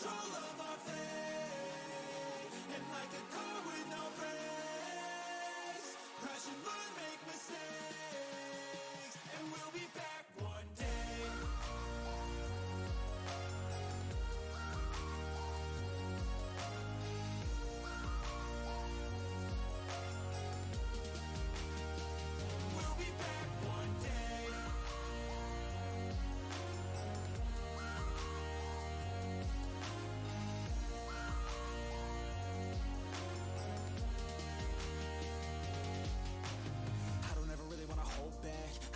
control of our fate. And like a car with no brakes, crash and learn, make mistakes, and we'll be back one day. We'll be back one day. I don't ever really wanna hold back.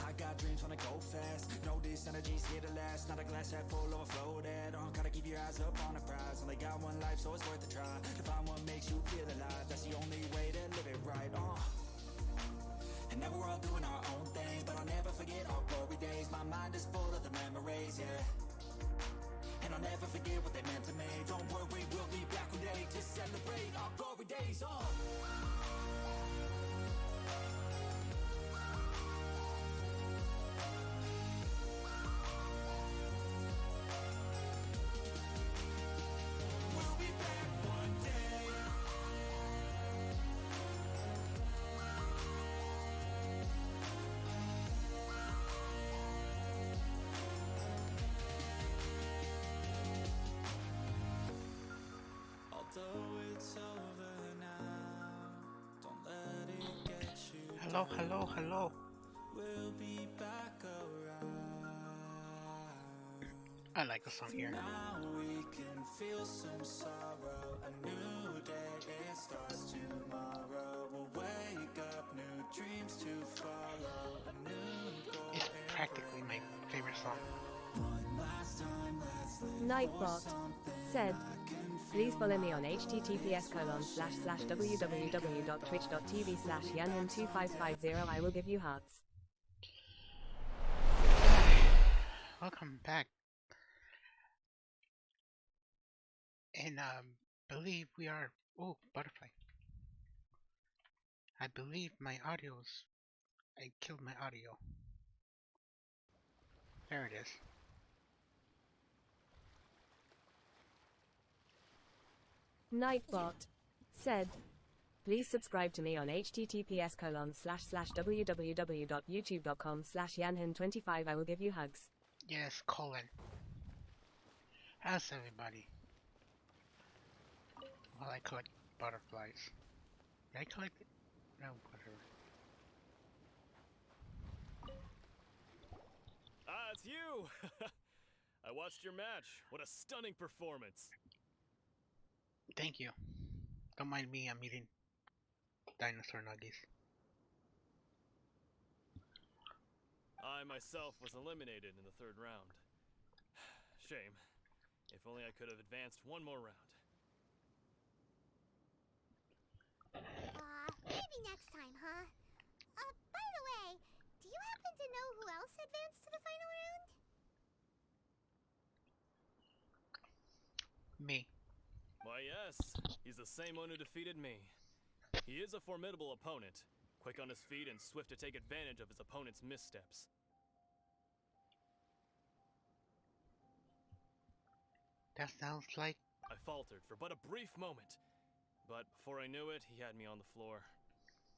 I got dreams, wanna go fast. Know this energy's here to last. Not a glass half full, overflow that. Gotta keep your eyes up on the prize. Only got one life, so it's worth a try. To find what makes you feel alive. That's the only way to live it right. And now we're all doing our own thing, but I'll never forget our glory days. My mind is full of the memories, yeah. And I'll never forget what they meant to me. Don't worry, we'll be back one day to celebrate our glory days. We'll be back one day. Although it's over now, don't let it get you Hello, hello, hello. We'll be back around. I like the song here. Now we can feel some sorrow. A new day, it starts tomorrow. We'll wake up, new dreams to follow. A new goal. It's practically my favorite song. One last time, let's live Nightbot said, please follow me on https://www.twitch.tv/yanhin2550. I will give you hearts. Welcome back. And believe we are. Oh, butterfly. I believe my audio's. I killed my audio. There it is. Nightbot said, please subscribe to me on https://www.youtube.com/yanhin25. I will give you hugs. Yes, Colin. How's everybody? While I collect butterflies. Did I collect it? No, whatever. Ah, it's you! I watched your match. What a stunning performance. Thank you. Don't mind me, I'm eating dinosaur nuggies. I myself was eliminated in the third round. Shame. If only I could have advanced one more round. Maybe next time, huh? By the way, do you happen to know who else advanced to the final round? Me. Why, yes. He's the same one who defeated me. He is a formidable opponent, quick on his feet and swift to take advantage of his opponent's missteps. That sounds like... I faltered for but a brief moment, but before I knew it, he had me on the floor.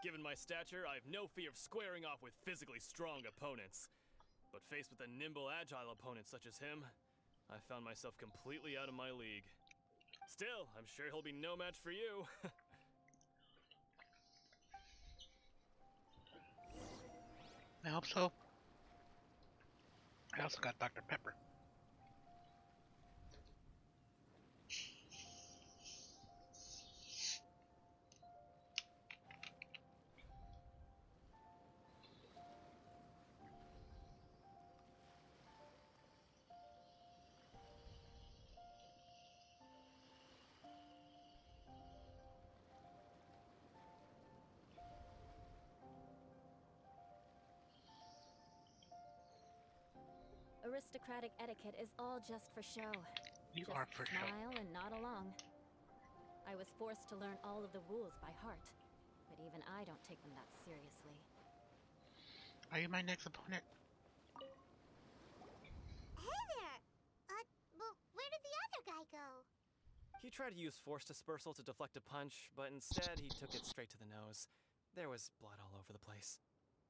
Given my stature, I have no fear of squaring off with physically strong opponents. But faced with a nimble, agile opponent such as him, I found myself completely out of my league. Still, I'm sure he'll be no match for you. I hope so. I also got Dr. Pepper. Aristocratic etiquette is all just for show. You Just are for sure. smile and nod along. I was forced to learn all of the rules by heart, but even I don't take them that seriously. Are you my next opponent? Hey there! Well, where did the other guy go? He tried to use force dispersal to deflect a punch, but instead he took it straight to the nose. There was blood all over the place.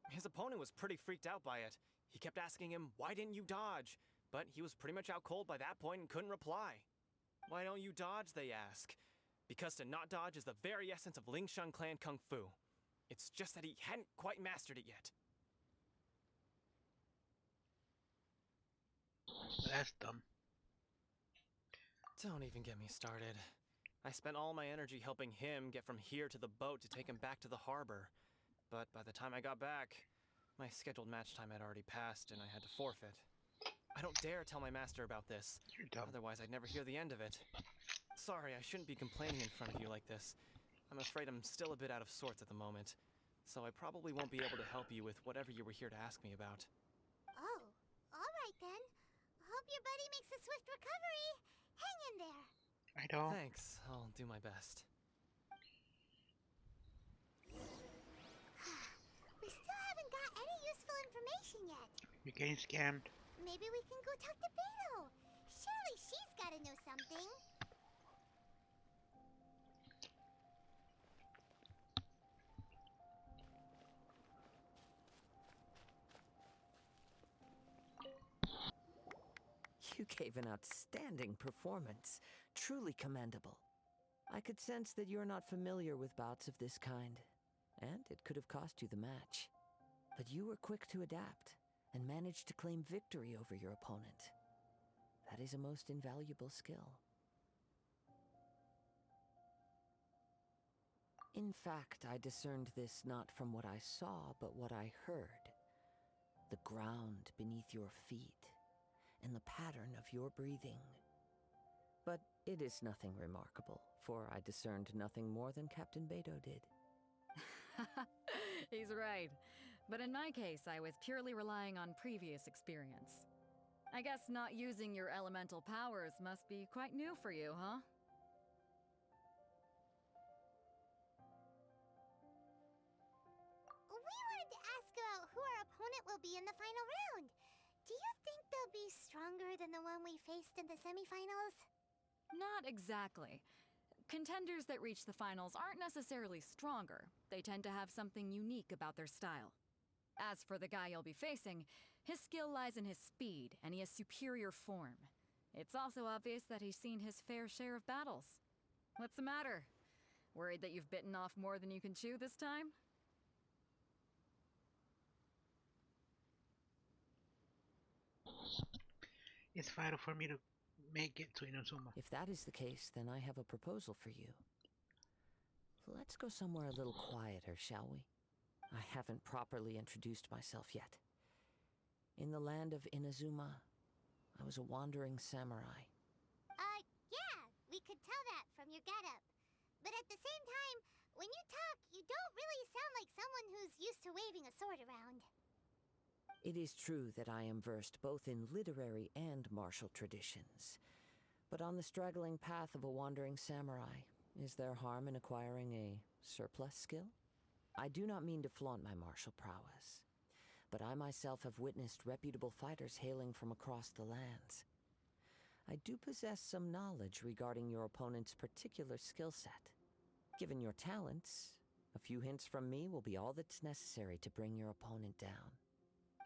His opponent was pretty freaked out by it. He kept asking him, "Why didn't you dodge?" But he was pretty much out cold by that point and couldn't reply. "Why don't you dodge?" they ask. Because to not dodge is the very essence of Ling Shun clan kung fu. It's just that he hadn't quite mastered it yet. That's dumb. Don't even get me started. I spent all my energy helping him get from here to the boat to take him back to the harbor. But by the time I got back, my scheduled match time had already passed and I had to forfeit. I don't dare tell my master about this. You're dumb. Otherwise I'd never hear the end of it. Sorry, I shouldn't be complaining in front of you like this. I'm afraid I'm still a bit out of sorts at the moment. So I probably won't be able to help you with whatever you were here to ask me about. Oh, alright then. Hope your buddy makes a swift recovery. Hang in there. I don't. Thanks, I'll do my best. We still haven't got any useful information yet. You're getting scammed. Maybe we can go talk to Beto. Surely she's gotta know something. You gave an outstanding performance. Truly commendable. I could sense that you're not familiar with bouts of this kind, and it could have cost you the match. But you were quick to adapt, and managed to claim victory over your opponent. That is a most invaluable skill. In fact, I discerned this not from what I saw, but what I heard. The ground beneath your feet, and the pattern of your breathing. But it is nothing remarkable, for I discerned nothing more than Captain Beto did. He's right. But in my case, I was purely relying on previous experience. I guess not using your elemental powers must be quite new for you, huh? We wanted to ask about who our opponent will be in the final round. Do you think they'll be stronger than the one we faced in the semifinals? Not exactly. Contenders that reach the finals aren't necessarily stronger. They tend to have something unique about their style. As for the guy you'll be facing, his skill lies in his speed, and he has superior form. It's also obvious that he's seen his fair share of battles. What's the matter? Worried that you've bitten off more than you can chew this time? It's vital for me to make it to Inazuma. If that is the case, then I have a proposal for you. Let's go somewhere a little quieter, shall we? I haven't properly introduced myself yet. In the land of Inazuma, I was a wandering samurai. Yeah, we could tell that from your getup. But at the same time, when you talk, you don't really sound like someone who's used to waving a sword around. It is true that I am versed both in literary and martial traditions. But on the straggling path of a wandering samurai, is there harm in acquiring a surplus skill? I do not mean to flaunt my martial prowess, but I myself have witnessed reputable fighters hailing from across the lands. I do possess some knowledge regarding your opponent's particular skill set. Given your talents, a few hints from me will be all that's necessary to bring your opponent down.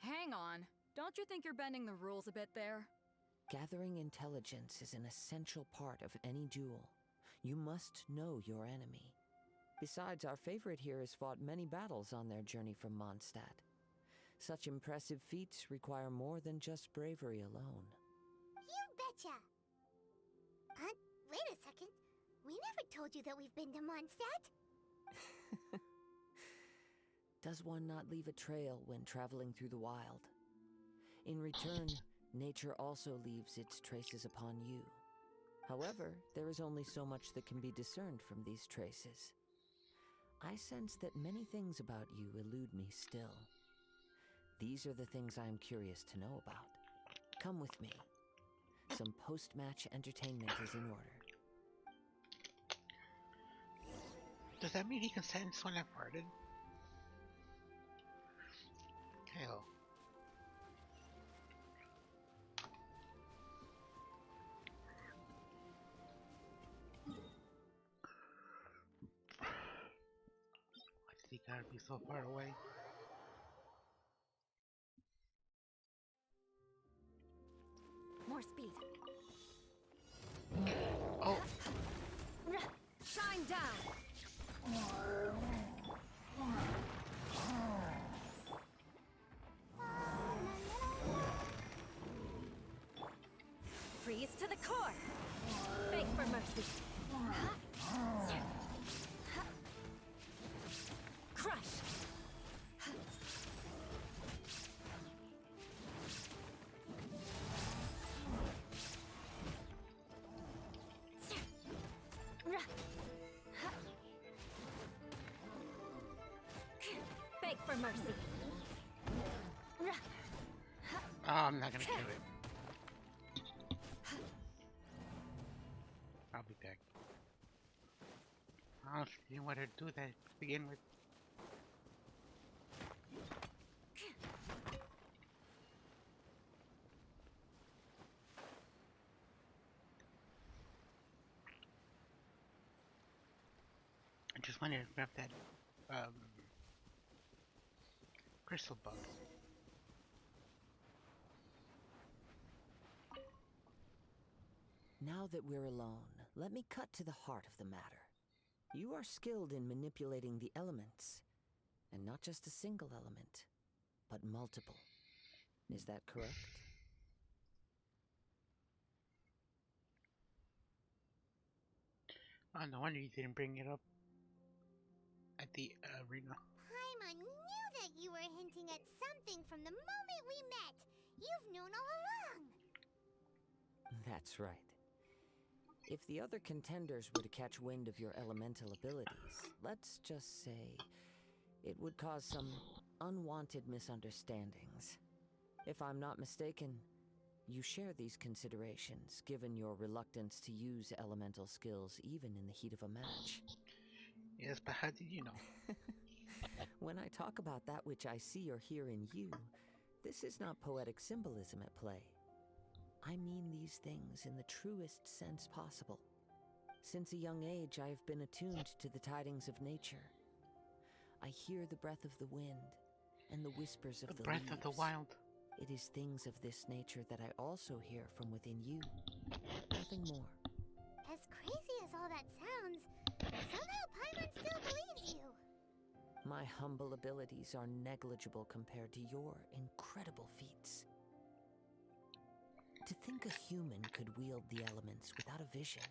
Hang on. Don't you think you're bending the rules a bit there? Gathering intelligence is an essential part of any duel. You must know your enemy. Besides, our favorite here has fought many battles on their journey from Mondstadt. Such impressive feats require more than just bravery alone. You betcha! Wait a second. We never told you that we've been to Mondstadt. Does one not leave a trail when traveling through the wild? In return, nature also leaves its traces upon you. However, there is only so much that can be discerned from these traces. I sense that many things about you elude me still. These are the things I am curious to know about. Come with me. Some post-match entertainment is in order. Does that mean he can sense when I farted? Hell. That'd be so far away. More speed. Oh, Shine down. Freeze to the core. Beg for mercy. Crush. Beg for mercy. oh, I'm not gonna kill it. I'll be back. I didn't want to do that to begin with. I just wanted to grab that crystal bug. Now that we're alone, let me cut to the heart of the matter. You are skilled in manipulating the elements, and not just a single element, but multiple. Is that correct? Oh, no wonder you didn't bring it up at the arena. Paimon knew that you were hinting at something from the moment we met. You've known all along. That's right. If the other contenders were to catch wind of your elemental abilities, let's just say it would cause some unwanted misunderstandings. If I'm not mistaken, you share these considerations, given your reluctance to use elemental skills even in the heat of a match. Yes, but how did you know? When I talk about that which I see or hear in you, this is not poetic symbolism at play. I mean these things in the truest sense possible. Since a young age, I have been attuned to the tidings of nature. I hear the breath of the wind and the whispers of the breath leaves. of the wild. It is things of this nature that I also hear from within you. Nothing more. As crazy as all that sounds, somehow Paimon still believes you. My humble abilities are negligible compared to your incredible feats. To think a human could wield the elements without a vision,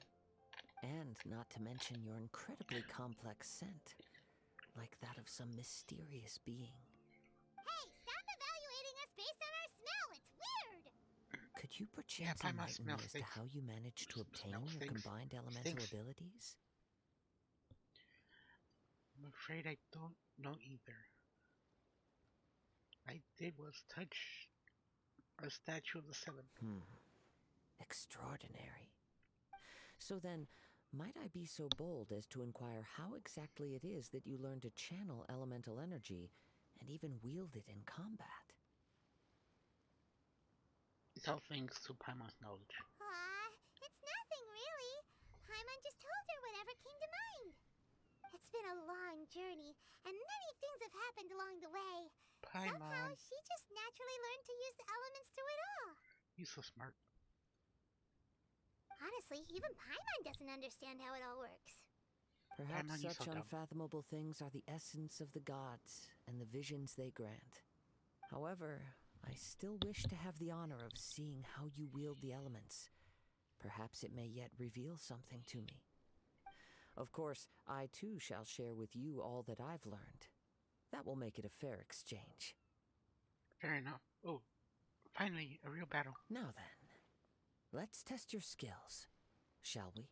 and not to mention your incredibly complex scent, like that of some mysterious being. Hey, stop evaluating us based on our smell. It's weird. Could you perchance Paimon enlighten me smells as to things. how you managed to obtain your things. combined elemental Stinks. abilities? I'm afraid I don't know either. I did was touch a statue of the seven. Extraordinary. So then, might I be so bold as to inquire how exactly it is that you learn to channel elemental energy and even wield it in combat? It's all thanks to Paimon's knowledge. Aw, it's nothing really. Paimon just told her whatever came to mind. It's been a long journey, and many things have happened along the way. Somehow, Paimon, she just naturally learned to use the elements through it all. you're so smart. Honestly, even Paimon doesn't understand how it all works. Perhaps Paimon, you're such so dumb. unfathomable things are the essence of the gods and the visions they grant. However, I still wish to have the honor of seeing how you wield the elements. Perhaps it may yet reveal something to me. Of course, I too shall share with you all that I've learned. That will make it a fair exchange. Fair enough. Oh, finally, a real battle. Now then, let's test your skills, shall we?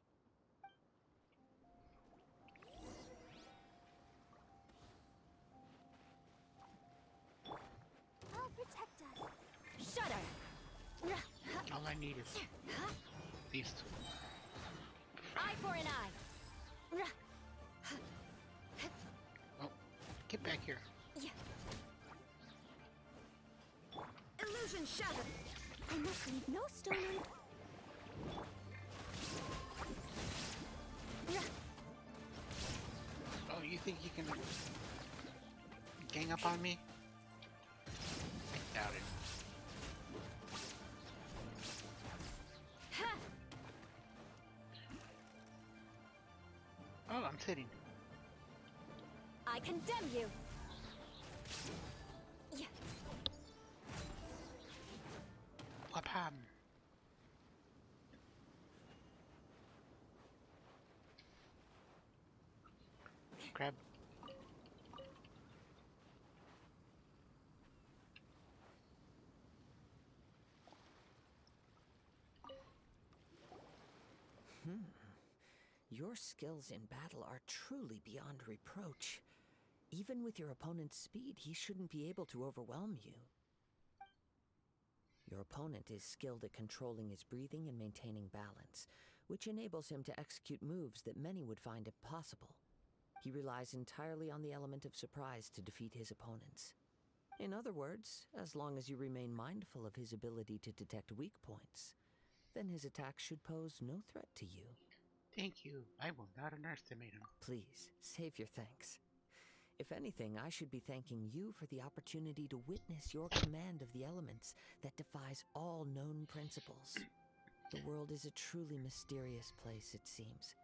Oh, protect us. Shudder. All I need is these two. Eye for an eye. Oh, get back here. Illusion shattered. I must leave no stone Oh, you think you can gang up on me? I doubt it. Oh, I'm sitting. I condemn you. Wapam. Grab. Your skills in battle are truly beyond reproach. Even with your opponent's speed, he shouldn't be able to overwhelm you. Your opponent is skilled at controlling his breathing and maintaining balance, which enables him to execute moves that many would find impossible. He relies entirely on the element of surprise to defeat his opponents. In other words, as long as you remain mindful of his ability to detect weak points, then his attacks should pose no threat to you. Thank you. I will not underestimate him. Please, save your thanks. If anything, I should be thanking you for the opportunity to witness your command of the elements that defies all known principles. The world is a truly mysterious place, it seems,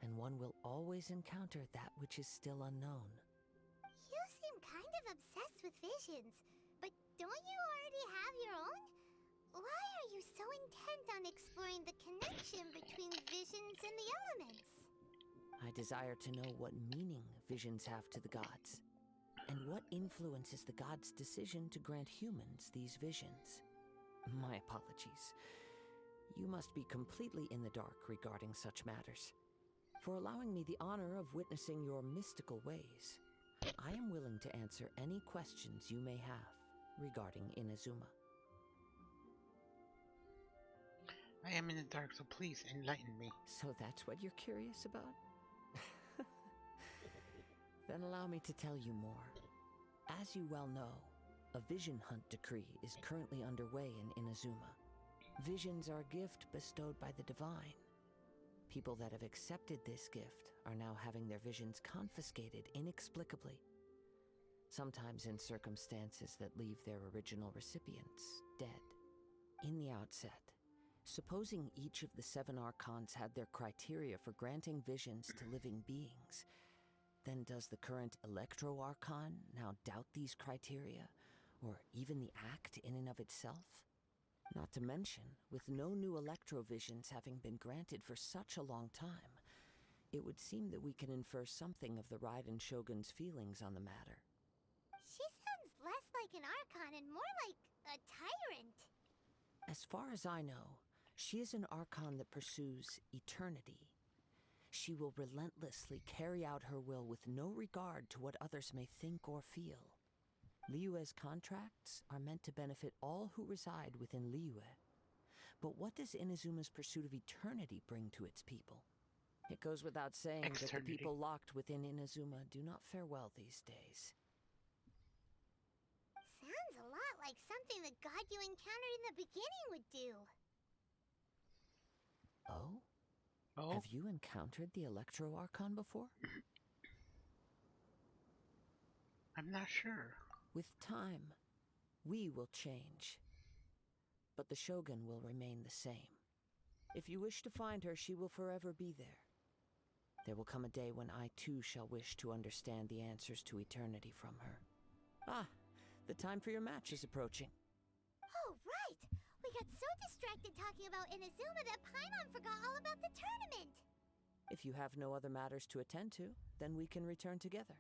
and one will always encounter that which is still unknown. You seem kind of obsessed with visions, but don't you already have your own? Why are you so intent on exploring the connection between visions and the elements? I desire to know what meaning visions have to the gods, and what influences the gods' decision to grant humans these visions. My apologies. You must be completely in the dark regarding such matters. For allowing me the honor of witnessing your mystical ways, I am willing to answer any questions you may have regarding Inazuma. I am in the dark, so please enlighten me. So that's what you're curious about? Then allow me to tell you more. As you well know, a vision hunt decree is currently underway in Inazuma. Visions are a gift bestowed by the divine. People that have accepted this gift are now having their visions confiscated inexplicably, sometimes in circumstances that leave their original recipients dead. In the outset, supposing each of the 7 archons had their criteria for granting visions to living beings, then does the current Electro Archon now doubt these criteria, or even the act in and of itself? Not to mention, with no new Electro-visions having been granted for such a long time, it would seem that we can infer something of the Raiden Shogun's feelings on the matter. She sounds less like an Archon and more like a tyrant. As far as I know, she is an Archon that pursues eternity. She will relentlessly carry out her will with no regard to what others may think or feel. Liyue's contracts are meant to benefit all who reside within Liyue. But what does Inazuma's pursuit of eternity bring to its people? It goes without saying that the people locked within Inazuma do not fare well these days. Sounds a lot like something the god you encountered in the beginning would do. Oh? Oh? Have you encountered the Electro Archon before? I'm not sure. With time, we will change. But the Shogun will remain the same. If you wish to find her, she will forever be there. There will come a day when I too shall wish to understand the answers to eternity from her. Ah, the time for your match is approaching. Oh, right! We got so distracted talking about Inazuma that Paimon forgot all about the tournament! If you have no other matters to attend to, then we can return together.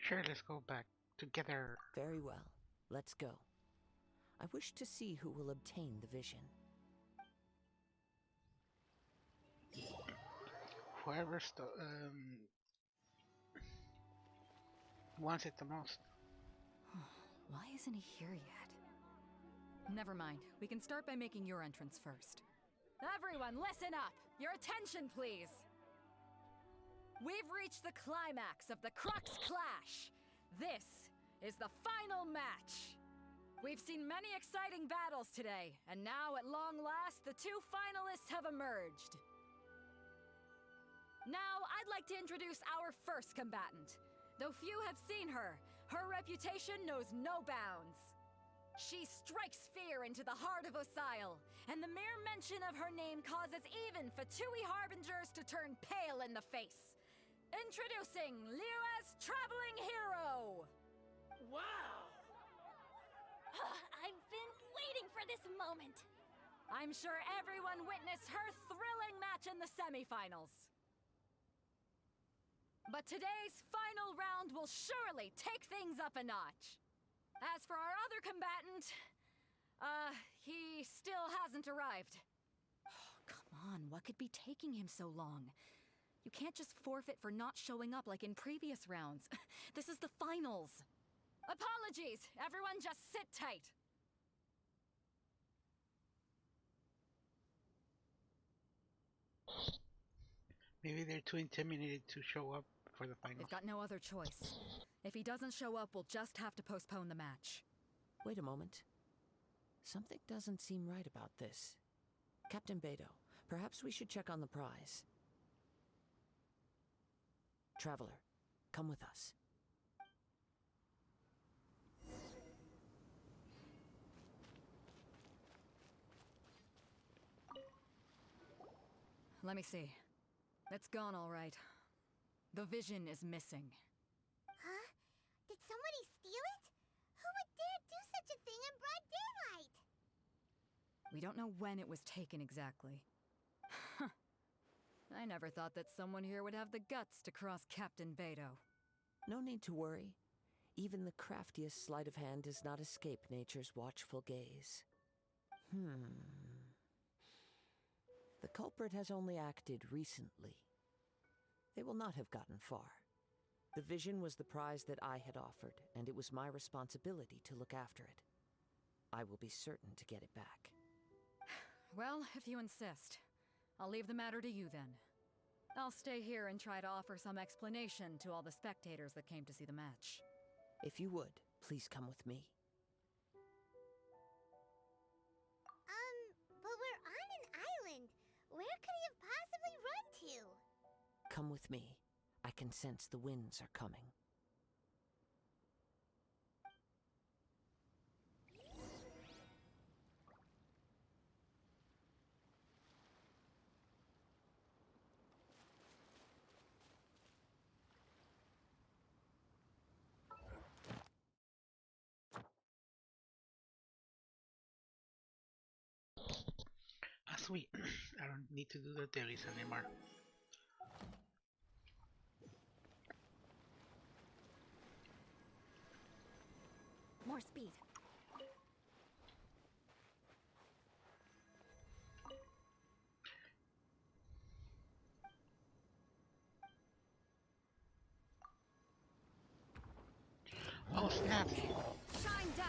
Sure, let's go back together. Very well. Let's go. I wish to see who will obtain the vision. Whoever wants it the most. Why isn't he here yet? Never mind. We can start by making your entrance first. Everyone, listen up! Your attention, please! We've reached the climax of the Crux Clash! This is the final match! We've seen many exciting battles today, and now at long last, the 2 finalists have emerged. Now, I'd like to introduce our first combatant. Though few have seen her, her reputation knows no bounds. She strikes fear into the heart of Osile, and the mere mention of her name causes even Fatui harbingers to turn pale in the face. Introducing Liyue's traveling hero! Wow! I've been waiting for this moment. I'm sure everyone witnessed her thrilling match in the semifinals. But today's final round will surely take things up a notch. As for our other combatant, he still hasn't arrived. Oh, come on, what could be taking him so long? You can't just forfeit for not showing up like in previous rounds. This is the finals. Apologies, everyone just sit tight. Maybe they're too intimidated to show up for the finals. They've got no other choice. If he doesn't show up, we'll just have to postpone the match. Wait a moment. Something doesn't seem right about this. Captain Beto, perhaps we should check on the prize. Traveler, come with us. Let me see. It's gone all right. The vision is missing. Huh? Did somebody steal it? Who would dare do such a thing in broad daylight? We don't know when it was taken exactly. I never thought that someone here would have the guts to cross Captain Beto. No need to worry. Even the craftiest sleight of hand does not escape nature's watchful gaze. The culprit has only acted recently. They will not have gotten far. The vision was the prize that I had offered, and it was my responsibility to look after it. I will be certain to get it back. Well, if you insist. I'll leave the matter to you then. I'll stay here and try to offer some explanation to all the spectators that came to see the match. If you would, please come with me. But we're on an island. Where could he have possibly run to? Come with me. I can sense the winds are coming. Ah, sweet. I don't need to do the dailies anymore. More speed. Oh, snap! Shine down!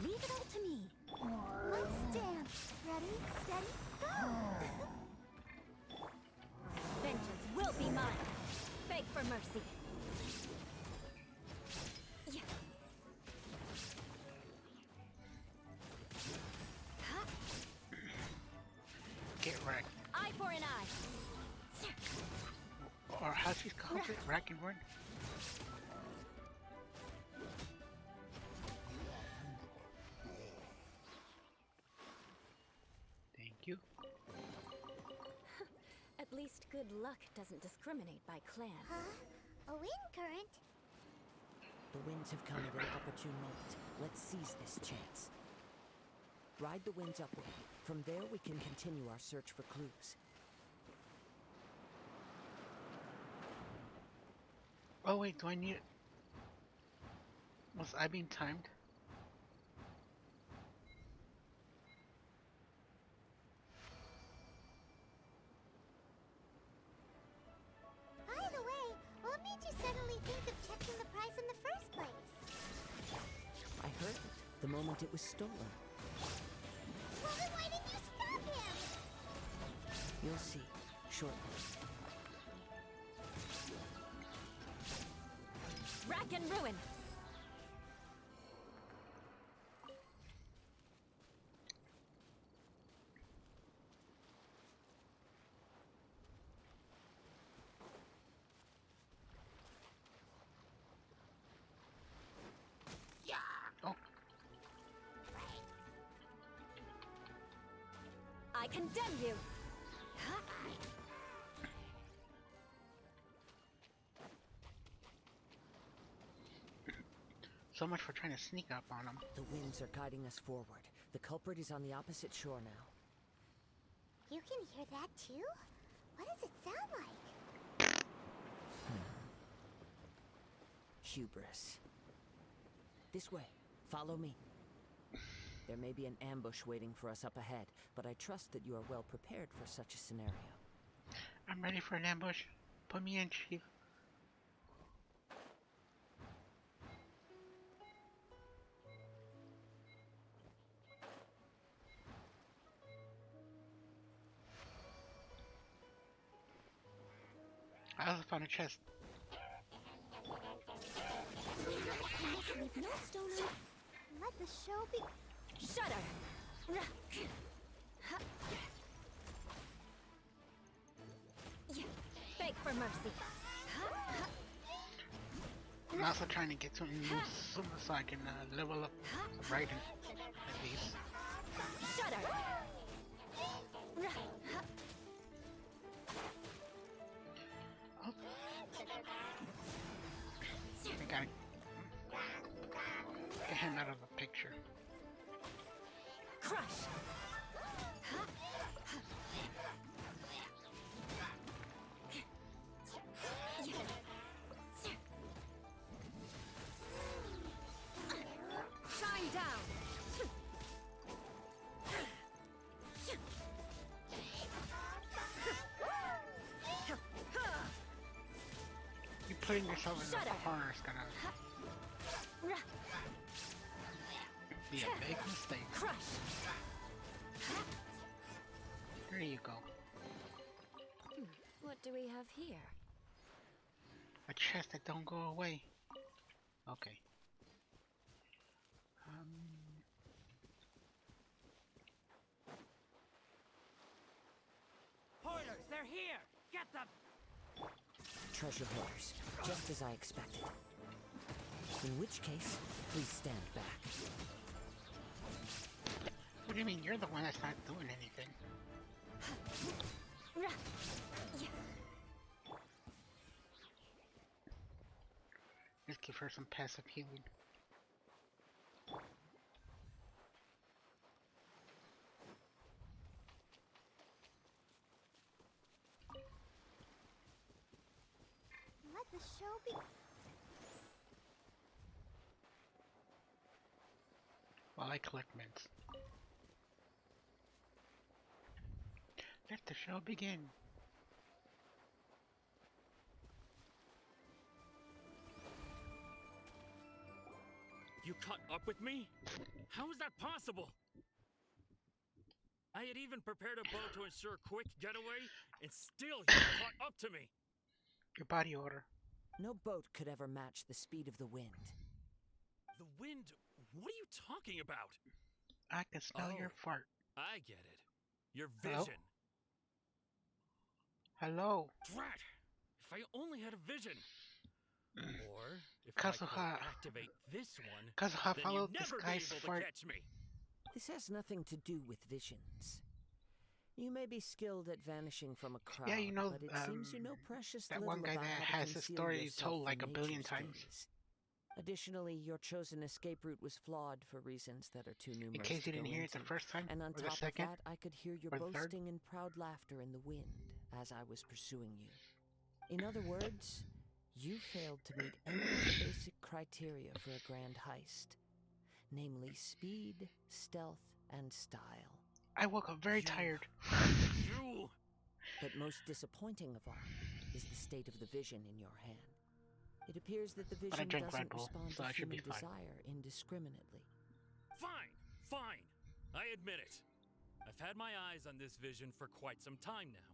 Leave it all to me. Let's dance. Ready, steady, go! Vengeance will be mine. Beg for mercy. Yeah. Huh? Get wrecked. Eye for an eye. Or how's he called it? Rack and run? Thank you. At least good luck doesn't discriminate by clan. Huh? A wind current? The winds have come at an opportune moment. Let's seize this chance. Ride the winds upward. From there, we can continue our search for clues. Oh wait, do I need it? Was I being timed? By the way, what made you suddenly think of checking the price in the first place? I heard it the moment it was stolen. Well, then why didn't you stop him? You'll see shortly. Rack and ruin. I condemn you! So much for trying to sneak up on him. The winds are guiding us forward. The culprit is on the opposite shore now. You can hear that too? What does it sound like? Hubris. This way. Follow me. There may be an ambush waiting for us up ahead, but I trust that you are well prepared for such a scenario. I'm ready for an ambush. Put me in, Chief. I also found a chest. Leave no stone unturned. Let the show be. Shudder! Beg for mercy. I'm also trying to get to Inazuma so I can level up Raiden, at least. Shudder! Oh. I gotta get him out of the picture. Crush! Shine down! You putting yourself in the corner is gonna be a big mistake. Crush! There you go. What do we have here? A chest that don't go away. Okay. Hoarders, they're here! Get them! Treasure hoarders, just as I expected. In which case, please stand back. What do you mean? You're the one that's not doing anything. Let's give her some passive healing. Let the show be. While I collect mints. Let the show begin. You caught up with me? How is that possible? I had even prepared a boat to ensure a quick getaway, and still you caught up to me. Your body order. No boat could ever match the speed of the wind. The wind? What are you talking about? I can smell your fart. I get it. Your Hello? vision. Hello. Drat! If I only had a vision. Or if Kazuha. I could activate this one, Kazuha then followed you'd this never be guy's able fart. to catch me. This has nothing to do with visions. You may be skilled at vanishing from a crowd, Yeah, you know, but it seems you know precious that little one guy about that how to has his conceal story yourself told like from a billion nature's times. gaze. Additionally, your chosen escape route was flawed for reasons that are too numerous In case to you didn't go hear it the into. first time, And on or the top second, of that, I could hear your or the third. boasting and proud laughter in the wind as I was pursuing you. In other words, you failed to meet any of the basic criteria for a grand heist, namely speed, stealth, and style. I woke up very tired. You! But most disappointing of all is the state of the vision in your hand. It appears that the But I vision drank doesn't Red Bull, respond so to I should human be fine. desire indiscriminately. Fine, fine. I admit it. I've had my eyes on this vision for quite some time now.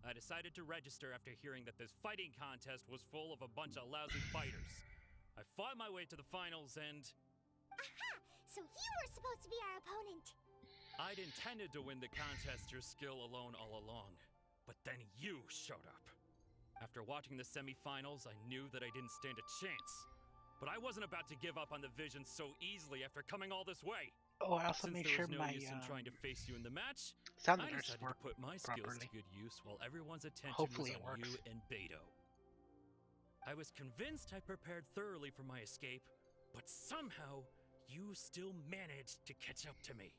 I decided to register after hearing that this fighting contest was full of a bunch of lousy fighters. I fought my way to the finals and Aha! So you were supposed to be our opponent. I'd intended to win the contest through skill alone all along. But then you showed up. After watching the semifinals, I knew that I didn't stand a chance. But I wasn't about to give up on the vision so easily after coming all this way. Oh, I also Since made there sure was no my use in trying to face you in the match, sound I alerts decided to work put my skills properly. to good use while everyone's attention Hopefully was it on works. you and Beto. I was convinced I prepared thoroughly for my escape, but somehow you still managed to catch up to me.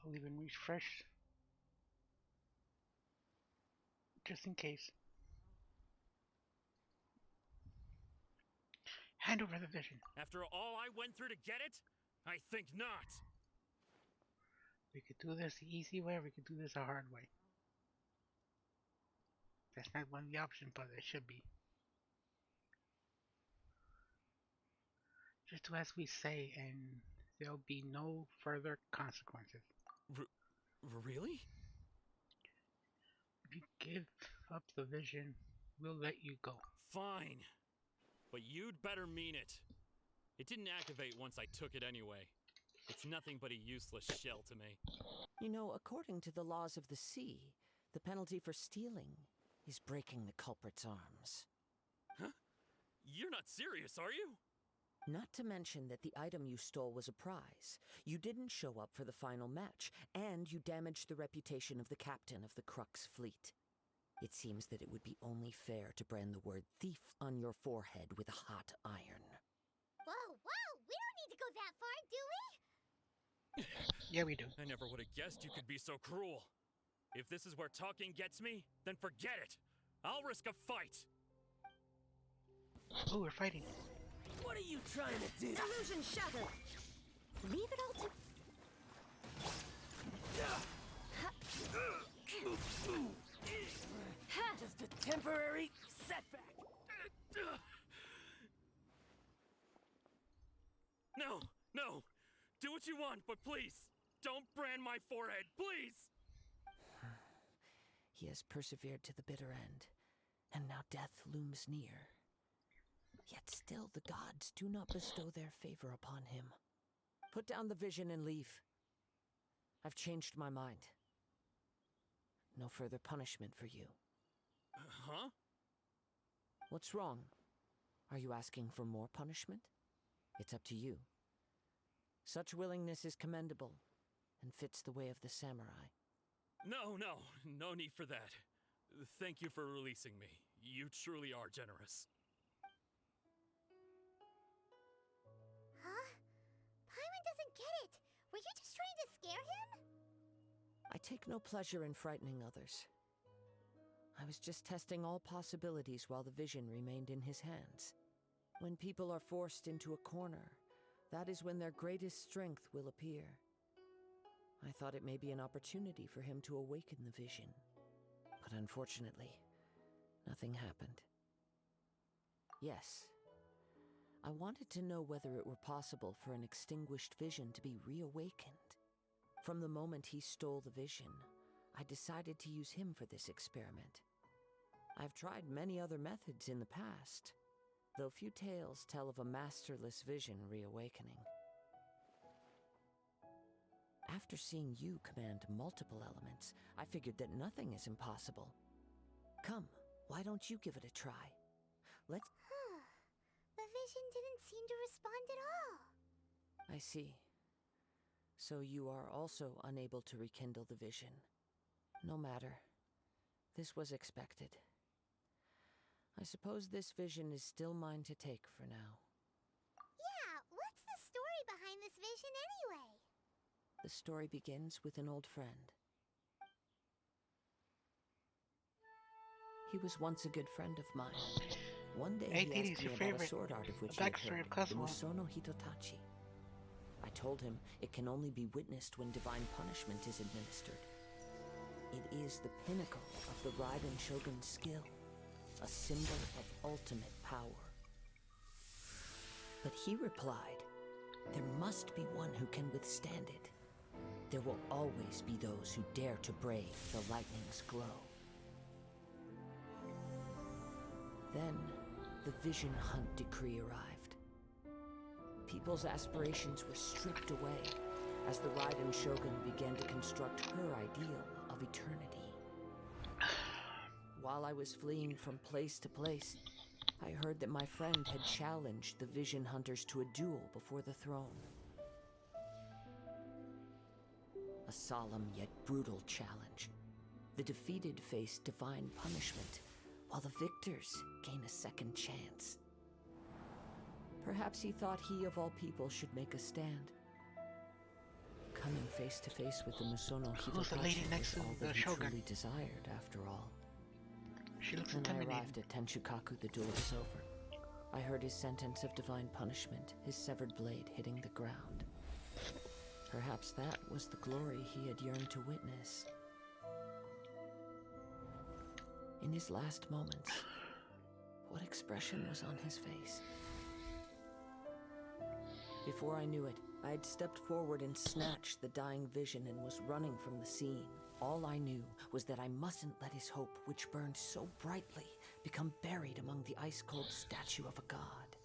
I'll even refresh just in case. Hand over the vision. After all I went through to get it? I think not. We could do this the easy way, or we could do this a hard way. That's not one of the options, but it should be. Just do as we say, and there'll be no further consequences. Really? If you give up the vision, we'll let you go. Fine. But you'd better mean it. It didn't activate once I took it anyway. It's nothing but a useless shell to me. You know, according to the laws of the sea, the penalty for stealing is breaking the culprit's arms. Huh? You're not serious, are you? Not to mention that the item you stole was a prize. You didn't show up for the final match, and you damaged the reputation of the captain of the Crux fleet. It seems that it would be only fair to brand the word thief on your forehead with a hot iron. Whoa, whoa! We don't need to go that far, do we? Yeah, we do. I never would have guessed you could be so cruel. If this is where talking gets me, then forget it. I'll risk a fight. Oh, we're fighting. What are you trying to do? Illusion shattered! Leave it all to... Just a temporary setback. No, no. Do what you want, but please, don't brand my forehead, please! He has persevered to the bitter end, and now death looms near. Yet still the gods do not bestow their favor upon him. Put down the vision and leave. I've changed my mind. No further punishment for you. Huh? What's wrong? Are you asking for more punishment? It's up to you. Such willingness is commendable, and fits the way of the samurai. No need for that. Thank you for releasing me. You truly are generous. Huh? Paimon doesn't get it. Were you just trying to scare him? I take no pleasure in frightening others. I was just testing all possibilities while the vision remained in his hands. When people are forced into a corner, that is when their greatest strength will appear. I thought it may be an opportunity for him to awaken the vision. But unfortunately, nothing happened. Yes, I wanted to know whether it were possible for an extinguished vision to be reawakened. From the moment he stole the vision, I decided to use him for this experiment. I've tried many other methods in the past, though few tales tell of a masterless vision reawakening. After seeing you command multiple elements, I figured that nothing is impossible. Come, why don't you give it a try? Let's... The vision didn't seem to respond at all. I see. So you are also unable to rekindle the vision. No matter. This was expected. I suppose this vision is still mine to take for now. Yeah, what's the story behind this vision anyway? The story begins with an old friend. He was once a good friend of mine. One day Hey, he Didi, asked it's me your about a favorite sword art of which he had backstory heard, of the Cosmo. Musono Hitotachi. I told him it can only be witnessed when divine punishment is administered. It is the pinnacle of the Raiden Shogun's skill, a symbol of ultimate power. But he replied, there must be one who can withstand it. There will always be those who dare to brave the lightning's glow. Then, the Vision Hunt decree arrived. People's aspirations were stripped away as the Raiden Shogun began to construct her ideal of eternity. While I was fleeing from place to place, I heard that my friend had challenged the Vision Hunters to a duel before the throne. a solemn yet brutal challenge. The defeated face divine punishment, while the victors gain a second chance. Perhaps he thought he of all people should make a stand. Coming face to face with the Musono Who's the lady Hitokachi next was to all the that he Shogun? truly desired, after all. She looks When I intimidating. arrived at Tenchukaku, the duel was over. I heard his sentence of divine punishment, his severed blade hitting the ground. Perhaps that was the glory he had yearned to witness. In his last moments, what expression was on his face? Before I knew it, I had stepped forward and snatched the dying vision and was running from the scene. All I knew was that I mustn't let his hope, which burned so brightly, become buried among the ice-cold statue of a god.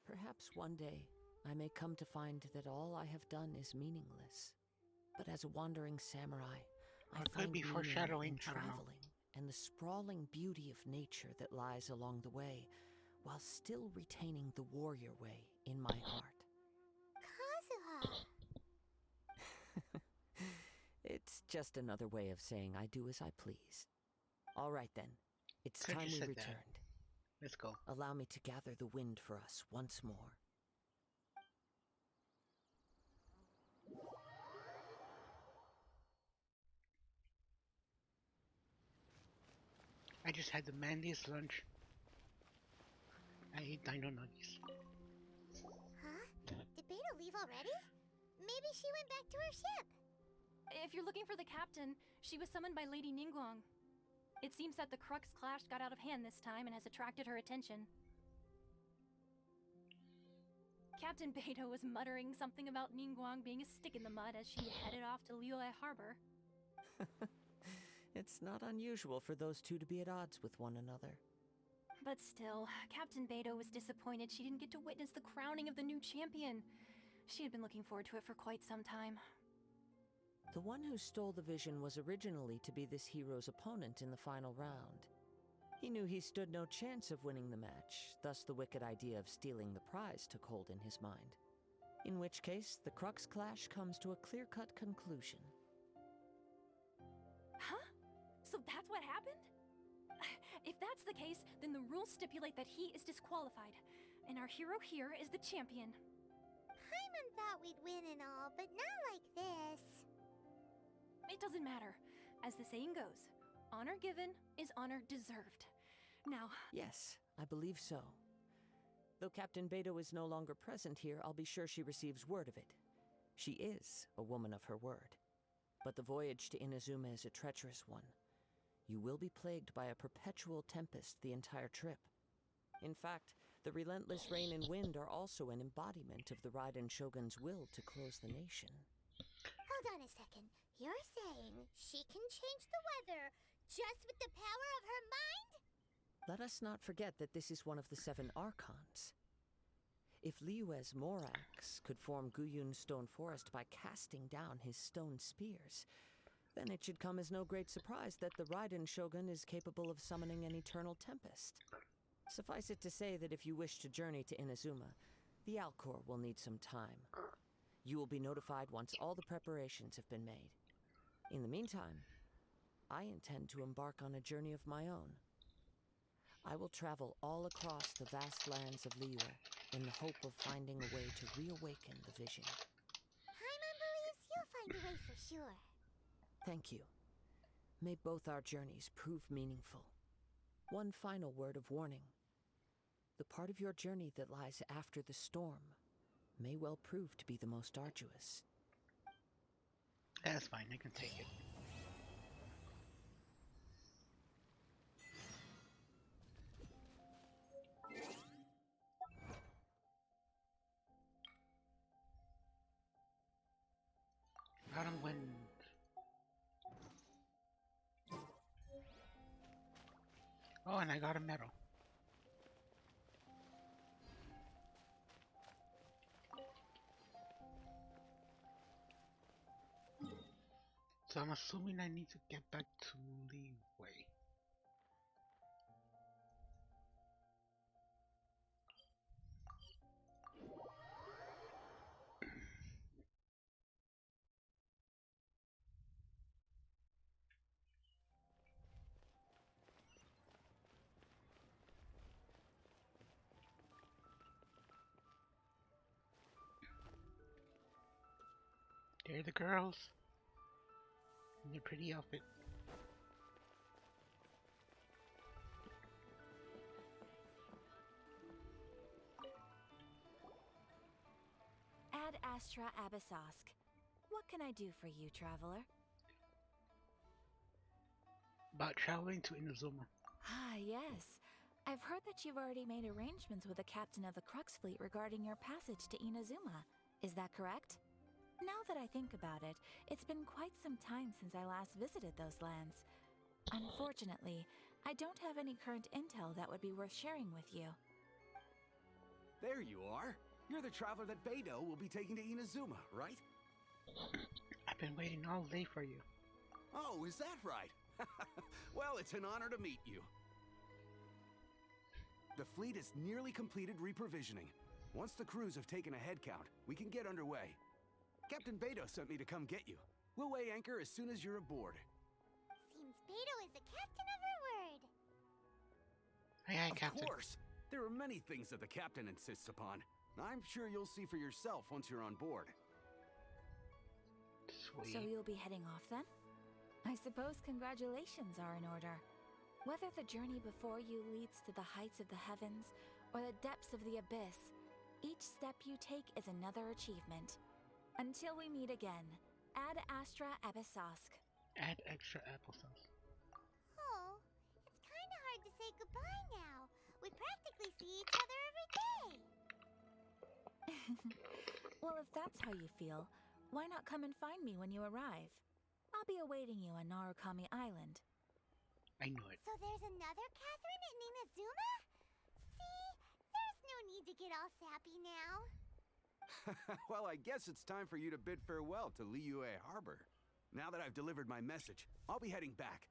Perhaps one day I may come to find that all I have done is meaningless. But as a wandering samurai, I Or it could find be meaning foreshadowing, in I don't know. traveling and the sprawling beauty of nature that lies along the way, while still retaining the warrior way in my heart. Kazuha! It's just another way of saying I do as I please. All right then, it's Could time you we said that. returned. Let's go. Allow me to gather the wind for us once more. I just had the manliest lunch. I ate dino nuggies. Huh? Did Beta leave already? Maybe she went back to her ship. If you're looking for the captain, she was summoned by Lady Ningguang. It seems that the Crux clash got out of hand this time and has attracted her attention. Captain Beto was muttering something about Ningguang being a stick in the mud as she headed off to Liyue Harbor. It's not unusual for those two to be at odds with one another. But still, Captain Beto was disappointed she didn't get to witness the crowning of the new champion. She had been looking forward to it for quite some time. The one who stole the vision was originally to be this hero's opponent in the final round. He knew he stood no chance of winning the match, thus the wicked idea of stealing the prize took hold in his mind. In which case, the Crux clash comes to a clear-cut conclusion. Huh? So that's what happened? If that's the case, then the rules stipulate that he is disqualified, and our hero here is the champion. Paimon thought we'd win and all, but not like this. It doesn't matter. As the saying goes, honor given is honor deserved. Now, Yes, I believe so. Though Captain Beto is no longer present here, I'll be sure she receives word of it. She is a woman of her word. But the voyage to Inazuma is a treacherous one. You will be plagued by a perpetual tempest the entire trip. In fact, the relentless rain and wind are also an embodiment of the Raiden Shogun's will to close the nation. Hold on a second. You're saying she can change the weather just with the power of her mind? Let us not forget that this is one of the 7 Archons. If Liyue's Morax could form Guyun's stone forest by casting down his stone spears, then it should come as no great surprise that the Raiden Shogun is capable of summoning an eternal tempest. Suffice it to say that if you wish to journey to Inazuma, the Alcor will need some time. You will be notified once all the preparations have been made. In the meantime, I intend to embark on a journey of my own. I will travel all across the vast lands of Liyue in the hope of finding a way to reawaken the vision. Paimon believes you'll find a way for sure. Thank you. May both our journeys prove meaningful. One final word of warning. The part of your journey that lies after the storm may well prove to be the most arduous. That's fine, I can take it. Autumn wind. Oh, and I got a medal. So I'm assuming I need to get back to Liyue. They're the girls. In their pretty outfit. Ad Astra Abyssosk. What can I do for you, traveler? About traveling to Inazuma. Ah, yes. I've heard that you've already made arrangements with the captain of the Crux Fleet regarding your passage to Inazuma. Is that correct? Now that I think about it, it's been quite some time since I last visited those lands. Unfortunately, I don't have any current intel that would be worth sharing with you. There you are. You're the traveler that Beidou will be taking to Inazuma, right? I've been waiting all day for you. Oh, is that right? Well, it's an honor to meet you. The fleet has nearly completed reprovisioning. Once the crews have taken a head count, we can get underway. Captain Beidou sent me to come get you. We'll weigh anchor as soon as you're aboard. Seems Beidou is the captain of her word. Aye, Of Captain. course. There are many things that the captain insists upon. I'm sure you'll see for yourself once you're on board. Sweet. So you'll be heading off then? I suppose congratulations are in order. Whether the journey before you leads to the heights of the heavens or the depths of the abyss, each step you take is another achievement. Until we meet again, Ad Astra Abyssosk. Add extra applesauce. Oh, it's kind of hard to say goodbye now. We practically see each other every day. Well, if that's how you feel, why not come and find me when you arrive? I'll be awaiting you on Narukami Island. I knew it. So there's another Catherine in Inazuma? See? There's no need to get all sappy now. Well, I guess it's time for you to bid farewell to Liyue Harbor. Now that I've delivered my message, I'll be heading back.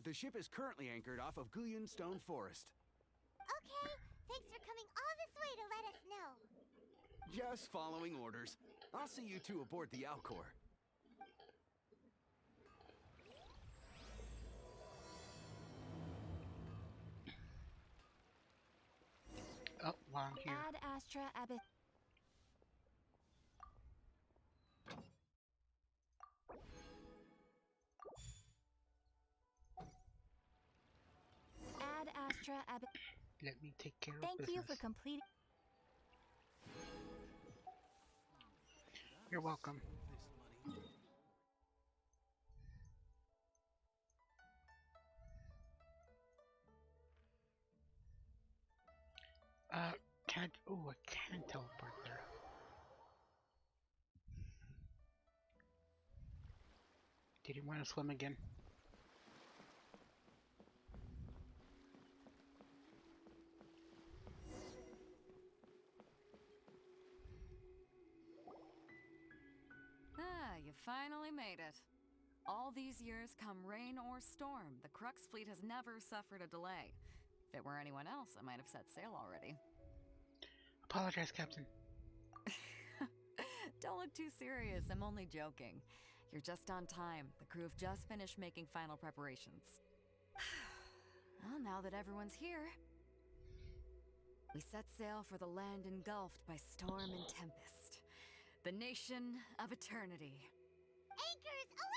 The ship is currently anchored off of Guyun Stone Forest. Okay, thanks for coming all this way to let us know. Just following orders. I'll see you two aboard the Alcor. Oh, while I'm here. Ad Astra Abyss. Ad Astra Abyss. Let me take care of Thank business. you for completing. You're welcome. Can't. Oh, I can teleport there. Did he want to swim again? Ah, you finally made it. All these years, come rain or storm, the Crux fleet has never suffered a delay. If it were anyone else, I might have set sail already. Apologize, Captain. Don't look too serious, I'm only joking. You're just on time. The crew have just finished making final preparations. Well, now that everyone's here, we set sail for the land engulfed by storm and tempest. The nation of eternity. Anchors away!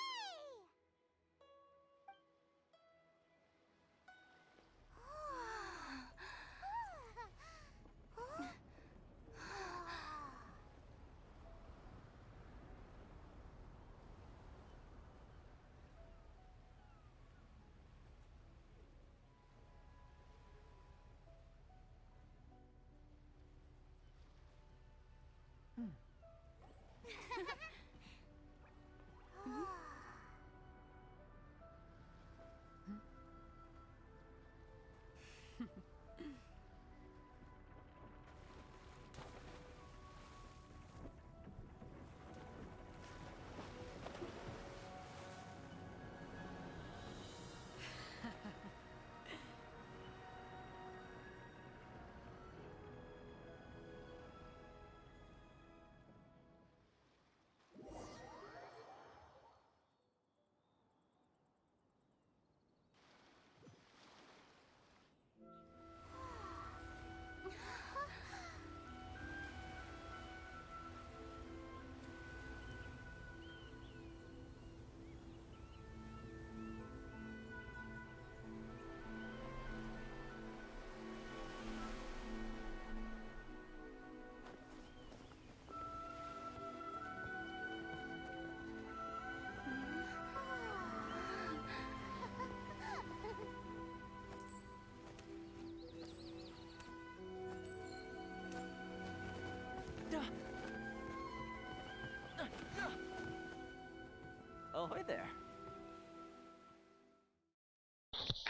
Ahoy there.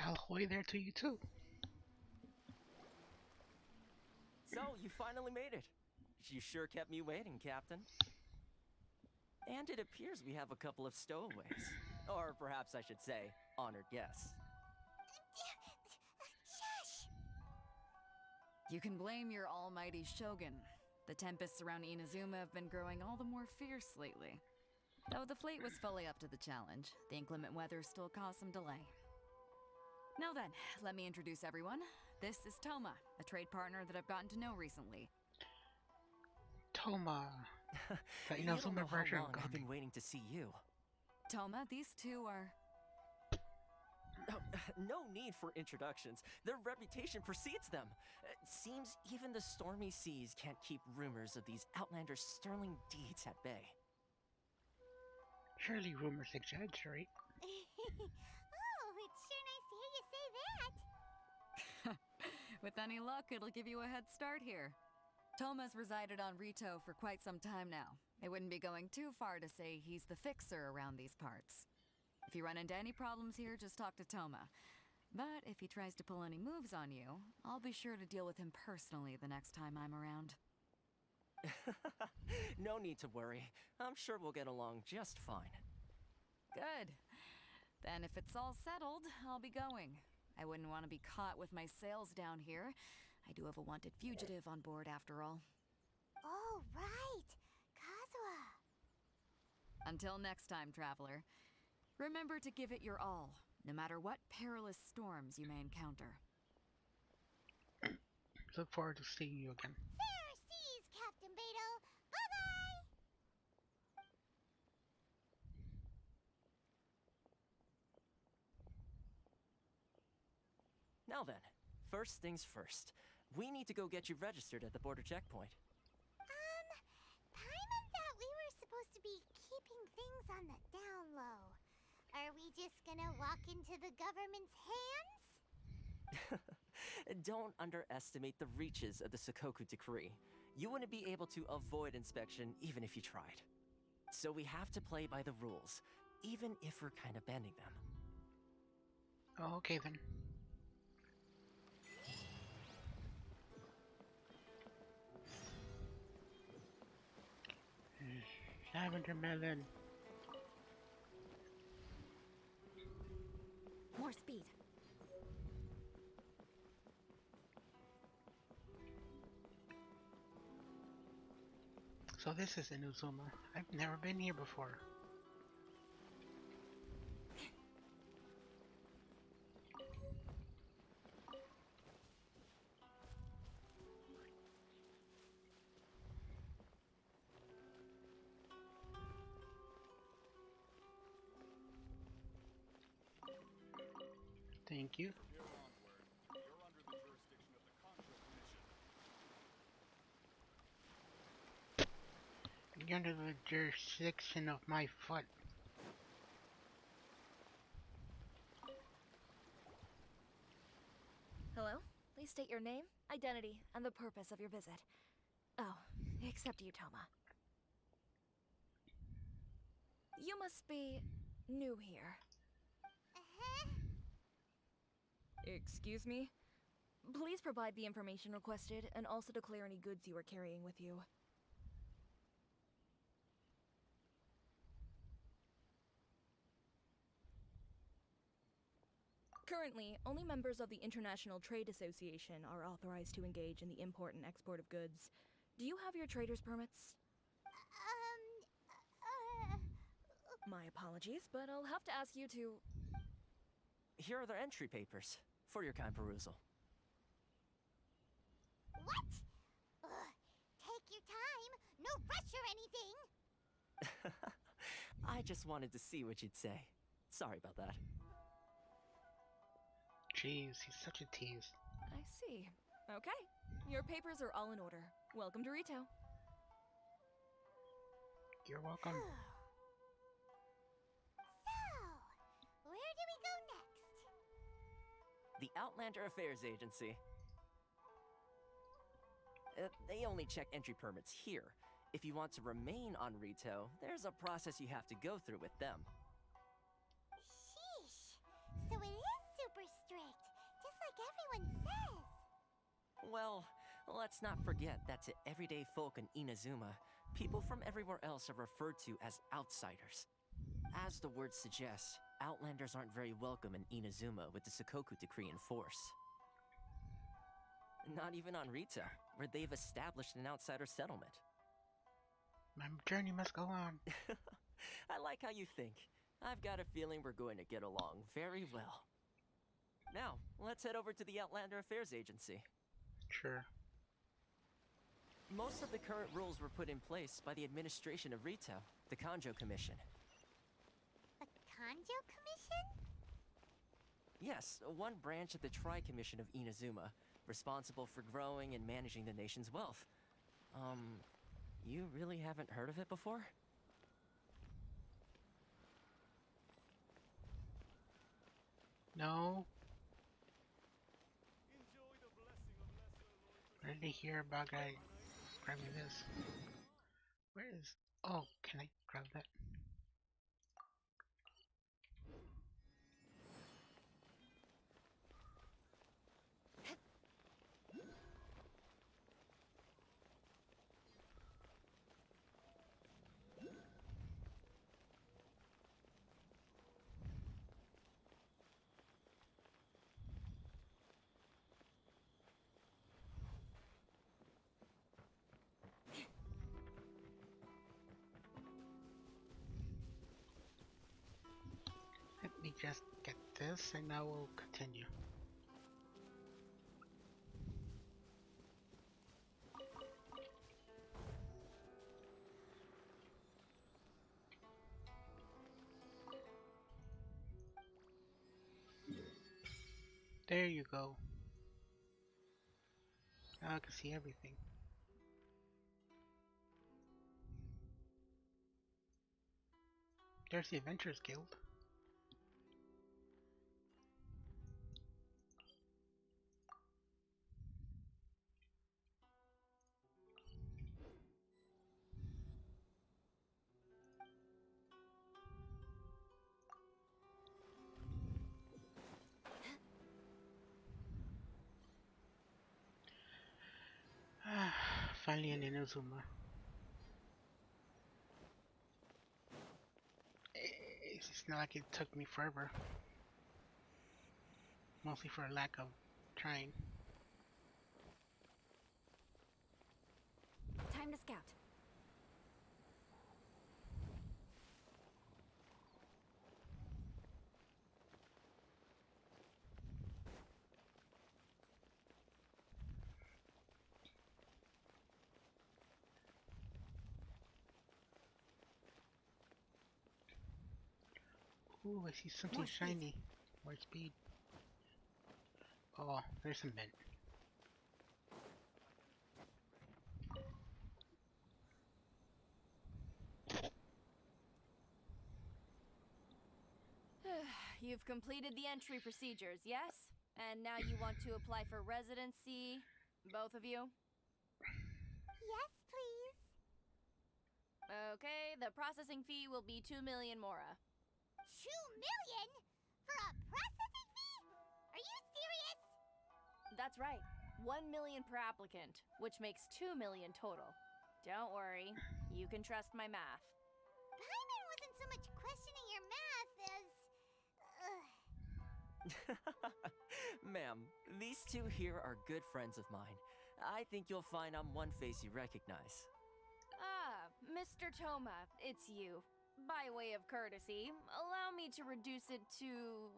Ahoy there to you too. So, you finally made it. You sure kept me waiting, Captain. And it appears we have a couple of stowaways. Or perhaps I should say, honored guests. Shush! You can blame your almighty shogun. The tempests around Inazuma have been growing all the more fierce lately. Though the fleet was fully up to the challenge, the inclement weather still caused some delay. Now then, let me introduce everyone. This is Toma, a trade partner that I've gotten to know recently. Toma. The You don't Inazuma know how version long of I've been Gami. waiting to see you. Toma, these two are... Oh, no need for introductions. Their reputation precedes them. Seems even the stormy seas can't keep rumors of these outlanders' sterling deeds at bay. Surely rumors exaggerate. Oh, it's sure nice to hear you say that. With any luck, it'll give you a head start here. Toma's resided on Rito for quite some time now. It wouldn't be going too far to say he's the fixer around these parts. If you run into any problems here, just talk to Toma. But if he tries to pull any moves on you, I'll be sure to deal with him personally the next time I'm around. No need to worry. I'm sure we'll get along just fine. Good. Then if it's all settled, I'll be going. I wouldn't want to be caught with my sails down here. I do have a wanted fugitive on board after all. Oh, right. Kazuha. Until next time, traveler. Remember to give it your all, no matter what perilous storms you may encounter. Look forward to seeing you again. Fair seas, Captain Beto. Bye-bye. Now then, first things first. We need to go get you registered at the border checkpoint. Paimon thought we were supposed to be keeping things on the down low. Are we just gonna walk into the government's hands? Don't underestimate the reaches of the Sakoku Decree. You wouldn't be able to avoid inspection even if you tried. So we have to play by the rules, even if we're kind of bending them. Oh, okay then. Lavender melon. More speed. So this is Inazuma. I've never been here before. Thank you. From here onward, you're under the jurisdiction of the Control Commission. You're under the jurisdiction of my foot. Hello? Please state your name, identity, and the purpose of your visit. Oh, except you, Toma. You must be new here. Excuse me? Please provide the information requested and also declare any goods you are carrying with you. Currently, only members of the International Trade Association are authorized to engage in the import and export of goods. Do you have your trader's permits? My apologies, but I'll have to ask you to... Here are their entry papers, for your kind perusal. What? Ugh, take your time. No rush or anything. I just wanted to see what you'd say. Sorry about that. Jeez, he's such a tease. I see. Okay. Your papers are all in order. Welcome to Rito. You're welcome. So, where do we go next? The Outlander Affairs Agency. They only check entry permits here. If you want to remain on Rito, there's a process you have to go through with them. So it is super strict, just like everyone says. Well, let's not forget that to everyday folk in Inazuma, people from everywhere else are referred to as outsiders. As the word suggests, outlanders aren't very welcome in Inazuma with the Sakoku decree in force. Not even on Rita, where they've established an outsider settlement. My journey must go on. I like how you think. I've got a feeling we're going to get along very well. Now, let's head over to the Outlander Affairs Agency. Sure. Most of the current rules were put in place by the administration of Rito, the Kanjo Commission. The Kanjo Commission? Yes, one branch of the Tri-Commission of Inazuma, responsible for growing and managing the nation's wealth. You really haven't heard of it before? No. Where did I hear about guy grabbing this? Where is... Oh, can I grab that? Let me just get this and I will continue. There you go. Now I can see everything. There's the Adventurers Guild. Finally in Inazuma. It's not like it took me forever. Mostly for a lack of trying. Time to scout. Ooh, I see something More speed. shiny. More speed. Oh, there's some vent. You've completed the entry procedures, yes? And now you want to apply for residency, both of you? Yes, please. Okay, the processing fee will be 2 million mora. 2 million? For a processing fee? Are you serious? That's right. 1 million per applicant, which makes 2 million total. Don't worry, you can trust my math. Paimon wasn't so much questioning your math as... Ma'am, these two here are good friends of mine. I think you'll find I'm one face you recognize. Ah, Mr. Toma, it's you. By way of courtesy, allow me to reduce it to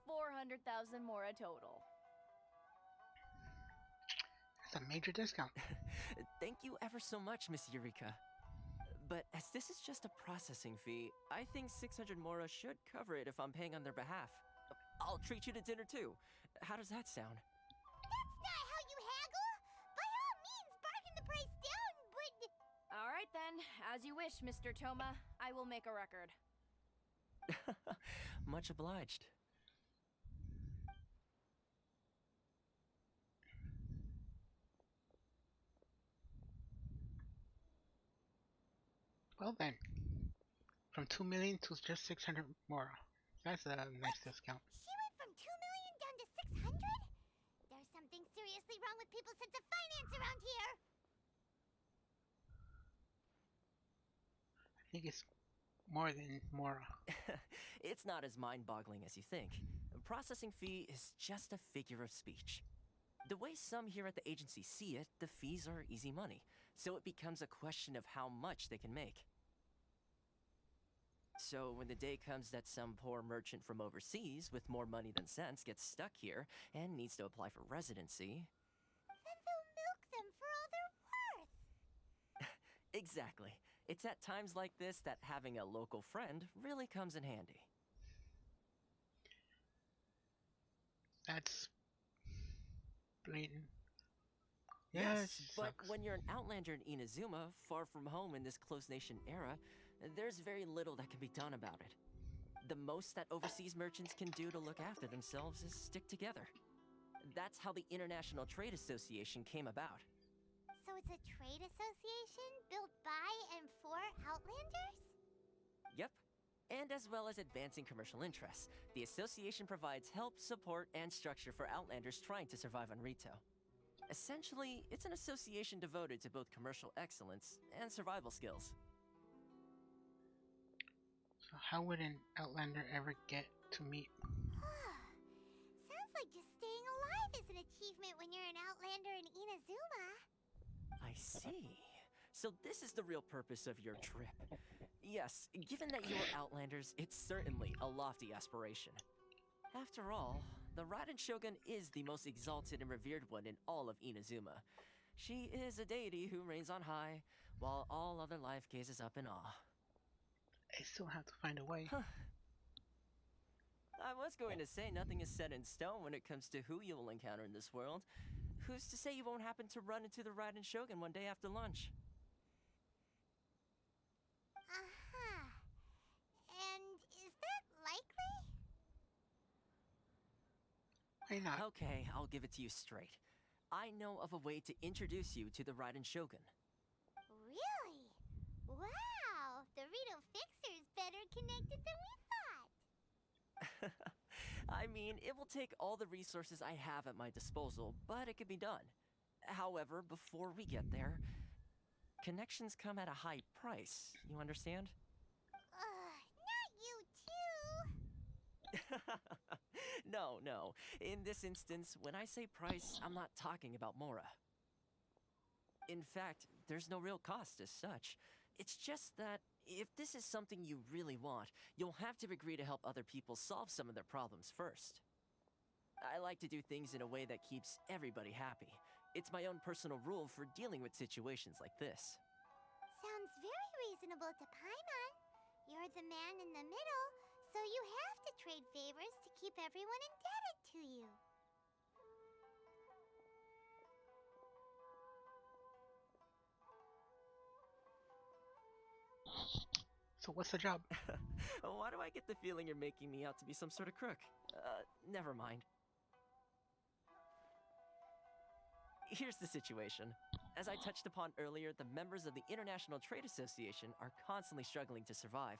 400,000 mora total. That's a major discount. Thank you ever so much, Miss Eureka. But as this is just a processing fee, I think 600 mora should cover it if I'm paying on their behalf. I'll treat you to dinner too. How does that sound? That's not how you haggle! By all means, bargain the price down, but... Alright then, as you wish, Mr. Toma. I will make a record. Much obliged. Well then, from 2 million to just 600 more. That's a nice discount. She went people's sense of finance around here! I think it's more than Mora. It's not as mind-boggling as you think. A processing fee is just a figure of speech. The way some here at the agency see it, the fees are easy money, so it becomes a question of how much they can make. So when the day comes that some poor merchant from overseas with more money than sense gets stuck here and needs to apply for residency... Then they'll milk them for all they're worth! Exactly. It's at times like this that having a local friend really comes in handy. That's blatant. Yes, but when you're an outlander in Inazuma, far from home in this closed nation era, there's very little that can be done about it. The most that overseas merchants can do to look after themselves is stick together. That's how the International Trade Association came about. So it's a trade association built by and for Outlanders? Yep. And as well as advancing commercial interests, the association provides help, support, and structure for Outlanders trying to survive on Rito. Essentially, it's an association devoted to both commercial excellence and survival skills. So how would an Outlander ever get to meet? Sounds like just staying alive is an achievement when you're an Outlander in Inazuma. I see. So this is the real purpose of your trip. Yes, given that you are Outlanders, it's certainly a lofty aspiration. After all, the Raiden Shogun is the most exalted and revered one in all of Inazuma. She is a deity who reigns on high, while all other life gazes up in awe. I still have to find a way. I was going to say nothing is set in stone when it comes to who you will encounter in this world. Who's to say you won't happen to run into the Raiden Shogun one day after lunch? Uh-huh. And is that likely? Why not? Okay, I'll give it to you straight. I know of a way to introduce you to the Raiden Shogun. Really? Wow! The Rito Fixer's better connected than we thought! I mean, it will take all the resources I have at my disposal, but it could be done. However, before we get there, connections come at a high price, you understand? Not you too! No. In this instance, when I say price, I'm not talking about Mora. In fact, there's no real cost as such. It's just that if this is something you really want, you'll have to agree to help other people solve some of their problems first. I like to do things in a way that keeps everybody happy. It's my own personal rule for dealing with situations like this. Sounds very reasonable to Paimon. You're the man in the middle, so you have to trade favors to keep everyone indebted to you. So what's the job? Why do I get the feeling you're making me out to be some sort of crook? Never mind. Here's the situation. As I touched upon earlier, the members of the International Trade Association are constantly struggling to survive.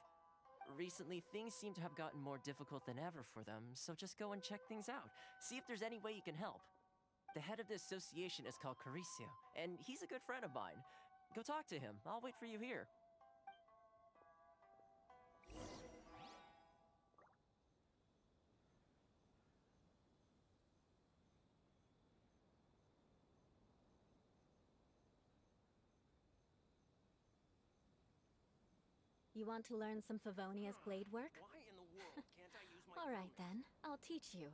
Recently, things seem to have gotten more difficult than ever for them, so just go and check things out. See if there's any way you can help. The head of the association is called Carisio, and he's a good friend of mine. Go talk to him. I'll wait for you here. You want to learn some Favonia's blade work? Why in the world can't I use my All right then, I'll teach you.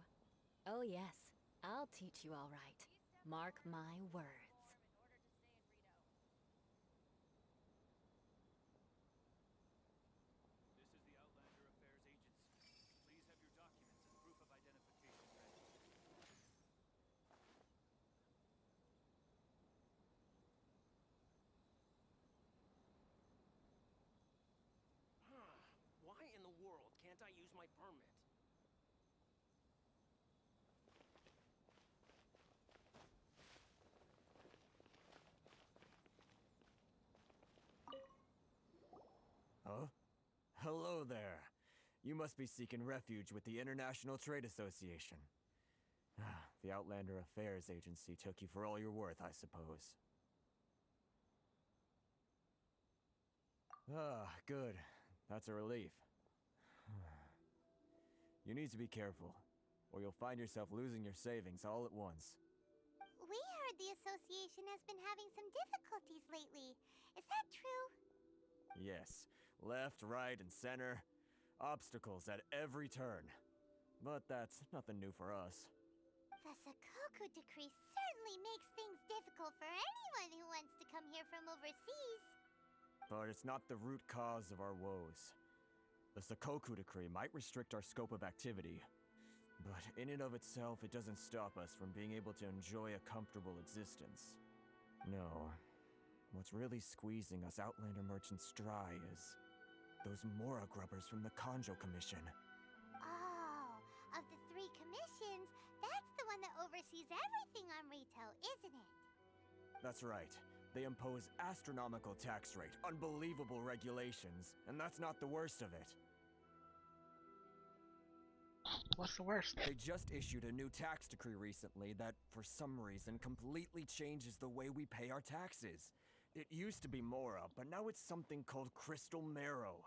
Oh yes, I'll teach you all right. Mark my words. This is the Outlander Affairs Agency. Please have your documents and proof of identification ready. Why in the world can't I use my permit? Huh? Hello there. You must be seeking refuge with the International Trade Association. The Outlander Affairs Agency took you for all you're worth, I suppose. Ah, good. That's a relief. You need to be careful, or you'll find yourself losing your savings all at once. We heard the association has been having some difficulties lately. Is that true? Yes. Left, right, and center. Obstacles at every turn. But that's nothing new for us. The Sakoku decree certainly makes things difficult for anyone who wants to come here from overseas. But it's not the root cause of our woes. The Sakoku decree might restrict our scope of activity, but in and of itself, it doesn't stop us from being able to enjoy a comfortable existence. No. What's really squeezing us Outlander merchants dry is those Mora grubbers from the Kanjo Commission. Oh, of the 3 commissions, that's the one that oversees everything on retail, isn't it? That's right. They impose astronomical tax rate, unbelievable regulations, and that's not the worst of it. What's the worst? They just issued a new tax decree recently that, for some reason, completely changes the way we pay our taxes. It used to be Mora, but now it's something called Crystal Marrow.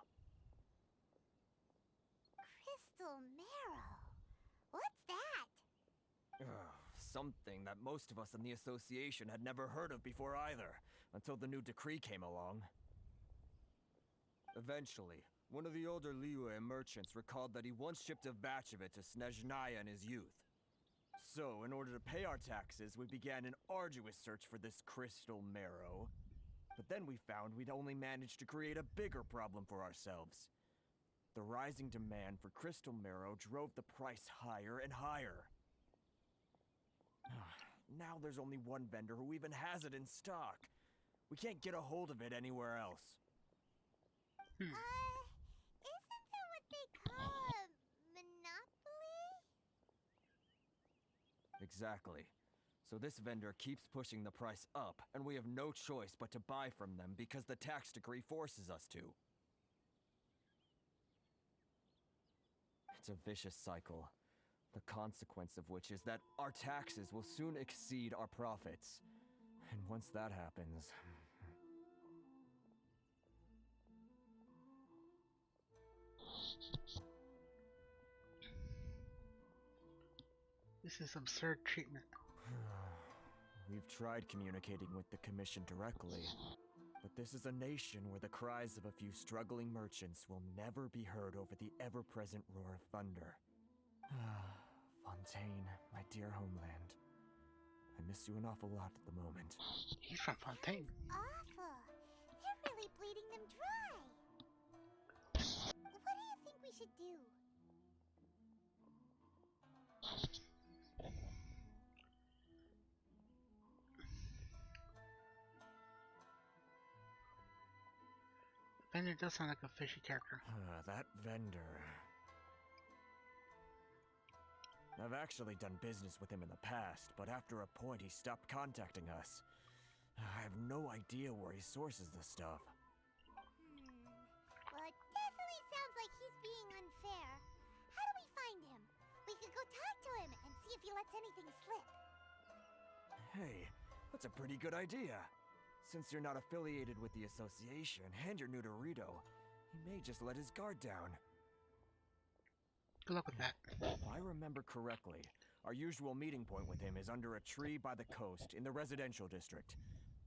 Crystal Marrow? What's that? Something that most of us in the association had never heard of before either, until the new decree came along. Eventually, one of the older Liyue merchants recalled that he once shipped a batch of it to Snezhnaya in his youth. So, in order to pay our taxes, we began an arduous search for this Crystal Marrow. But then we found we'd only managed to create a bigger problem for ourselves. The rising demand for Crystal Marrow drove the price higher and higher. Now there's only one vendor who even has it in stock. We can't get a hold of it anywhere else. Isn't that what they call a monopoly? Exactly. So this vendor keeps pushing the price up, and we have no choice but to buy from them because the tax decree forces us to. It's a vicious cycle. The consequence of which is that our taxes will soon exceed our profits. And once that happens... This is absurd treatment. We've tried communicating with the Commission directly, but this is a nation where the cries of a few struggling merchants will never be heard over the ever-present roar of thunder. Fontaine, my dear homeland. I miss you an awful lot at the moment. He's from Fontaine. Awful. They're really bleeding them dry. What do you think we should do? Vendor does sound like a fishy character. That vendor... I've actually done business with him in the past, but after a point he stopped contacting us. I have no idea where he sources the stuff. Well, it definitely sounds like he's being unfair. How do we find him? We could go talk to him and see if he lets anything slip. Hey, that's a pretty good idea. Since you're not affiliated with the association and you're new to Rito, he may just let his guard down. Good luck with that. If I remember correctly, our usual meeting point with him is under a tree by the coast in the residential district.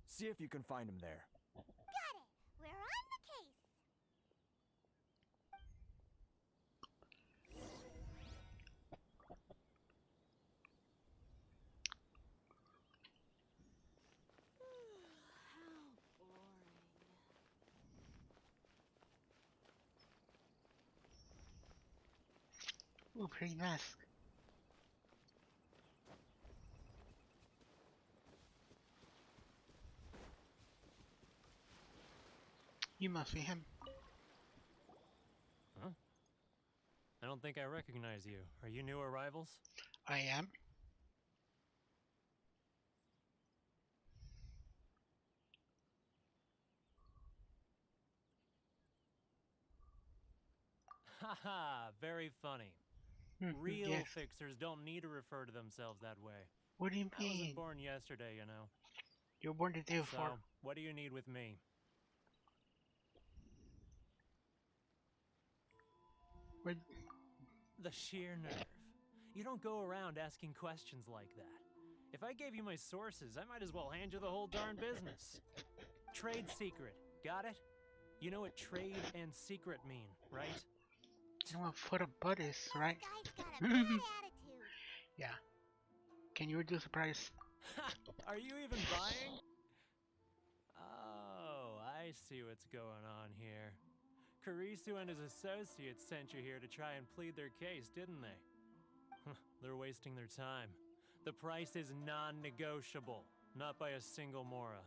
See if you can find him there. Got it! We're on the case! Ooh, pretty mask. You must be him. Huh? I don't think I recognize you. Are you new arrivals? I am. Haha, very funny. Real Yes. fixers don't need to refer to themselves that way. What do you I wasn't mean? born yesterday, you know. You were born the day before. So, what do you need with me? What? The sheer nerve. You don't go around asking questions like that. If I gave you my sources, I might as well hand you the whole darn business. Trade secret, got it? You know what trade and secret mean, right? You know what foot of butt is, right? Guy's got a bad attitude. Yeah. Can you reduce the price? Are you even buying? Oh, I see what's going on here. Karisu and his associates sent you here to try and plead their case, didn't they? They're wasting their time. The price is non-negotiable, not by a single Mora.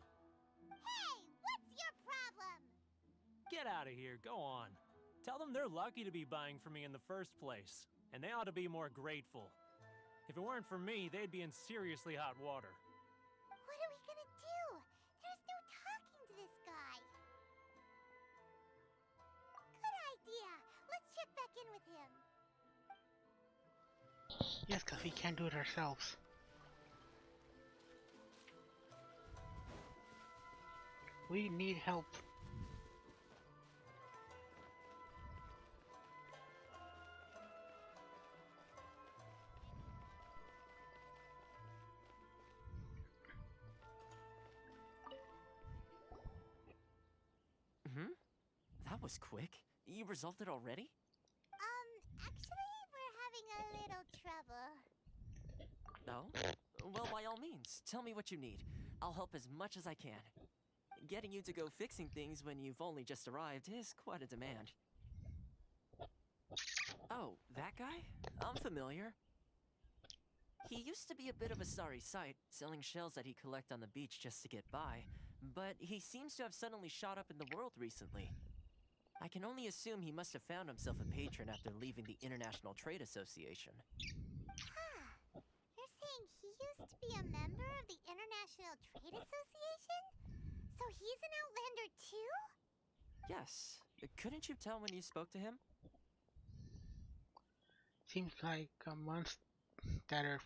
Hey, what's your problem? Get out of here, go on. Tell them they're lucky to be buying from me in the first place, and they ought to be more grateful. If it weren't for me, they'd be in seriously hot water. What are we gonna do? There's no talking to this guy. Good idea. Let's check back in with him. Yes, because we can't do it ourselves. We need help. That was quick. You resolved it already? Actually, we're having a little trouble. Oh? Well, by all means, tell me what you need. I'll help as much as I can. Getting you to go fixing things when you've only just arrived is quite a demand. Oh, that guy? I'm familiar. He used to be a bit of a sorry sight, selling shells that he'd collect on the beach just to get by, but he seems to have suddenly shot up in the world recently. I can only assume he must have found himself a patron after leaving the International Trade Association. Huh. You're saying he used to be a member of the International Trade Association? So he's an Outlander too? Yes. Couldn't you tell when you spoke to him? Seems like a monster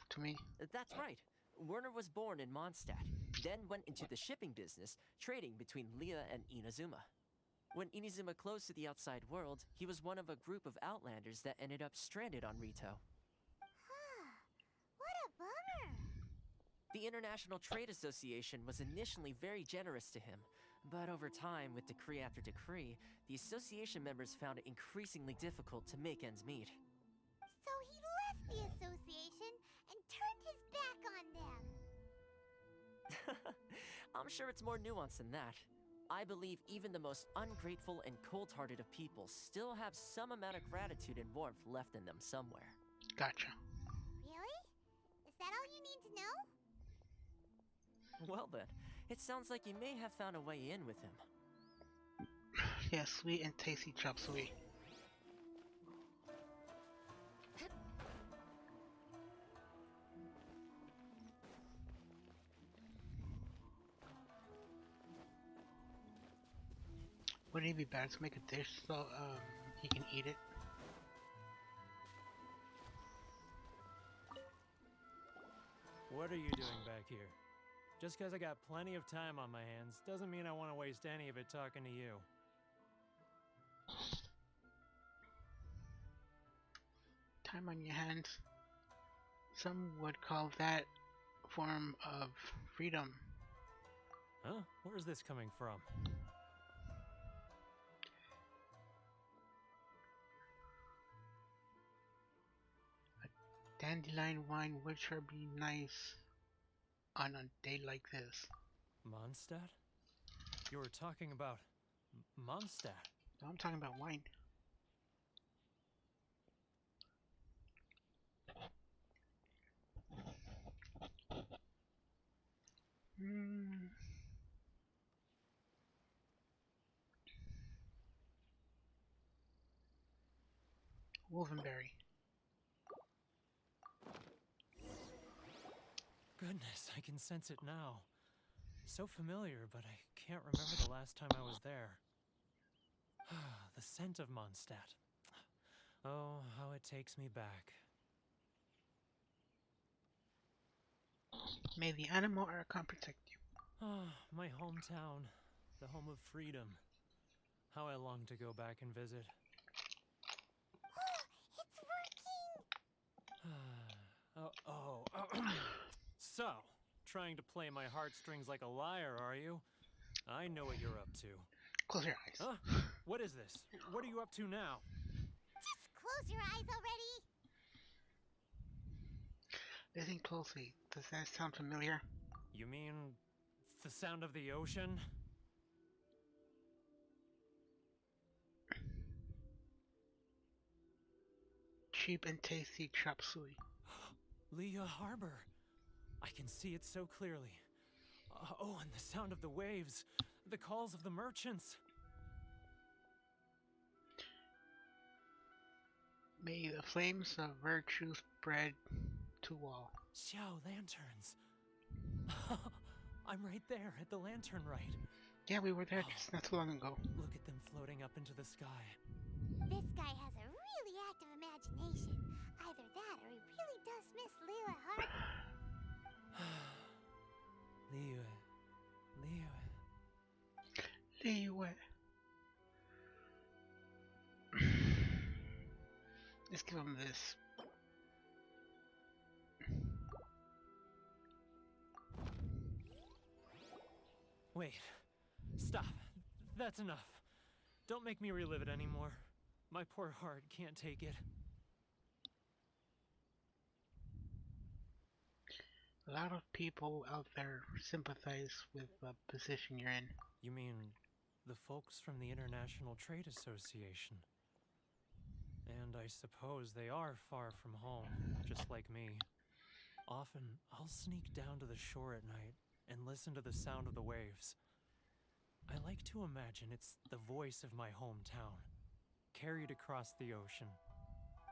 to me. That's right. Werner was born in Mondstadt, then went into the shipping business, trading between Leah and Inazuma. When Inazuma closed to the outside world, he was one of a group of Outlanders that ended up stranded on Rito. What a bummer. The International Trade Association was initially very generous to him, but over time, with decree after decree, the association members found it increasingly difficult to make ends meet. So he left the association and turned his back on them. I'm sure it's more nuanced than that. I believe even the most ungrateful and cold-hearted of people still have some amount of gratitude and warmth left in them somewhere. Gotcha. Really? Is that all you need to know? Well then, it sounds like you may have found a way in with him. Yeah, sweet and tasty chop suey. Wouldn't it be better to make a dish so he can eat it? What are you doing back here? Just because I got plenty of time on my hands doesn't mean I want to waste any of it talking to you. Time on your hands. Some would call that a form of freedom. Huh? Where's this coming from? Dandelion wine would sure be nice on a day like this. Mondstadt? You were talking about Mondstadt. No, I'm talking about wine. Wolvenberry. Goodness, I can sense it now. So familiar, but I can't remember the last time I was there. The scent of Mondstadt. Oh, how it takes me back. May the animal archon protect you. Ah, my hometown, the home of freedom. How I long to go back and visit. It's working! So, trying to play my heartstrings like a liar, are you? I know what you're up to. Close your eyes. Huh? What is this? What are you up to now? Just close your eyes already! Listen closely. Does that sound familiar? You mean the sound of the ocean? Cheap and tasty chop suey. Liyue Harbor. I can see it so clearly. Oh, and the sound of the waves. The calls of the merchants. May the flames of virtue spread to all. Xiao lanterns. I'm right there at the lantern rite. Yeah, we were there just not too long ago. Look at them floating up into the sky. This guy has a really active imagination. Either that or he really does miss Liyue Harbor. Liyue. Liyue. Let's give him this. Wait. Stop. That's enough. Don't make me relive it anymore. My poor heart can't take it. A lot of people out there sympathize with the position you're in. You mean the folks from the International Trade Association? And I suppose they are far from home, just like me. Often, I'll sneak down to the shore at night and listen to the sound of the waves. I like to imagine it's the voice of my hometown, carried across the ocean.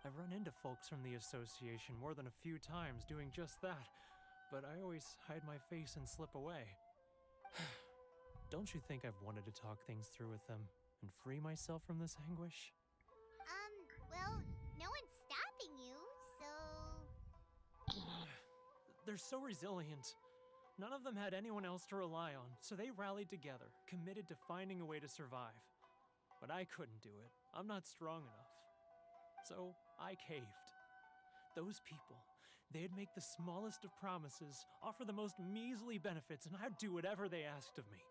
I've run into folks from the association more than a few times doing just that, but I always hide my face and slip away. Don't you think I've wanted to talk things through with them and free myself from this anguish? Well, no one's stopping you, so... They're so resilient. None of them had anyone else to rely on, so they rallied together, committed to finding a way to survive. But I couldn't do it. I'm not strong enough. So I caved. Those people, they'd make the smallest of promises, offer the most measly benefits, and I'd do whatever they asked of me.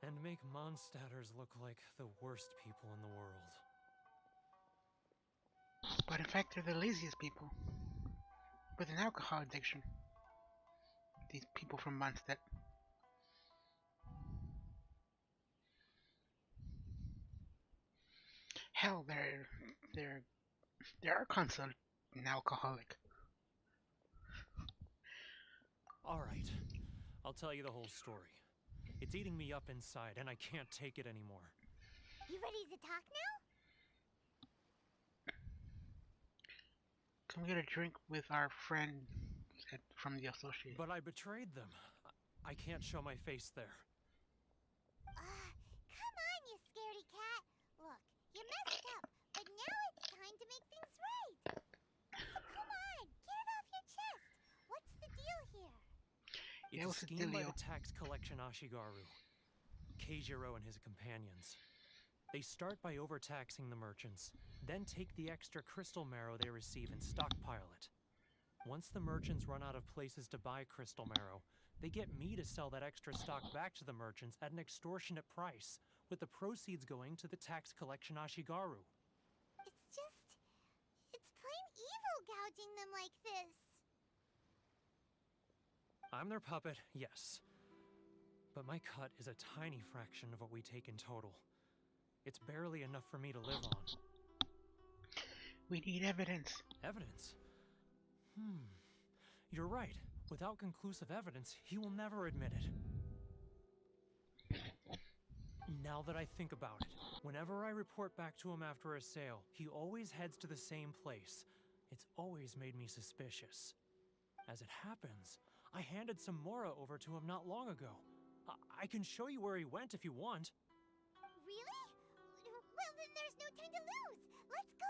And make Mondstadters look like the worst people in the world. But in fact, they're the laziest people. With an alcohol addiction. These people from Mondstadt. Hell, their archon's an alcoholic. Alright, I'll tell you the whole story. It's eating me up inside, and I can't take it anymore. You ready to talk now? Come get a drink with our friend from the association. But I betrayed them. I can't show my face there. Come on, you scaredy cat. Look, you messed up, but now it's time to make things right. So come on, get it off your chest. What's the deal here? It's a scheme by the tax collection Ashigaru, Keijiro and his companions. They start by overtaxing the merchants, then take the extra crystal marrow they receive and stockpile it. Once the merchants run out of places to buy crystal marrow, they get me to sell that extra stock back to the merchants at an extortionate price, with the proceeds going to the tax collection Ashigaru. It's plain evil gouging them like this. I'm their puppet, yes. But my cut is a tiny fraction of what we take in total. It's barely enough for me to live on. We need evidence. Evidence? You're right. Without conclusive evidence, he will never admit it. Now that I think about it, whenever I report back to him after a sale, he always heads to the same place. It's always made me suspicious. As it happens, I handed some Mora over to him not long ago. I can show you where he went if you want. Really? Well, then there's no time to lose. Let's go.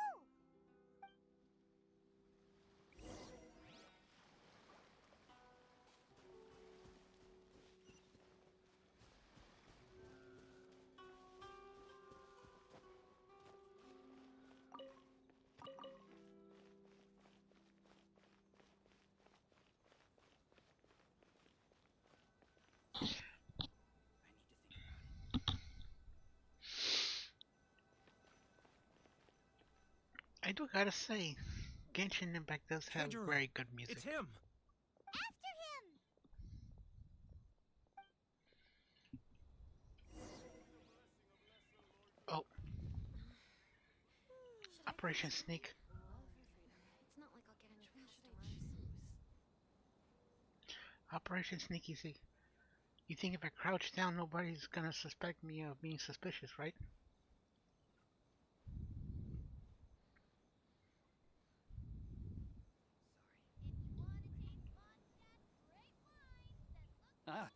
I do gotta say, Genshin Impact does have Keijiro, very good music. It's him! After him! Oh. Operation Sneak. It's not like I'll get any customers. Operation Sneaky See. You think if I crouch down, nobody's gonna suspect me of being suspicious, right?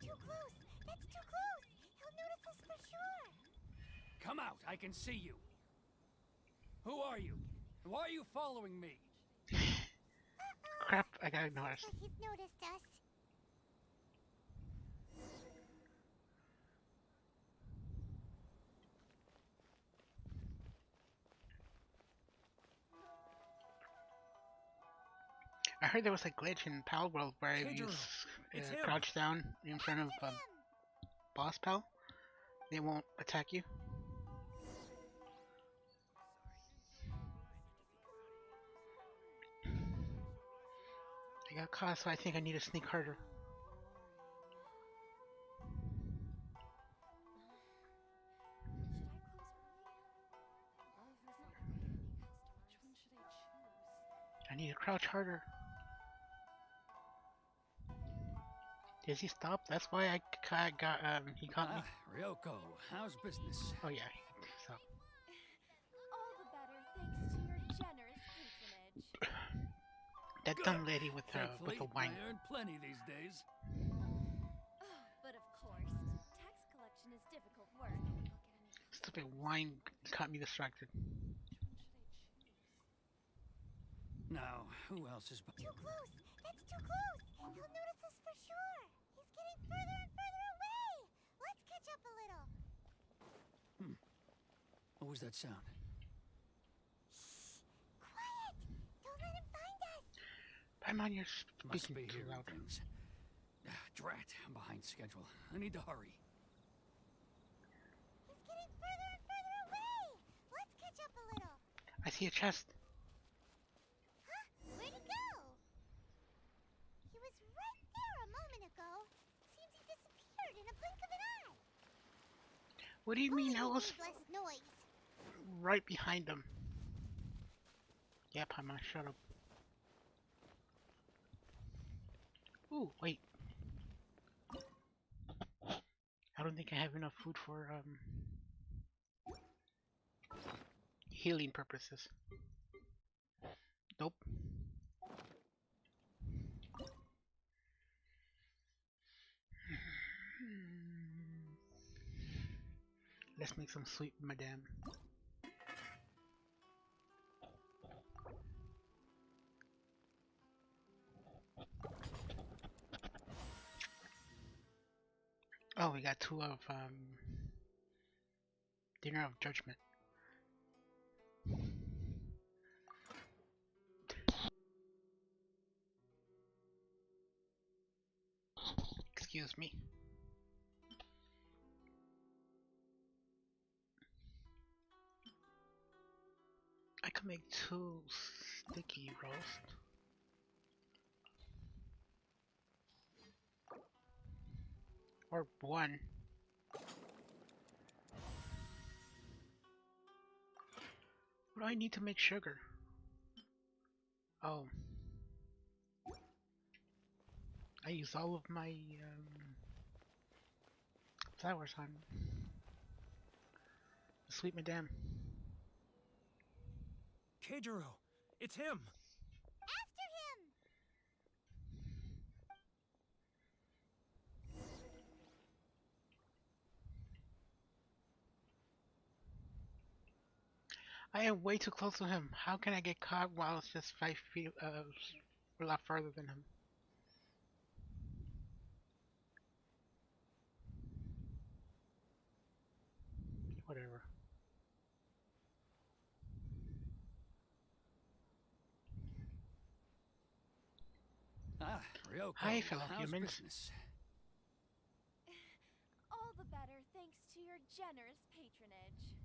Too close! That's too close! He'll notice us for sure! Come out, I can see you. Who are you? Why are you following me? Crap, I got noticed. Looks like he's noticed us. I heard there was a glitch in Pal World where if you crouch down in front of Boss Pal, they won't attack you. I got caught, so I think I need to sneak harder. I need to crouch harder. Does he stop? That's why I got he caught me. Ryoko, how's business? Oh yeah, he stopped. All the better thanks to your generous patronage. That dumb lady with the wine. I earn plenty these days. But of course, tax collection is difficult work. Stupid wine caught me distracted. Now, who else is... Too close! That's too close! He'll notice us for sure! He's getting further and further away! Let's catch up a little! What was that sound? Shh! Quiet! Don't let him find us! Paimon, you're Must speaking be too hearing loud. things. Drat, I'm behind schedule. I need to hurry. He's getting further and further away! Let's catch up a little! I see a chest. Where'd he go? He was right there a moment ago. Seems he disappeared in a blink of an eye. What do you mean? I was Less noise. right behind him. Yeah, Paimon, shut up. Ooh, wait. I don't think I have enough food for healing purposes. Nope. Let's make some sweet madame. Oh, we got 2 of Dinner of Judgment. Excuse me. I can make 2 sticky roast. Or 1. What do I need to make sugar? Oh. I use all of my flowers on the sweet madame. Keijiro, it's him! After him! I am way too close to him. How can I get caught while it's just 5 feet, a lot further than him? Whatever. Ryoko, Hi, fellow how's humans. business? All the better thanks to your generous patronage.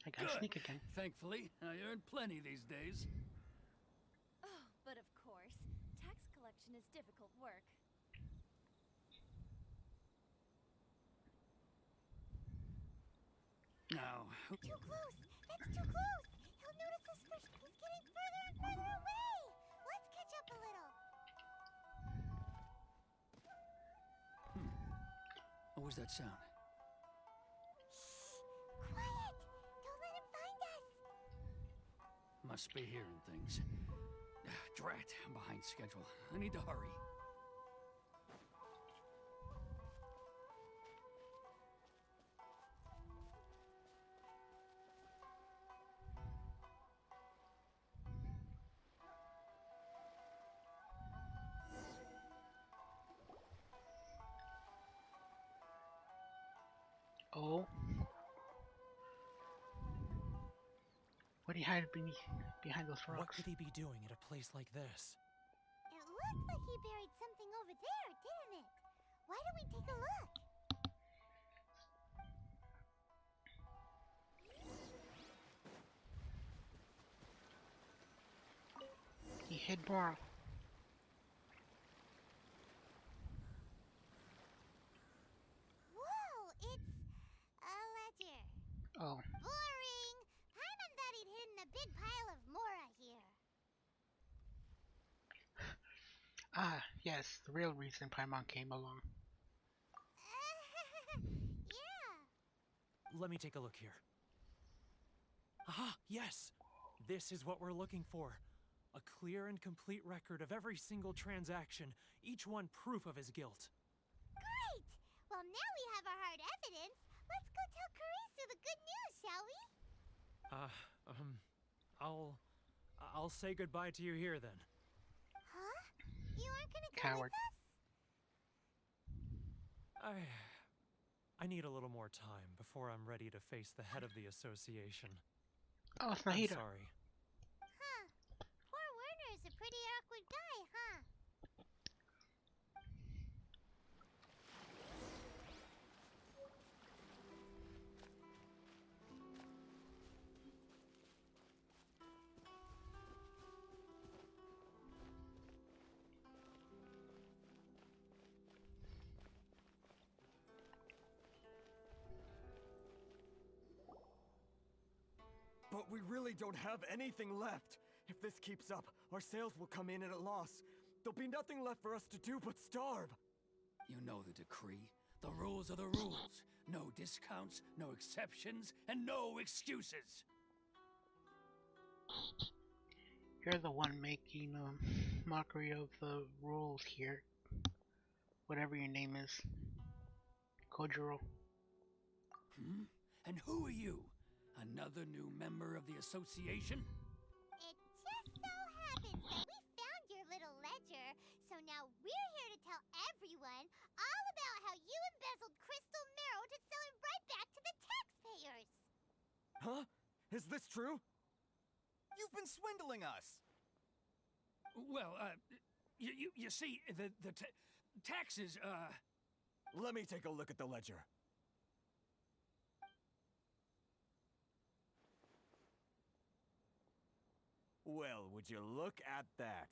I got a sneak again. Thankfully, I earn plenty these days. Oh, but of course, tax collection is difficult work. Now, Too close! That's too close! He'll notice us first. He's getting further and further away! Let's catch up a little. what was that sound? Quiet! Don't let him find us! Must be hearing things. Drat, I'm behind schedule. I need to hurry. Oh. What do you hide behind those rocks? What could he be doing at a place like this? It looked like he buried something over there, didn't it? Why don't we take a look? He hid more. Whoa, it's a ledger. Oh. Boring! Paimon thought he'd hidden a big pile of Mora here. Ah, yes, the real reason Paimon came along. Yeah. Let me take a look here. Aha, yes! This is what we're looking for. A clear and complete record of every single transaction, each one proof of his guilt. Great! Well, now we have our hard evidence. Let's go tell Karisu the good news, shall we? I'll say goodbye to you here then. Huh? You aren't gonna come Coward. with us? I need a little more time before I'm ready to face the head of the association. Oh, it's I'm Nahida. sorry. Huh. Poor Werner's a pretty awkward guy, huh? But we really don't have anything left. If this keeps up, our sales will come in at a loss. There'll be nothing left for us to do but starve. You know the decree. The rules are the rules. No discounts, no exceptions, and no excuses. You're the one making mockery of the rules here. Whatever your name is. Kojiro. And who are you? Another new member of the association? It just so happens that we found your little ledger, so now we're here to tell everyone all about how you embezzled crystal marrow to sell it right back to the taxpayers. Huh? Is this true? You've been swindling us! Well, you see, the taxes, Let me take a look at the ledger. Well, would you look at that?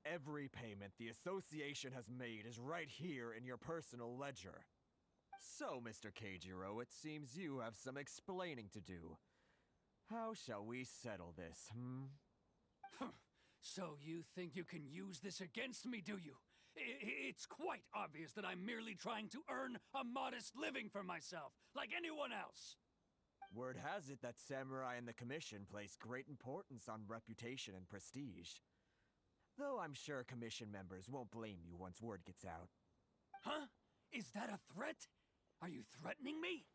Every payment the association has made is right here in your personal ledger. So, Mr. Keijiro, it seems you have some explaining to do. How shall we settle this, So you think you can use this against me, do you? It's quite obvious that I'm merely trying to earn a modest living for myself, like anyone else. Word has it that Samurai and the Commission place great importance on reputation and prestige. Though I'm sure Commission members won't blame you once word gets out. Huh? Is that a threat? Are you threatening me?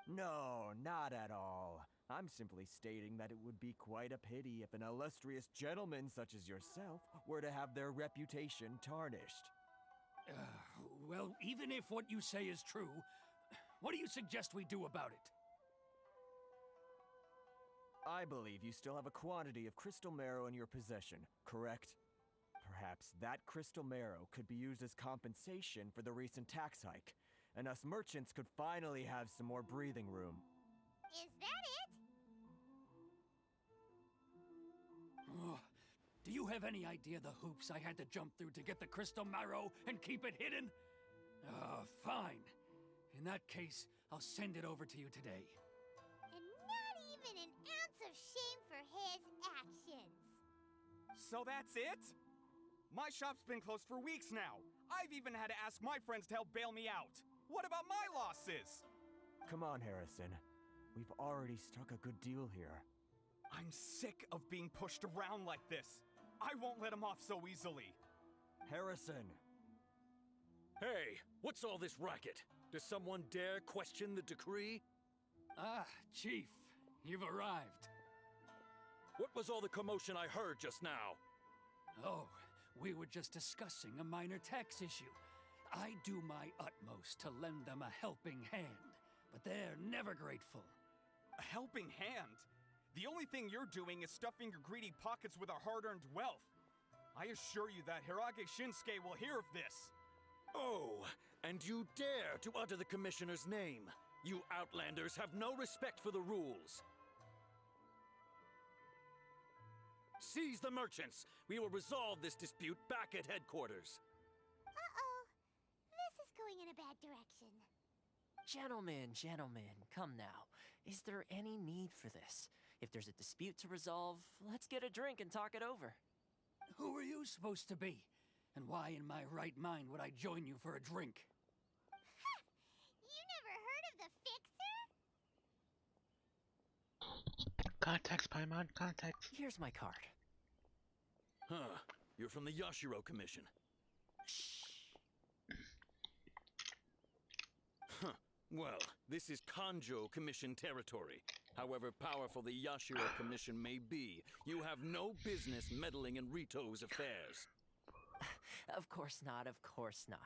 No, not at all. I'm simply stating that it would be quite a pity if an illustrious gentleman such as yourself were to have their reputation tarnished. Well, even if what you say is true, what do you suggest we do about it? I believe you still have a quantity of crystal marrow in your possession, correct? Perhaps that crystal marrow could be used as compensation for the recent tax hike, and us merchants could finally have some more breathing room. Is that it? Oh, do you have any idea the hoops I had to jump through to get the crystal marrow and keep it hidden? Fine. In that case, I'll send it over to you today. And not even an ounce of shame for his actions. So that's it? My shop's been closed for weeks now. I've even had to ask my friends to help bail me out. What about my losses? Come on, Harrison. We've already struck a good deal here. I'm sick of being pushed around like this. I won't let him off so easily. Harrison! Hey, what's all this racket? Does someone dare question the decree? Ah, Chief, you've arrived. What was all the commotion I heard just now? Oh, we were just discussing a minor tax issue. I do my utmost to lend them a helping hand, but they're never grateful. A helping hand? The only thing you're doing is stuffing your greedy pockets with our hard-earned wealth. I assure you that Hirage Shinsuke will hear of this. Oh, and you dare to utter the Commissioner's name. You Outlanders have no respect for the rules. Seize the merchants. We will resolve this dispute back at headquarters. Uh-oh. This is going in a bad direction. Gentlemen, come now. Is there any need for this? If there's a dispute to resolve, let's get a drink and talk it over. Who are you supposed to be? And why in my right mind would I join you for a drink? You never heard of the Fixer? Context, Paimon, context. Here's my card. Huh. You're from the Yashiro Commission. Huh. Well, this is Kanjo Commission territory. However powerful the Yashiro Commission may be, you have no business meddling in Rito's affairs. Of course not, of course not.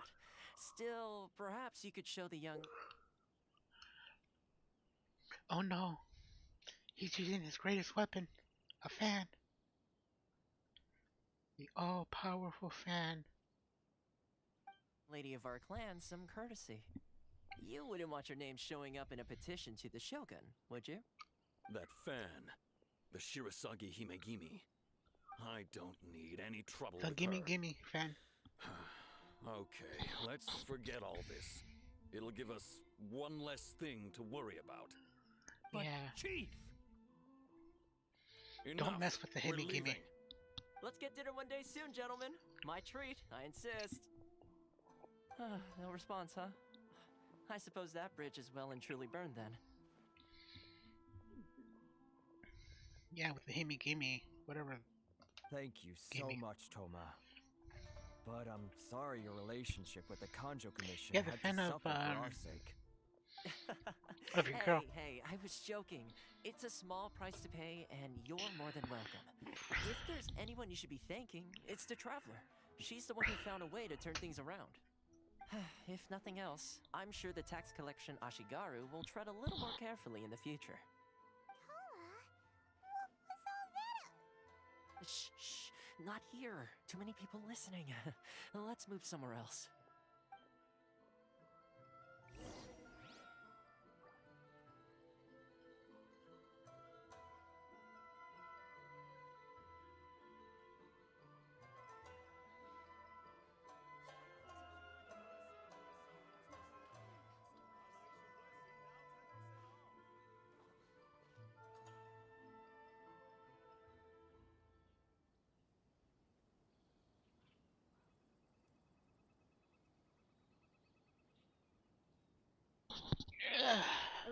Still, perhaps you could show the young... Oh no. He's using his greatest weapon. A fan. The all-powerful fan. Lady of our clan some courtesy. You wouldn't want your name showing up in a petition to the Shogun, would you? That fan. The Shirasagi Himegimi. I don't need any trouble The with gimme her. gimme fan. Okay, let's forget all this. It'll give us one less thing to worry about. But yeah. Chief! Enough. Don't mess with the We're gimme gimme. leaving. Let's get dinner one day soon, gentlemen. My treat, I insist. No response, huh? I suppose that bridge is well and truly burned then. Yeah, with the gimme gimme, whatever. Thank you so much, Toma. But I'm sorry your relationship with the Kanjo Commission Yeah, the had fan to of, suffer for our sake. Of your girl. Hey, I was joking. It's a small price to pay, and you're more than welcome. If there's anyone you should be thanking, it's the Traveler. She's the one who found a way to turn things around. If nothing else, I'm sure the tax collection Ashigaru will tread a little more carefully in the future. What was all that? Shh, not here. Too many people listening. Let's move somewhere else.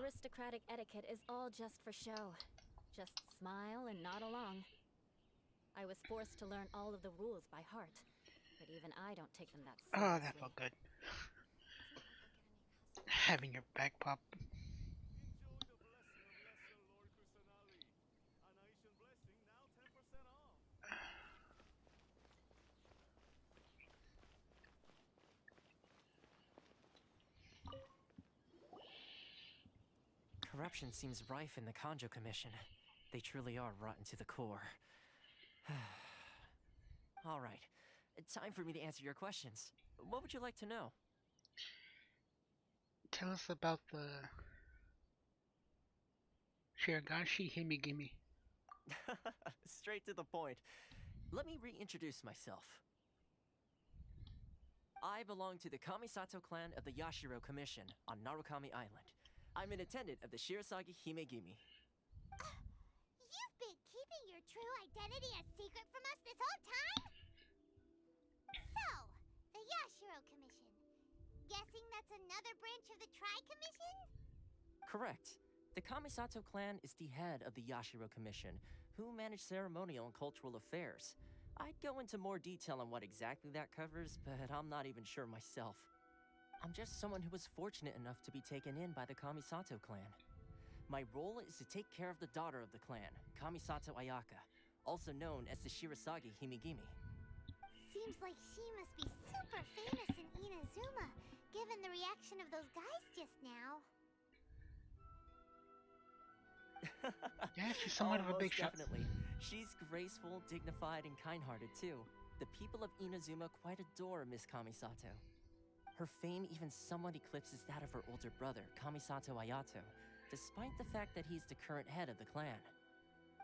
Aristocratic etiquette is all just for show. Just smile and nod along. I was forced to learn all of the rules by heart, but even I don't take them that seriously. Oh, that felt good. Having your back pop. Corruption seems rife in the Kanjo Commission. They truly are rotten to the core. All right, time for me to answer your questions. What would you like to know? Tell us about Shiragashi Himigimi. Straight to the point. Let me reintroduce myself. I belong to the Kamisato clan of the Yashiro Commission on Narukami Island. I'm an attendant of the Shirasagi Himegimi. You've been keeping your true identity a secret from us this whole time? So, the Yashiro Commission. Guessing that's another branch of the Tri-Commission? Correct. The Kamisato clan is the head of the Yashiro Commission, who manage ceremonial and cultural affairs. I'd go into more detail on what exactly that covers, but I'm not even sure myself. I'm just someone who was fortunate enough to be taken in by the Kamisato clan. My role is to take care of the daughter of the clan, Kamisato Ayaka, also known as the Shirasagi Himegimi. Seems like she must be super famous in Inazuma, given the reaction of those guys just now. Yeah, she's somewhat of a big shot. Definitely. She's graceful, dignified, and kind-hearted too. The people of Inazuma quite adore Miss Kamisato. Her fame even somewhat eclipses that of her older brother, Kamisato Ayato, despite the fact that he's the current head of the clan.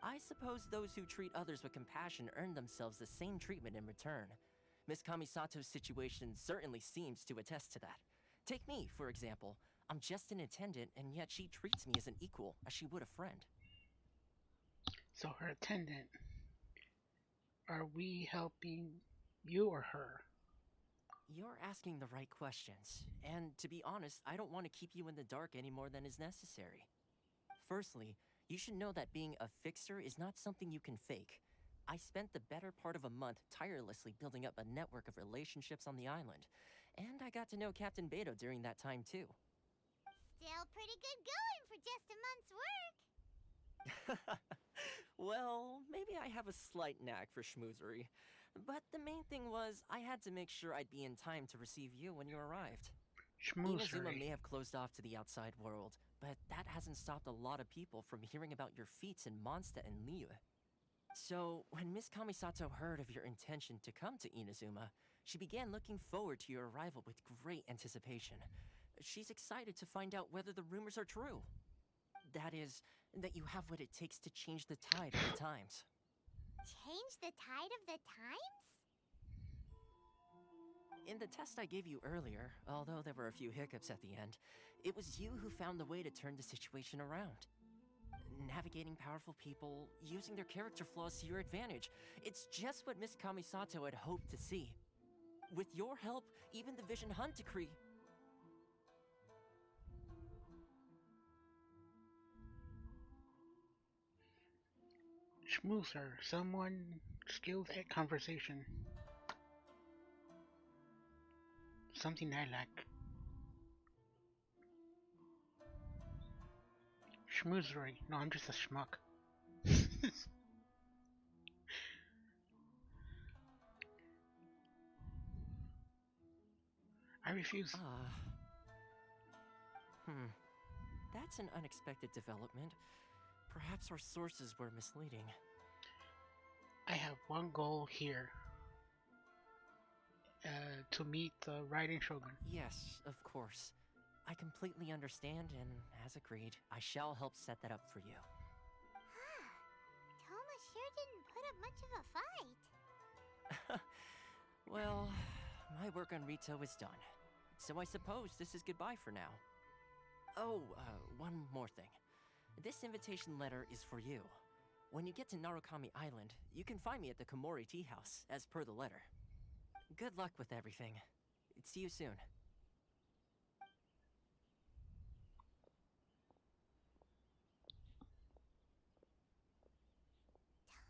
I suppose those who treat others with compassion earn themselves the same treatment in return. Miss Kamisato's situation certainly seems to attest to that. Take me, for example. I'm just an attendant, and yet she treats me as an equal, as she would a friend. So her attendant. Are we helping you or her? You're asking the right questions, and to be honest, I don't want to keep you in the dark any more than is necessary. Firstly, you should know that being a fixer is not something you can fake. I spent the better part of a month tirelessly building up a network of relationships on the island, and I got to know Captain Beto during that time too. Still pretty good going for just a month's work. Well, maybe I have a slight knack for schmoozery. But the main thing was, I had to make sure I'd be in time to receive you when you arrived. Inazuma may have closed off to the outside world, but that hasn't stopped a lot of people from hearing about your feats in Mondstadt and Liyue. So, when Miss Kamisato heard of your intention to come to Inazuma, she began looking forward to your arrival with great anticipation. She's excited to find out whether the rumors are true. That is, that you have what it takes to change the tide of the times. Change the tide of the times? In the test I gave you earlier, although there were a few hiccups at the end, it was you who found the way to turn the situation around. Navigating powerful people, using their character flaws to your advantage. It's just what Miss Kamisato had hoped to see. With your help, even the Vision Hunt Decree... Schmoozer, someone skilled at conversation. Something I lack. Schmoozery. No, I'm just a schmuck. I refuse. That's an unexpected development. Perhaps our sources were misleading. I have one goal here. To meet the Riding Shogun. Yes, of course. I completely understand, and as agreed, I shall help set that up for you. Toma sure didn't put up much of a fight. Well, my work on Rito is done. So I suppose this is goodbye for now. Oh, one more thing. This invitation letter is for you. When you get to Narukami Island, you can find me at the Komori Tea House, as per the letter. Good luck with everything. See you soon.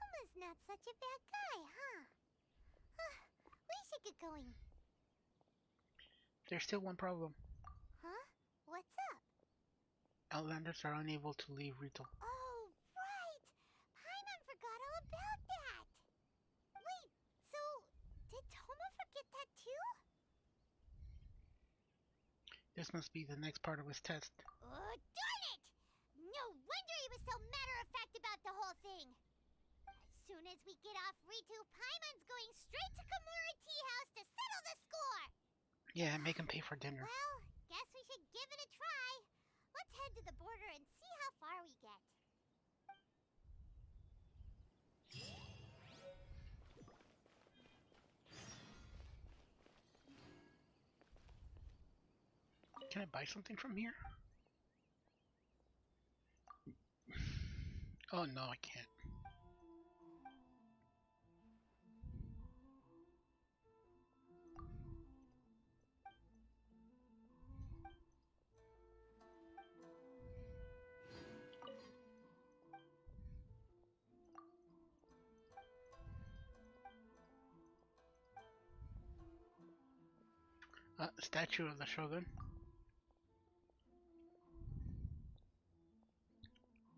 Toma's not such a bad guy, huh? We should get going. There's still one problem. Huh? What's up? Outlanders are unable to leave Rito. Oh, right! Paimon forgot all about that! Wait, so did Toma forget that too? This must be the next part of his test. Oh, darn it! No wonder he was so matter-of-fact about the whole thing! As soon as we get off Ritu, Paimon's going straight to Komori Tea House to settle the score! Yeah, make him pay for dinner. Well, guess we should give it a try. Let's head to the border and see how far we get. Can I buy something from here? Oh no, I can't. Statue of the Shogun.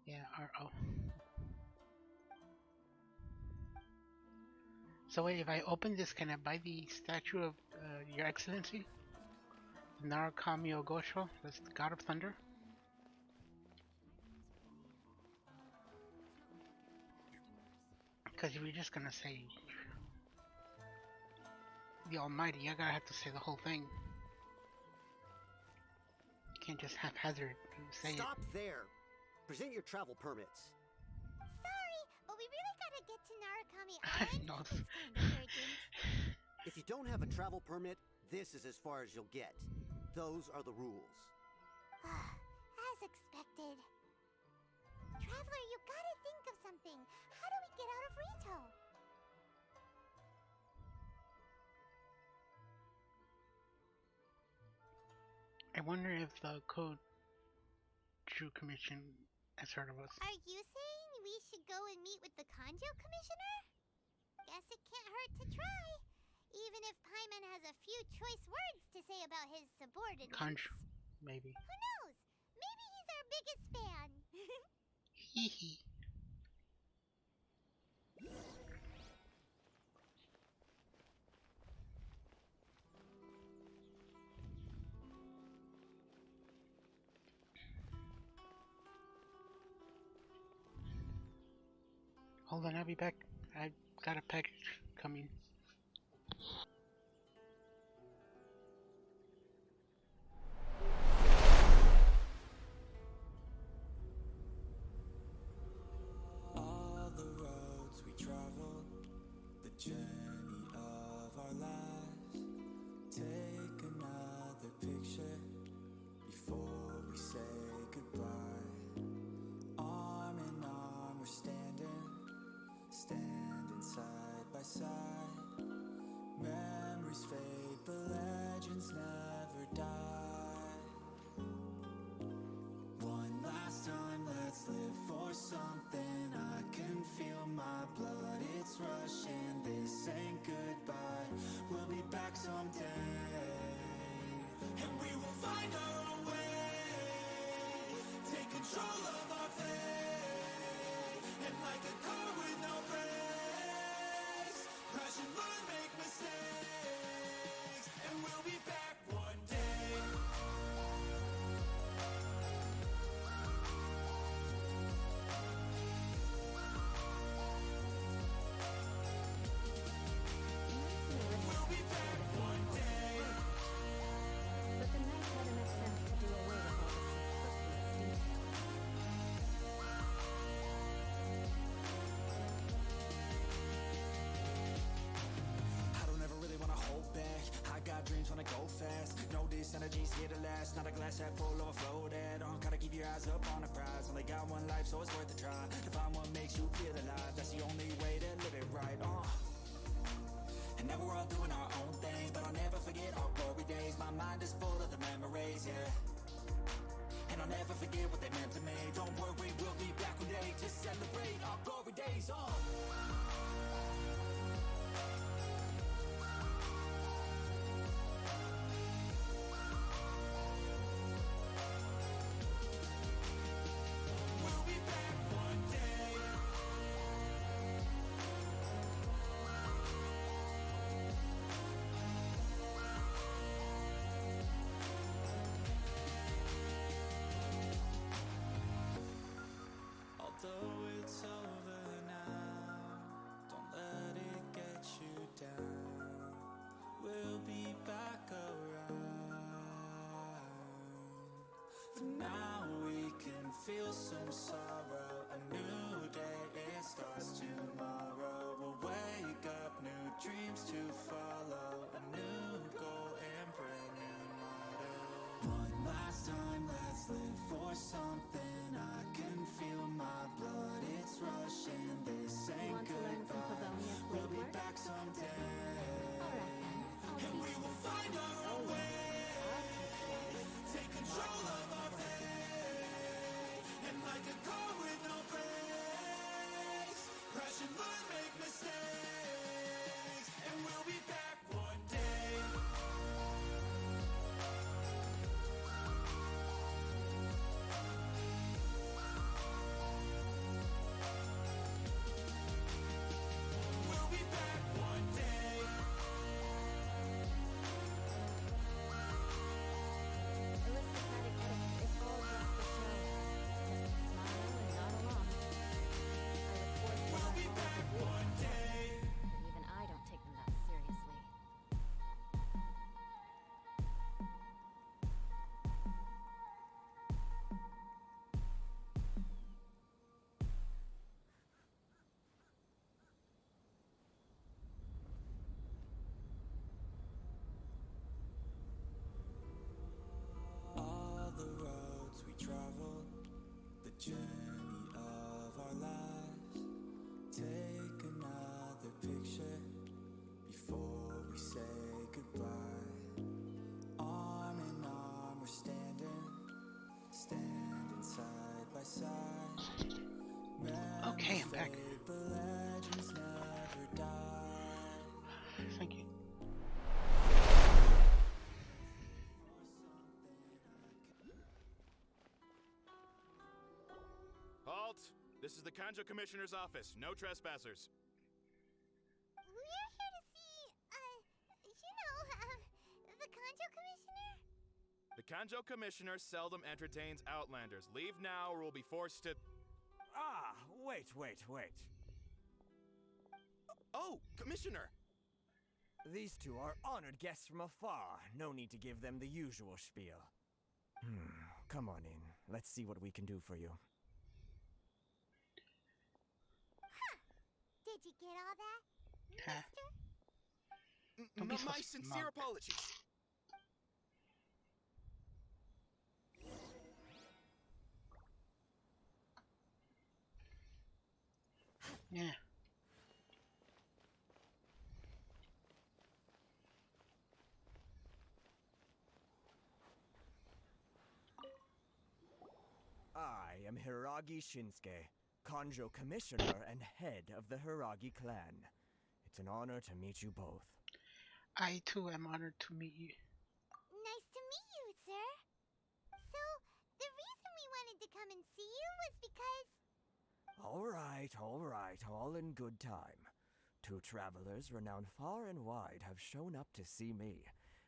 Yeah, R-O. So wait, if I open this, can I buy the statue of Your Excellency? Narukami Ogosho, that's the God of Thunder. Because if you're just gonna say the Almighty, you're gonna have to say the whole thing. You can't just haphazard say Stop there! Present your travel permits. Sorry, but we really gotta get to Narukami Island. No. It's kind of urgent. If you don't have a travel permit, this is as far as you'll get. Those are the rules. As expected. Traveler, you gotta think of something. How do we get out of Rito? I wonder if the Koju Commission has heard of us. Are you saying we should go and meet with the Kanjo Commissioner? Guess it can't hurt to try. Even if Paimon has a few choice words to say about his subordinates. Kanju, maybe. Who knows? Maybe he's our biggest fan. Hee hee. Hold on, I'll be back. I got a package coming. All the roads we traveled, the journey of our lives. Take another picture before we say goodbye. Arm in arm we're standing side by side. Memories fade, but legends never die. One last time, let's live for something. I can feel my blood, it's rushing. This ain't goodbye, we'll be back someday. And we will find our own way. Take control of our fate. And like a car with no brakes, crash and learn, make mistakes. And we'll be back one day. We'll be back one day. But the knight had enough sense to do away with all the superfluous details. I don't ever really wanna hold back. I got dreams, wanna go fast. Know this energy's here to last. Not a glass half full, overflow that. Gotta keep your eyes up on the prize. Only got one life, so it's worth a try. To find what makes you feel alive. That's the only way to live it right. And now we're all doing our own thing, but I'll never forget our glory days. My mind is full of the memories, yeah. And I'll never forget what they meant to me. Don't worry, we'll be back one day to celebrate our glory days. We'll be back one day. Although it's over now, don't let it get you down. We'll be back around. For now we can feel some sorrow. A new day, it starts tomorrow. We'll wake up, new dreams to follow. A new goal and brand new motto. One time, let's live for something. I can feel my blood, it's rushing. This ain't goodbye. We'll be back someday. And we will find our own way. Take control of our fate. And like a car with no brakes, crash and burn, make mistakes. And we'll be back one day. We'll be back one day. Aristocratic etiquette is all just for show. Just smile and nod along. I was forced to We'll be back one day. but even I don't take them that seriously. All the roads we traveled, the journey of our lives. Take another picture before we say goodbye. Arm in arm we're standing side by side. Okay, I'm back. Fade, but legends never die. Thank you. Halt! This is the Kanjo Commissioner's office. No trespassers. We're here to see, the Kanjo Commissioner? The Kanjo Commissioner seldom entertains Outlanders. Leave now or we'll be forced to... Ah, wait. Oh, Commissioner! These two are honored guests from afar. No need to give them the usual spiel. Come on in. Let's see what we can do for you. Did you get all that, Huh? mister? Don't be so My sincere smug. apologies. Yeah. I am Hiragi Shinsuke, Kanjo Commissioner and head of the Hiragi clan. It's an honor to meet you both. I too am honored to meet you. Nice to meet you, sir. So, the reason we wanted to come and see you was because... All right, all in good time. Two travelers renowned far and wide have shown up to see me,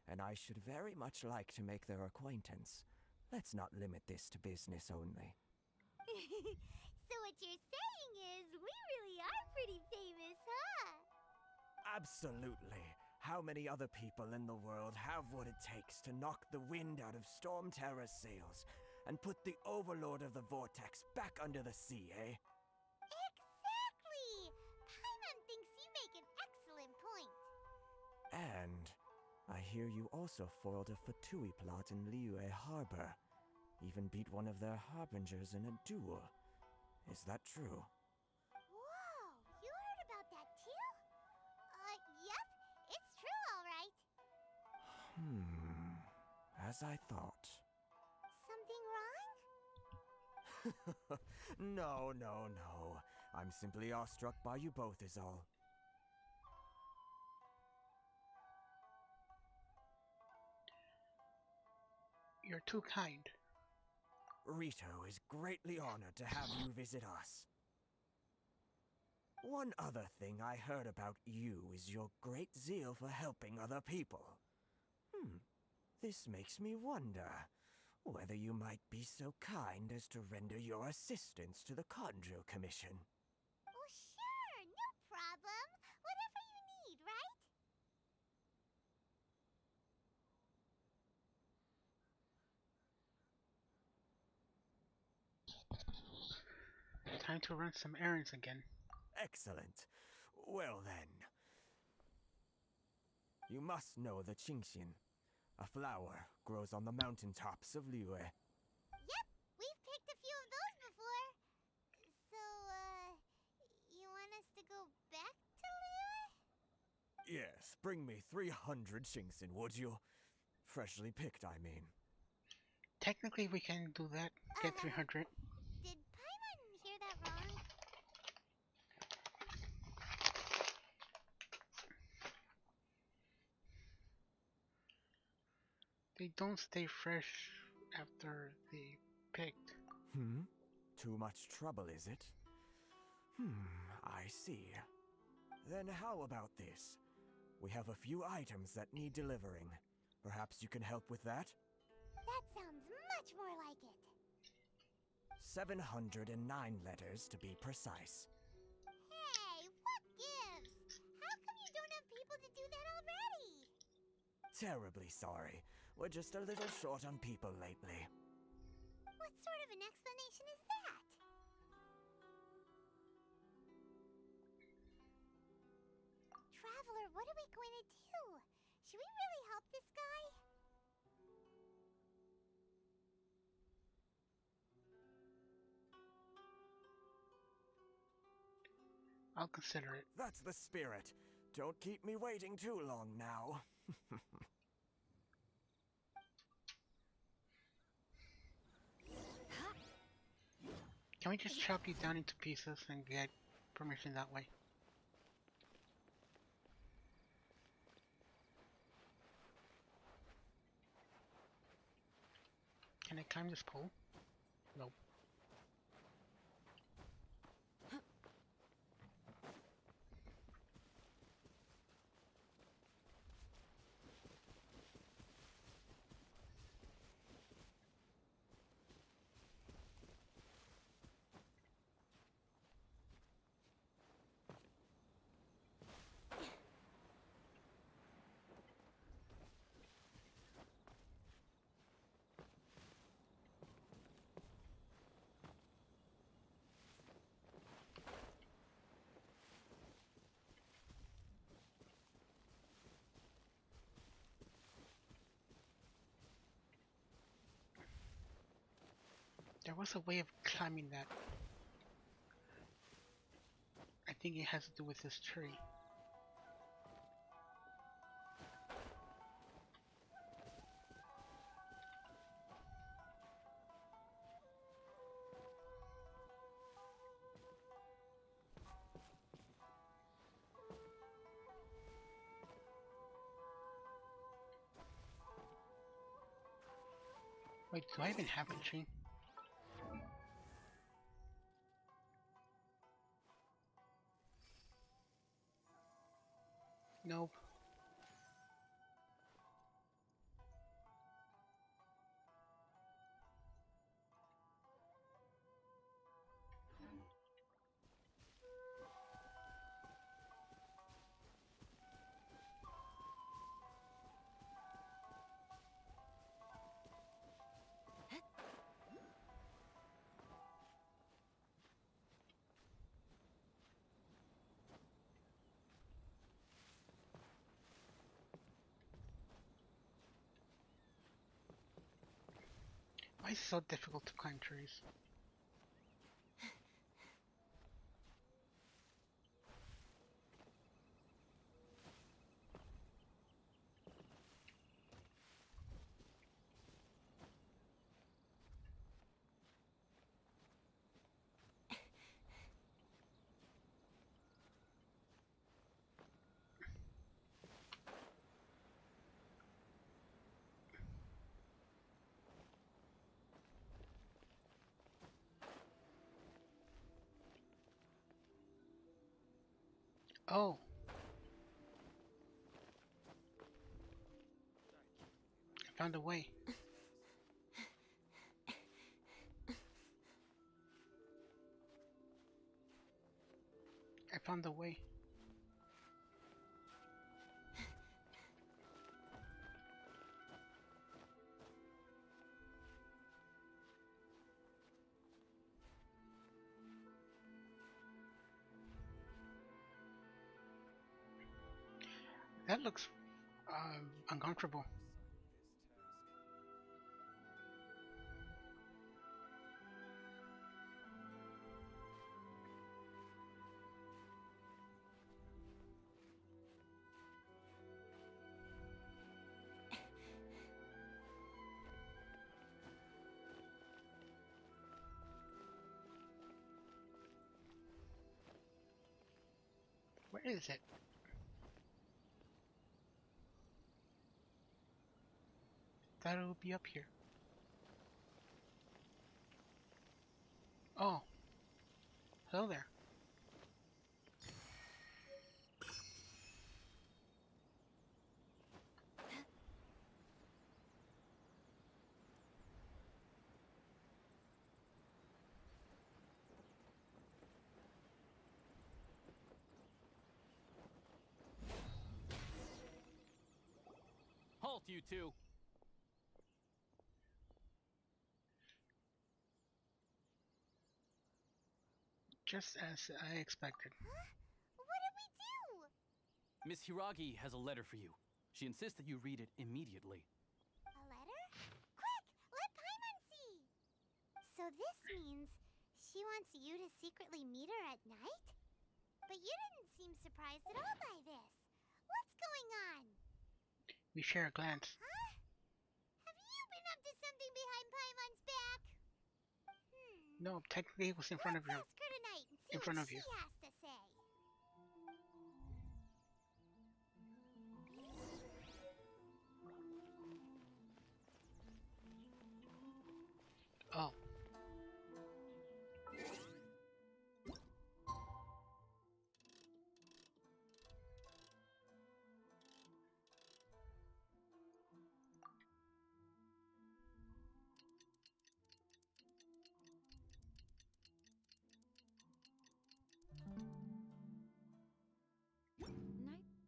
and I should very much like to make their acquaintance. Let's not limit this to business only. So what you're saying is, we really are pretty famous, huh? Absolutely. How many other people in the world have what it takes to knock the wind out of Storm Terror's sails and put the overlord of the vortex back under the sea, eh? Exactly! Paimon thinks you make an excellent point. And I hear you also foiled a Fatui plot in Liyue Harbor. Even beat one of their harbingers in a duel. Is that true? Whoa, you heard about that too? Yep, it's true, all right. As I thought. Something wrong? No. I'm simply awestruck by you both is all. You're too kind. Rito is greatly honored to have you visit us. One other thing I heard about you is your great zeal for helping other people. This makes me wonder whether you might be so kind as to render your assistance to the Kanjo Commission. Oh, sure, no problem. Whatever you need, right? Time to run some errands again. Excellent. Well then. You must know the Qingxin. A flower grows on the mountaintops of Liyue. Yep, we've picked a few of those before. So, you want us to go back to Liyue? Yes, bring me 300 Shinxin, would you? Freshly picked, I mean. Technically, we can do that. Get 300. Did Paimon hear that wrong? They don't stay fresh after they picked. Too much trouble, is it? I see. Then how about this? We have a few items that need delivering. Perhaps you can help with that? That sounds much more like it. 709 letters to be precise. Hey, what gives? How come you don't have people to do that already? Terribly sorry. We're just a little short on people lately. What sort of an explanation is that? Traveler, what are we going to do? Should we really help this guy? I'll consider it. That's the spirit. Don't keep me waiting too long now. Can we just chop you down into pieces and get permission that way? Can I climb this pole? Nope. There was a way of climbing that. I think it has to do with this tree. Wait, do I even have a tree? Nope. Why is it so difficult to climb trees? Oh. I found a way. I found a way. That looks uncomfortable. Where is it? Thought it would be up here. Oh. Hello there. Halt, you two! Just as I expected. What did we do? Miss Hiragi has a letter for you. She insists that you read it immediately. A letter? Quick! Let Paimon see! So this means she wants you to secretly meet her at night? But you didn't seem surprised at all by this. What's going on? We share a glance. Huh? Have you been up to something behind Paimon's back? No, technically it was in front of you. Let's ask her tonight and see In front what of you. she has to say. Oh.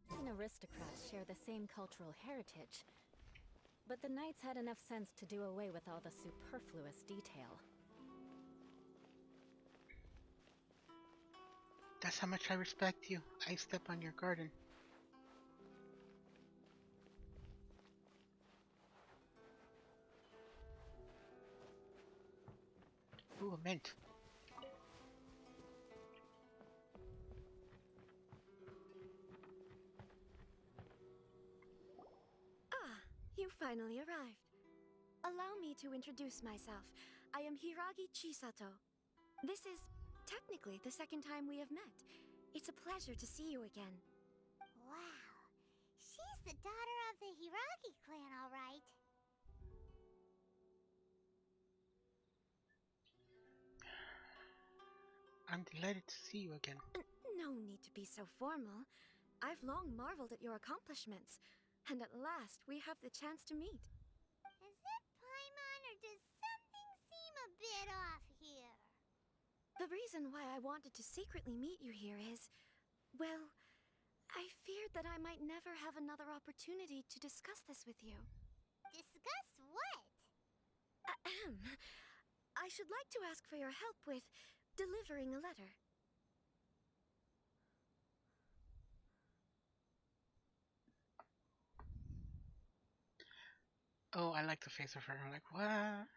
Knights and aristocrats share the same cultural heritage, but the knights had enough sense to do away with all the superfluous detail. That's how much I respect you. I step on your garden. Ooh, a mint. Ah, you finally arrived. Allow me to introduce myself. I am Hiragi Chisato. This is technically the second time we have met. It's a pleasure to see you again. Wow. She's the daughter of the Hiragi clan, all right. I'm delighted to see you again. No need to be so formal. I've long marveled at your accomplishments, and at last we have the chance to meet. Is it Paimon, or does something seem a bit off here? The reason why I wanted to secretly meet you here is, well, I feared that I might never have another opportunity to discuss this with you. Discuss what? Ahem. I should like to ask for your help with delivering a letter. Oh, I like the face of her. I'm like, what?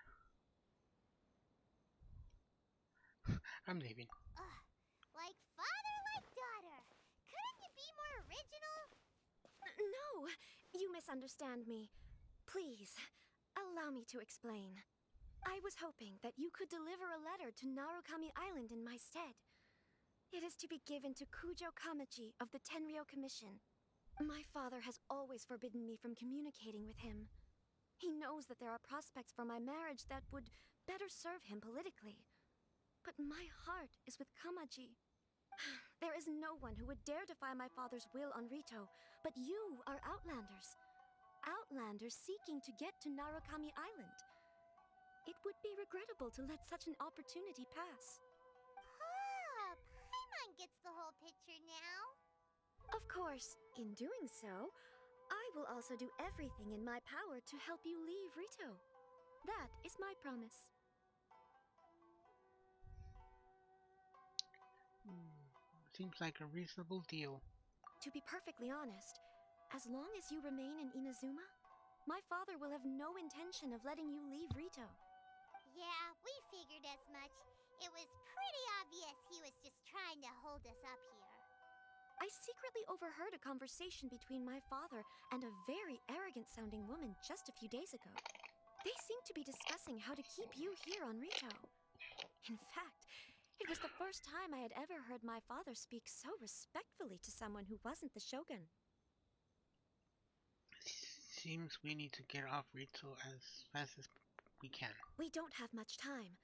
I'm leaving. Ugh. Like father, like daughter. Couldn't you be more original? No, you misunderstand me. Please, allow me to explain. I was hoping that you could deliver a letter to Narukami Island in my stead. It is to be given to Kujo Kamachi of the Tenryou Commission. My father has always forbidden me from communicating with him. He knows that there are prospects for my marriage that would better serve him politically. But my heart is with Kamaji. There is no one who would dare defy my father's will on Rito, but you are Outlanders. Outlanders seeking to get to Narukami Island. It would be regrettable to let such an opportunity pass. Ah, Paimon gets the whole picture now. Of course, in doing so, I will also do everything in my power to help you leave Rito. That is my promise. Seems like a reasonable deal. To be perfectly honest, as long as you remain in Inazuma, my father will have no intention of letting you leave Rito. Yeah, we figured as much. It was pretty obvious he was just trying to hold us up here. I secretly overheard a conversation between my father and a very arrogant-sounding woman just a few days ago. They seemed to be discussing how to keep you here on Rito. In fact, It was the first time I had ever heard my father speak so respectfully to someone who wasn't the shogun. Seems we need to get off Rito as fast as we can. We don't have much time.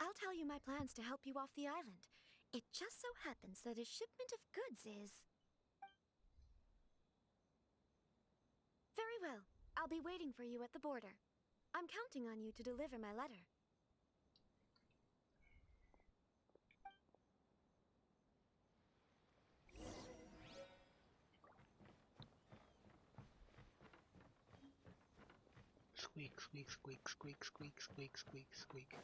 I'll tell you my plans to help you off the island. It just so happens that a shipment of goods is... Very well. I'll be waiting for you at the border. I'm counting on you to deliver my letter. Squeak, squeak, squeak, squeak, squeak, squeak, squeak, squeak.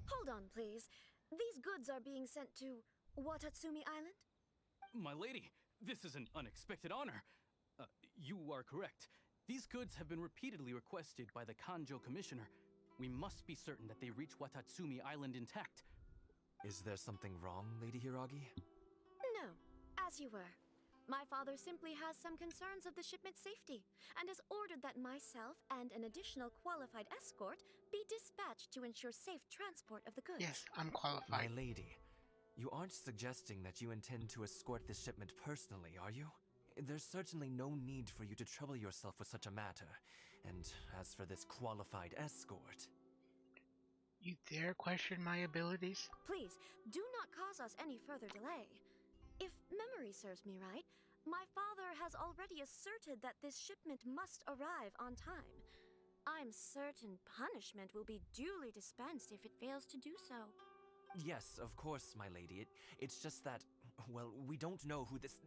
Hold on, please. These goods are being sent to Watatsumi Island? My lady, this is an unexpected honor. You are correct. These goods have been repeatedly requested by the Kanjo Commissioner. We must be certain that they reach Watatsumi Island intact. Is there something wrong, Lady Hiragi? No, as you were. My father simply has some concerns of the shipment's safety and has ordered that myself and an additional qualified escort be dispatched to ensure safe transport of the goods. Yes, I'm qualified. My lady, you aren't suggesting that you intend to escort this shipment personally, are you? There's certainly no need for you to trouble yourself with such a matter. And as for this qualified escort... You dare question my abilities? Please, do not cause us any further delay. If memory serves me right, my father has already asserted that this shipment must arrive on time. I'm certain punishment will be duly dispensed if it fails to do so. Yes, of course, my lady. It's just that, well, we don't know who this...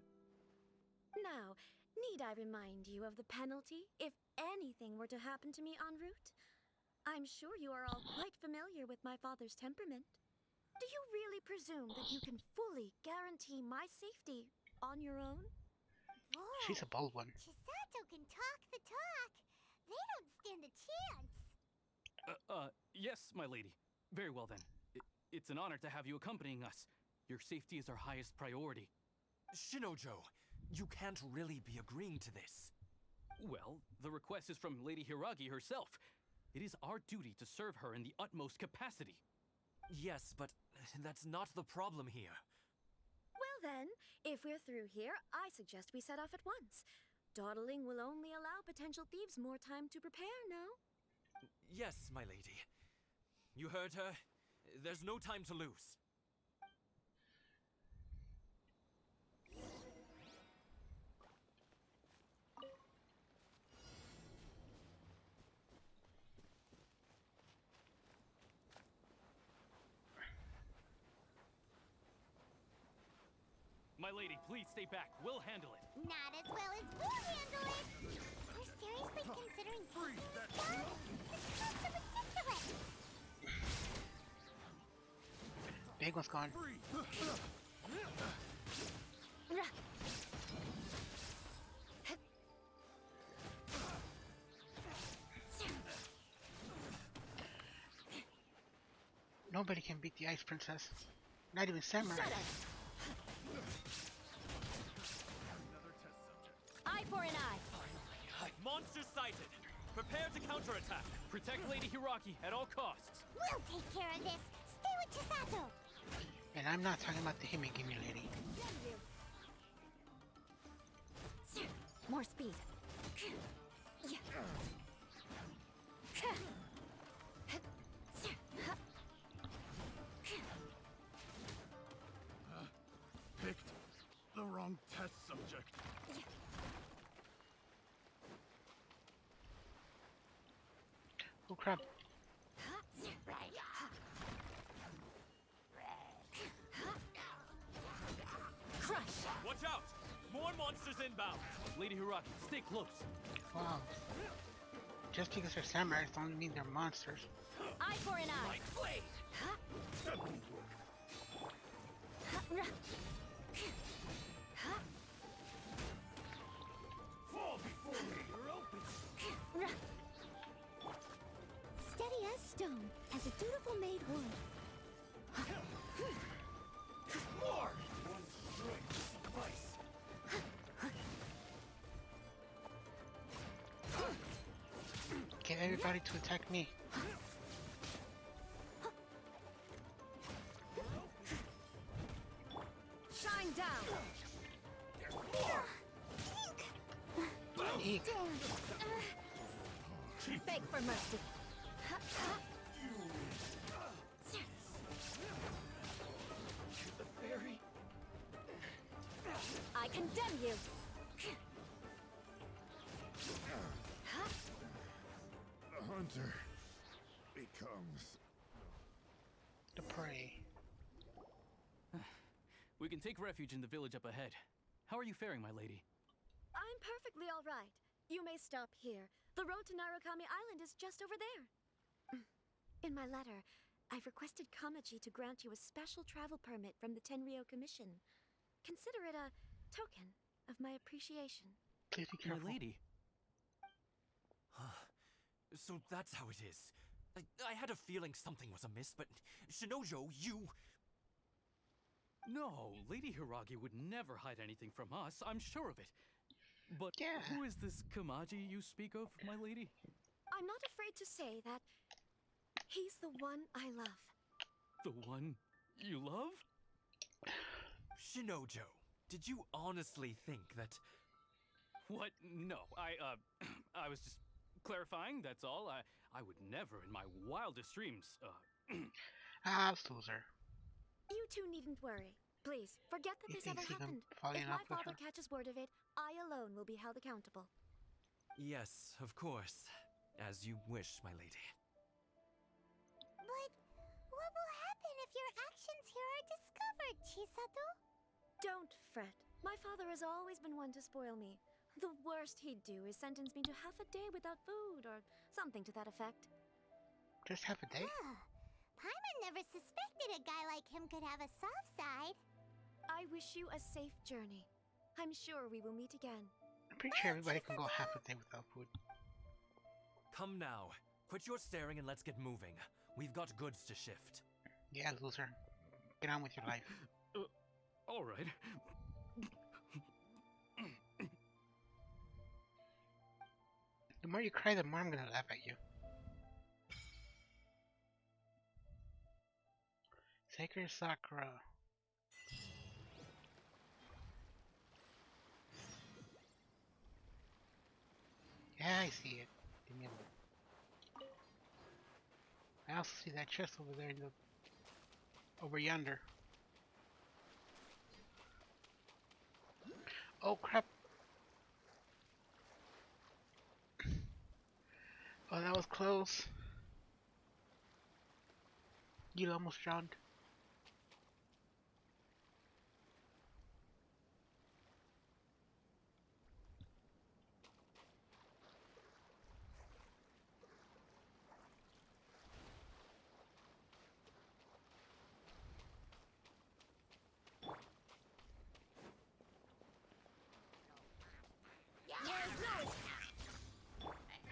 Now, need I remind you of the penalty if anything were to happen to me en route? I'm sure you are all quite familiar with my father's temperament. Do you really presume that you can fully guarantee my safety on your own? Boy, She's a bold one. Chisato can talk the talk. They don't stand a chance. Yes, my lady. Very well then. It's an honor to have you accompanying us. Your safety is our highest priority. Shinojo, you can't really be agreeing to this. Well, the request is from Lady Hiragi herself. It is our duty to serve her in the utmost capacity. Yes, but that's not the problem here. Well then, if we're through here, I suggest we set off at once. Dawdling will only allow potential thieves more time to prepare, no? Yes, my lady. You heard her. There's no time to lose. My lady, please stay back. We'll handle it. Not as well as we'll handle it. We're seriously considering taking this job? This is so ridiculous. Big one's gone. Nobody can beat the Ice Princess. Not even Samurai. Eye for an eye. Monster sighted. Prepare to counterattack. Protect Lady Hiragi at all costs. We'll take care of this. Stay with Chisato. And I'm not talking about the Himigimi lady. More speed. Picked the wrong test subject. Oh crap. Crush! Watch out! More monsters inbound! Lady Hiragi, stay close. Wow. Just because they're samurais don't mean they're monsters. Eye for an eye. Like blade! Fall before me, you're open. Steady as stone, as a dutiful everybody to attack me. Shine down. Eek. Beg for mercy. The fairy. I condemn you. The hunter becomes the prey. We can take refuge in the village up ahead. How are you faring, my lady? I'm perfectly all right. You may stop here. The road to Narukami Island is just over there. In my letter, I've requested Kamaji to grant you a special travel permit from the Tenryou Commission. Consider it a token of my appreciation. Please be careful. My lady. So that's how it is. I had a feeling something was amiss, but Shinojo, you... No, Lady Hiragi would never hide anything from us, I'm sure of it. But who is this Kamaji you speak of, my lady? I'm not afraid to say that he's the one I love. The one you love? Shinojo, did you honestly think that... What? No, I was just clarifying, that's all. I would never in my wildest dreams, loser. You two needn't worry. Please, forget that this ever happened. If my father catches word of it, I alone will be held accountable. Yes, of course. As you wish, my lady. But what will happen if your actions here are discovered, Chisato? Don't fret. My father has always been one to spoil me. The worst he'd do is sentence me to half a day without food, or something to that effect. Just half a day? Paimon never suspected a guy like him could have a soft side. I wish you a safe journey. I'm sure we will meet again. I'm pretty sure everybody can go half a day without food. Come now. Quit your staring and let's get moving. We've got goods to shift. Yeah, loser. Get on with your life. All right. The more you cry, the more I'm gonna laugh at you. Sacred Sakura. Yeah, I see it. Give me a minute. I also see that chest over there in the over yonder. Oh crap. Oh, that was close. You almost drowned.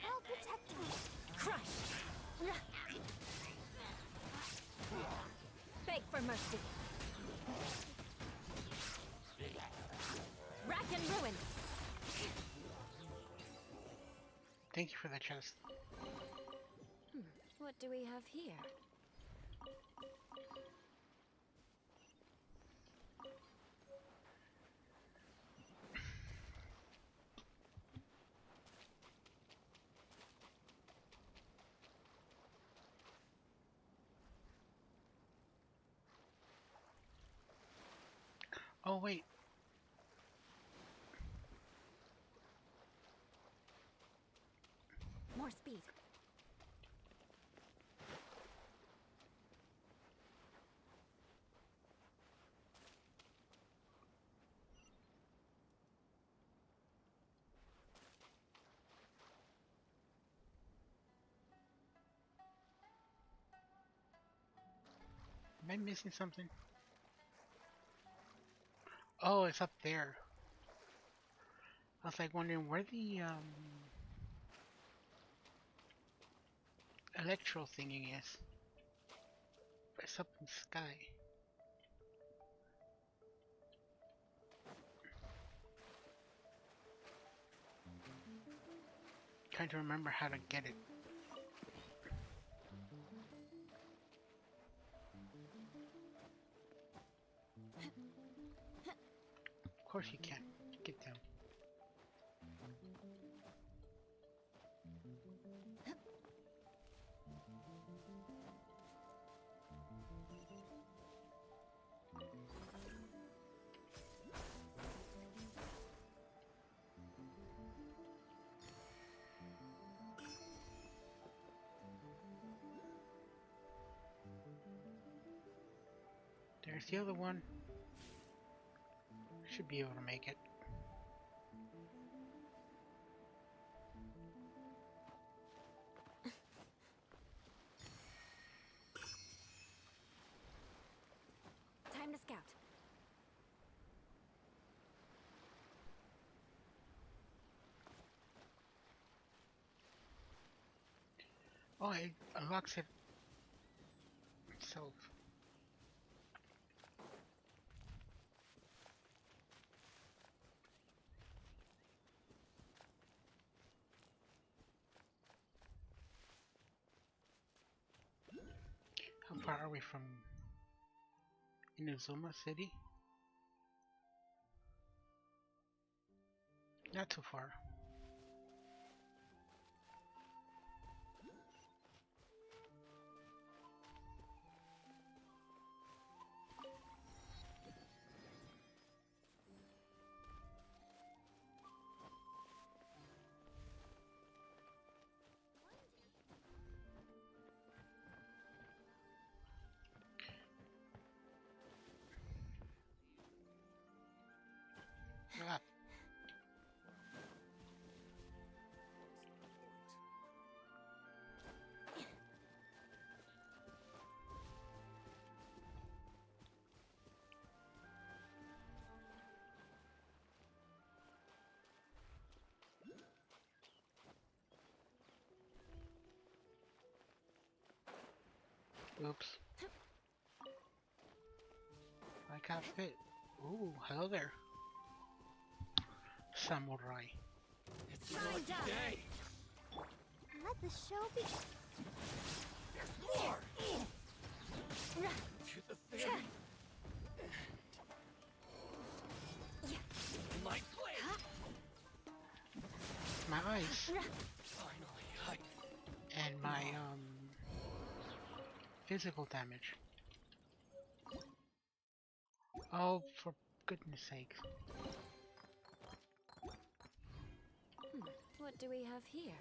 I'll protect you. Crush! Beg for mercy. Rack and ruin. Thank you for the chest. What do we have here? Oh wait. More speed. Am I missing something? Oh, it's up there. I was like wondering where the electro thingy is. It's up in the sky. Trying to remember how to get it. Of course you can. Get down. There's the other one. Should be able to make it. Time to scout. Oh, it unlocks it itself. How far are we from Inazuma City? Not too far. Ah. Oops. I can't fit. Ooh, hello there. Samurai. It's your lucky day. Let the show be. There's more. To the theory. My blade. My eyes. Finally, And my physical damage. Oh, for goodness sake. What do we have here?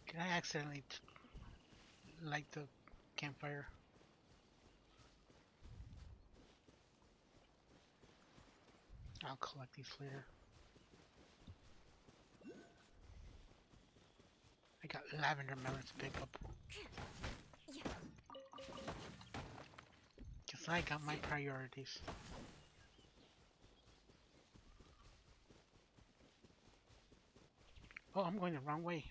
Did I accidentally light the campfire? I'll collect these later. I got lavender melons to pick up. Cause I got my priorities. Oh, I'm going the wrong way.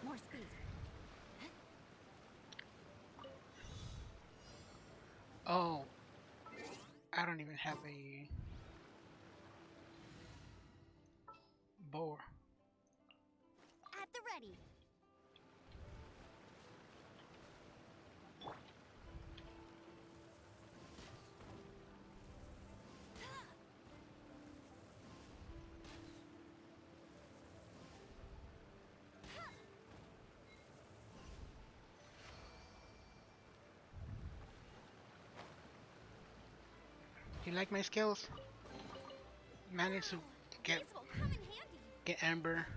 More speed. Oh, I don't even have a bow. At the ready. You like my skills? Managed to get Amber,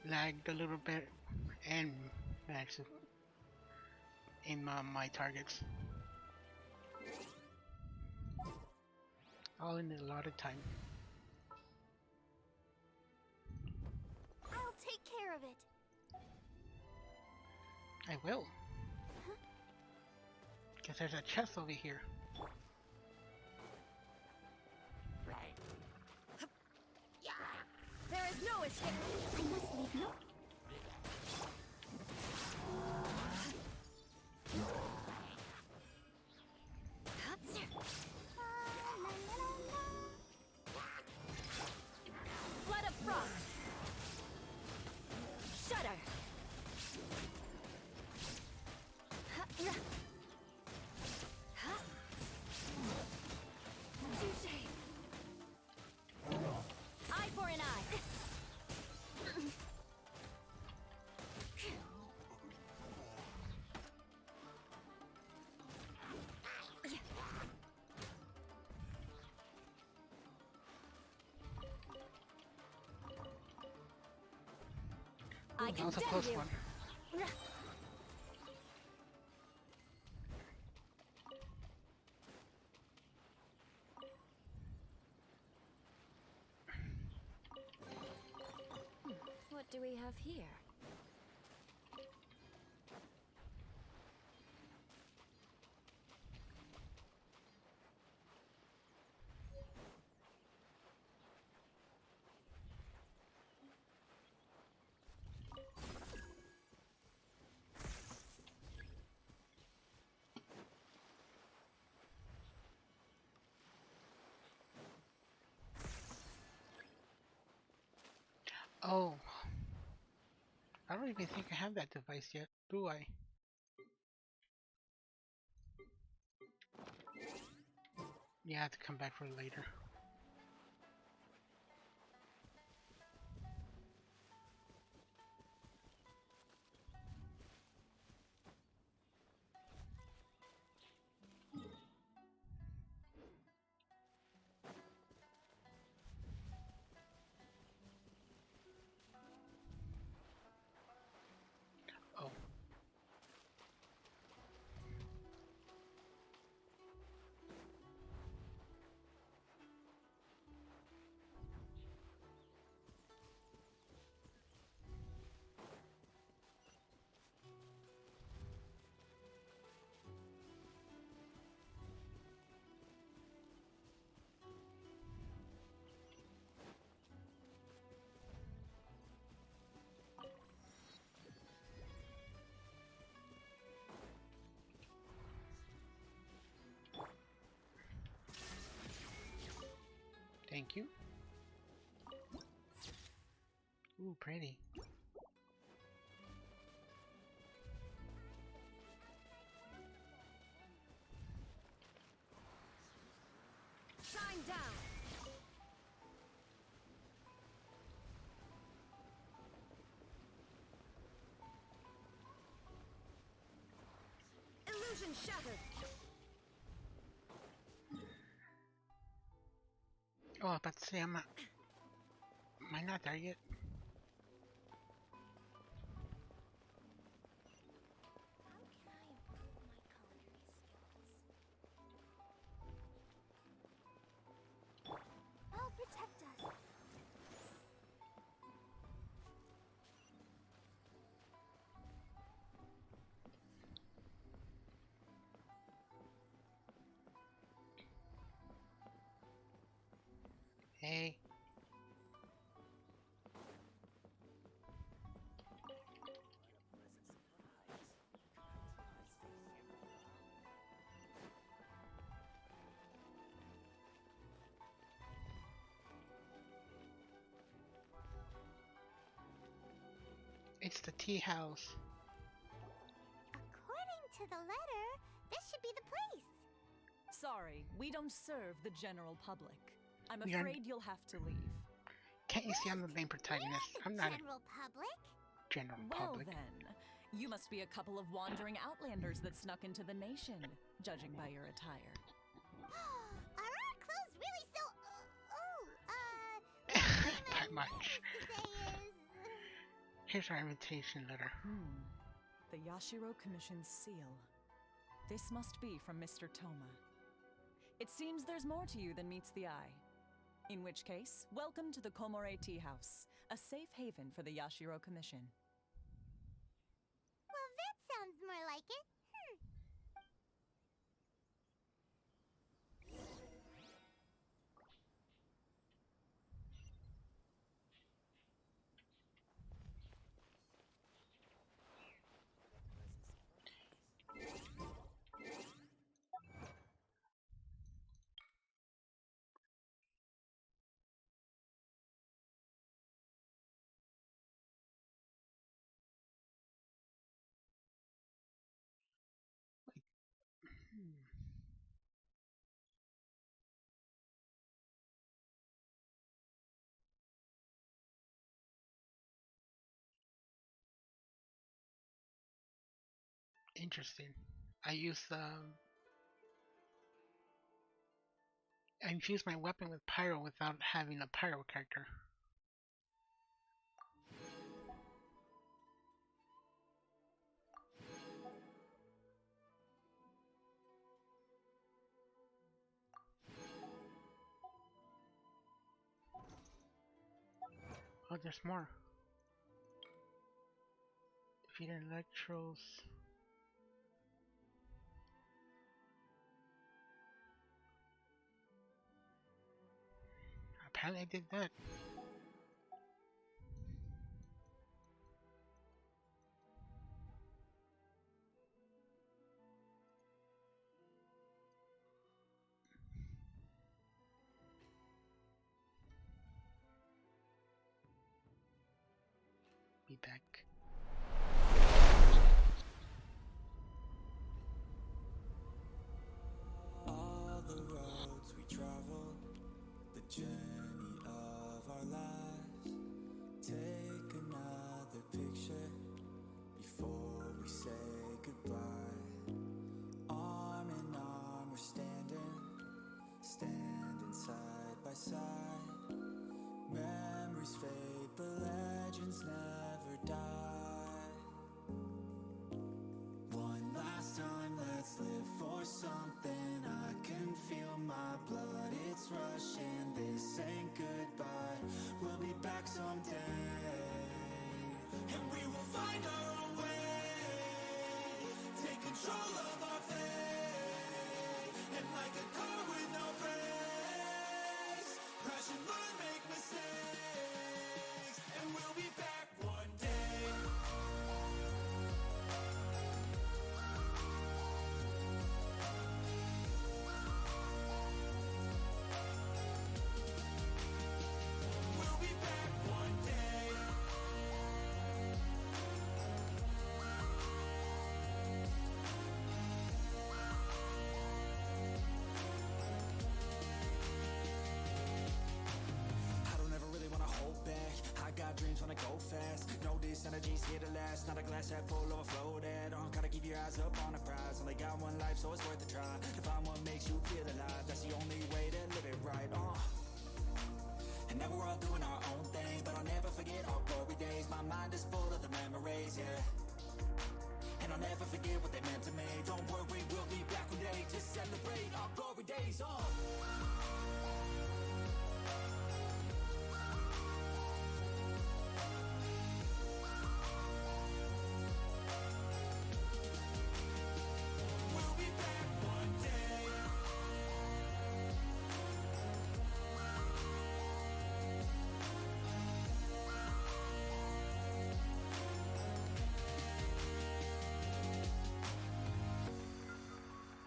lagged a little bit, and managed to aim my targets. All in a lot of time. I'll take care of it. I will. Because there's a chest over here. There is no escape. I must leave no. Ooh, that was a close one. What do we have here? Oh, I don't even think I have that device yet, do I? Yeah, I have to come back for it later. Oh. Thank you. Ooh, pretty. Shine down. Illusion shattered. Oh, I was about to say, am I not there yet? Oh, protect us. Hey. It's the tea house. According to the letter, this should be the place. Sorry, we don't serve the general public. I'm We are- afraid you'll have to leave. Can't you see I'm the main protagonist? I'm not General public? a general Well public. then, you must be a couple of wandering outlanders that snuck into the nation, judging by your attire. Are our clothes really so... That much. Here's our invitation letter. The Yashiro Commission's seal. This must be from Mr. Toma. It seems there's more to you than meets the eye. In which case, welcome to the Komore Tea House, a safe haven for the Yashiro Commission. Well, that sounds more like it. Interesting. I infused my weapon with pyro without having a pyro character. Oh, there's more. Defeated Electros. Apparently I did that. Be back. All the roads we travel, the journey of our lives. Take another picture before we say goodbye. Arm in arm we're standing side by side. Memories fade, but legends never die. One last time, let's live for something. I can feel my blood, it's rushing. This ain't goodbye, we'll be back someday. And we will find our own way. Take control of our fate. And like a car with no brakes, crash and learn, make mistakes. And we'll be back one day. We'll be back one day. I don't ever really wanna hold back. I got dreams, wanna go fast. Know this energy's here to last. Not a glass half full, overflow that. Gotta keep your eyes up on the prize. Only got one life, so it's worth a try. To find what makes you feel alive, that's the only way to live it right. And now we're all doing our own thing, but I'll never forget our glory days. My mind is full of the memories, yeah. And I'll never forget what they meant to me. Don't worry, we'll be back one day to celebrate our glory days. We'll be back one day.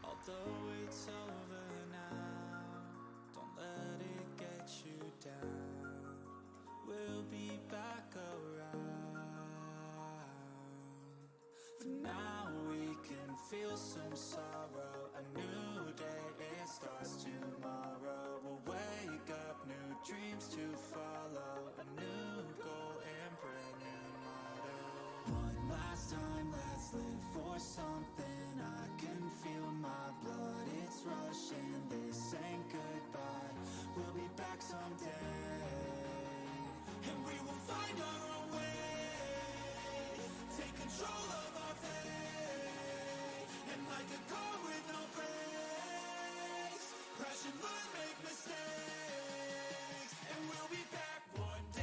Although it's over now, don't let it get you down. We'll be back around. For now we can feel some sorrow. A new day, it starts tomorrow. We'll wake up, new dreams to follow. A new goal and brand new motto. One last time, let's live for something. I can feel my blood, it's rushing. This ain't goodbye, we'll be back someday. And we will find our own way. Take control of our fate. And like a car with no brakes, crash and learn, make mistakes. And we'll be back one day.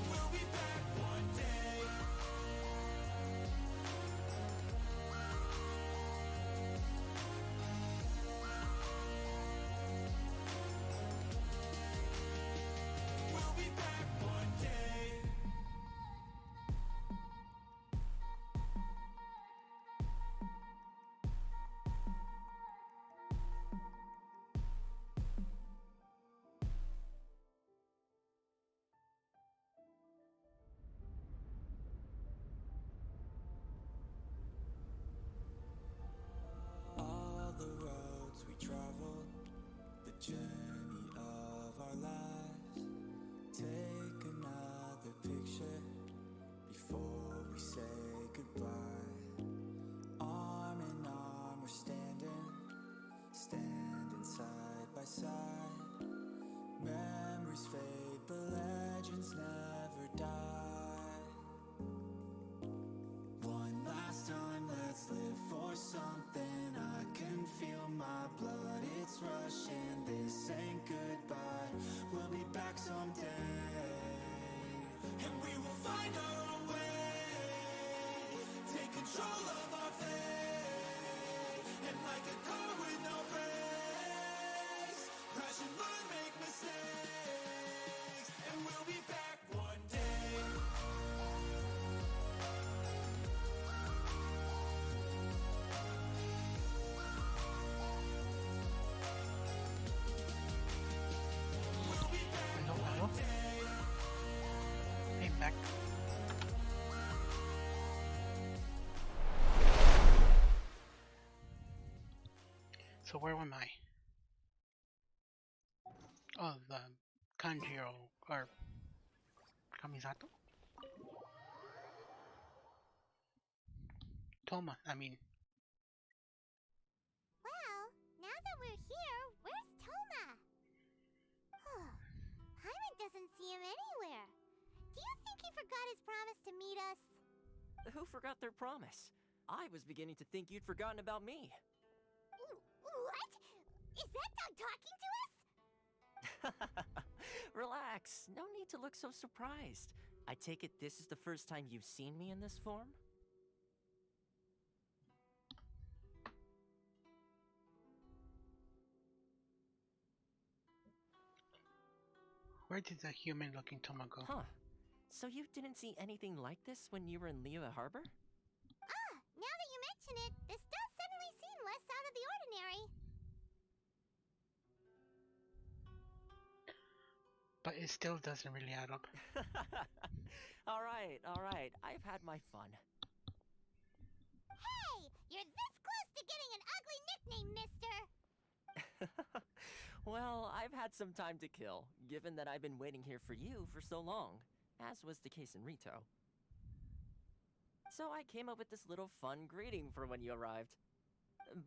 We'll be back one day. We'll be back one day. All the roads we travel, the journey of our lives. Take another picture before we say goodbye. Arm in arm we're standing side by side. Memories fade, but legends never die. One like a car with no brakes. Crash and learn, make mistakes, and we'll be back one day. We'll be back one day. Hey, back. So where am I? Oh, the Kanjiro, or Kamisato? Toma, I mean. Well, now that we're here, where's Toma? Paimon doesn't see him anywhere. Do you think he forgot his promise to meet us? Who forgot their promise? I was beginning to think you'd forgotten about me. What? Is that dog talking to us? Relax. No need to look so surprised. I take it this is the first time you've seen me in this form? Where did the human-looking Toma go? Huh. So you didn't see anything like this when you were in Liyue Harbor? Now that you mention it, this does suddenly seem less out of the ordinary. But it still doesn't really add up. Alright. I've had my fun. Hey! You're this close to getting an ugly nickname, mister! Well, I've had some time to kill, given that I've been waiting here for you for so long, as was the case in Rito. So I came up with this little fun greeting for when you arrived.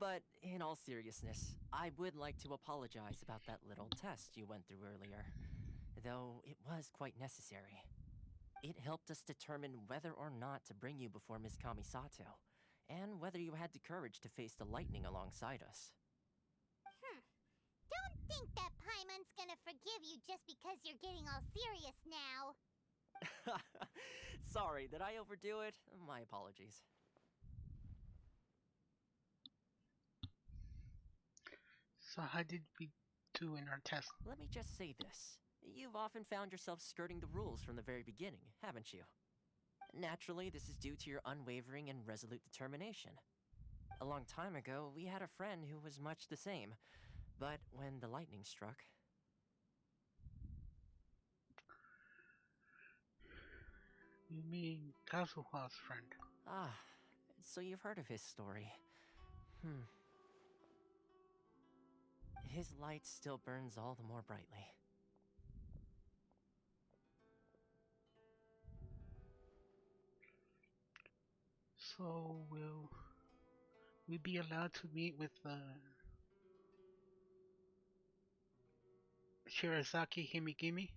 But in all seriousness, I would like to apologize about that little test you went through earlier, though it was quite necessary. It helped us determine whether or not to bring you before Ms. Kamisato, and whether you had the courage to face the lightning alongside us. Don't think that Paimon's gonna forgive you just because you're getting all serious now. Sorry, did I overdo it? My apologies. So how did we do in our test? Let me just say this. You've often found yourself skirting the rules from the very beginning, haven't you? Naturally, this is due to your unwavering and resolute determination. A long time ago, we had a friend who was much the same, but when the lightning struck... You mean Kazuha's friend? Ah, so you've heard of his story. His light still burns all the more brightly. So will we be allowed to meet with Shirazaki Himigimi?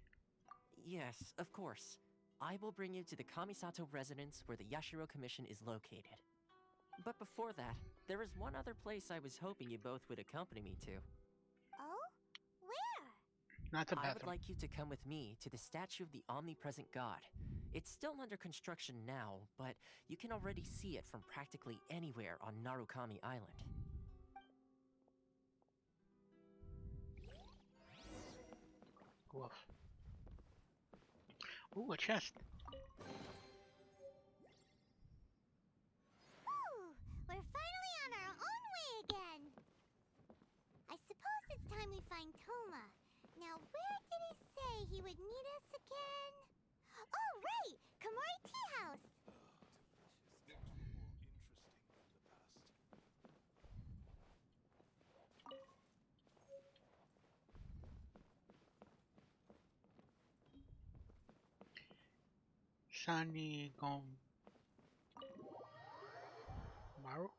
Yes, of course. I will bring you to the Kamisato residence where the Yashiro Commission is located. But before that, there is one other place I was hoping you both would accompany me to. Oh? Where? Not the I bathroom. would like you to come with me to the statue of the omnipresent god. It's still under construction now, but you can already see it from practically anywhere on Narukami Island. Woof. Ooh, a chest. Whew! We're finally on our own way again! I suppose it's time we find Toma. Now, where did he say he would meet us again? Oh, right! Komori Tea House! Shani Gon Maru?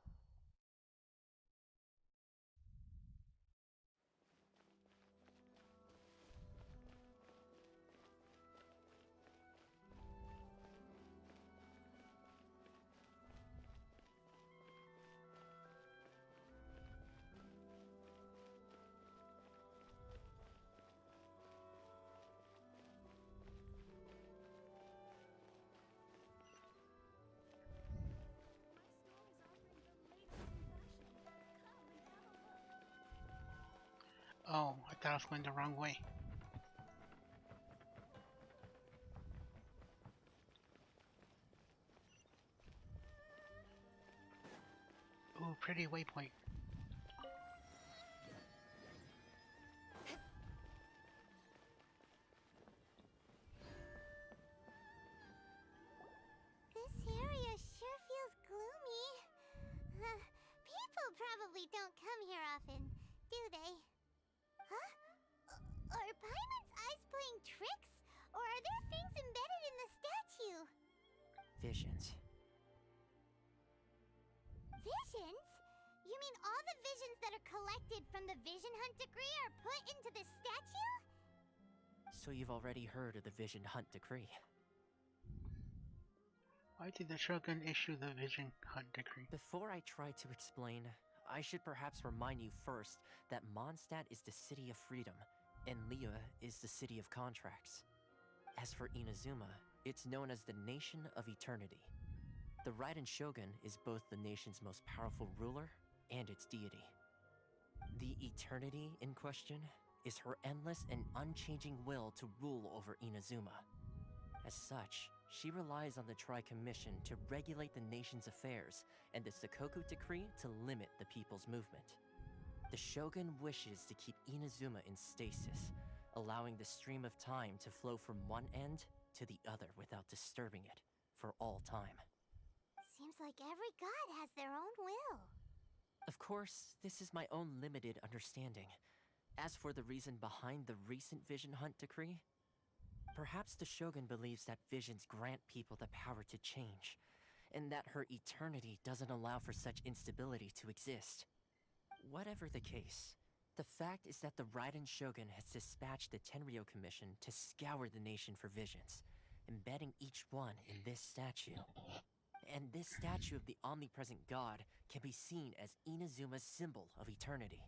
Oh, I thought I was going the wrong way. Ooh, pretty waypoint. This area sure feels gloomy. People probably don't come here often, do they? Huh? Are Paimon's eyes playing tricks? Or are there things embedded in the statue? Visions. Visions? You mean all the visions that are collected from the Vision Hunt Decree are put into this statue? So you've already heard of the Vision Hunt Decree. Why did the Shogun issue the Vision Hunt Decree? Before I try to explain, I should perhaps remind you first that Mondstadt is the city of freedom, and Liyue is the city of contracts. As for Inazuma, it's known as the Nation of Eternity. The Raiden Shogun is both the nation's most powerful ruler and its deity. The Eternity in question is her endless and unchanging will to rule over Inazuma. As such, she relies on the Tri-Commission to regulate the nation's affairs and the Sakoku Decree to limit the people's movement. The Shogun wishes to keep Inazuma in stasis, allowing the stream of time to flow from one end to the other without disturbing it for all time. Seems like every god has their own will. Of course, this is my own limited understanding. As for the reason behind the recent Vision Hunt Decree, perhaps the Shogun believes that visions grant people the power to change, and that her eternity doesn't allow for such instability to exist. Whatever the case, the fact is that the Raiden Shogun has dispatched the Tenryou Commission to scour the nation for visions, embedding each one in this statue. And this statue of the omnipresent god can be seen as Inazuma's symbol of eternity.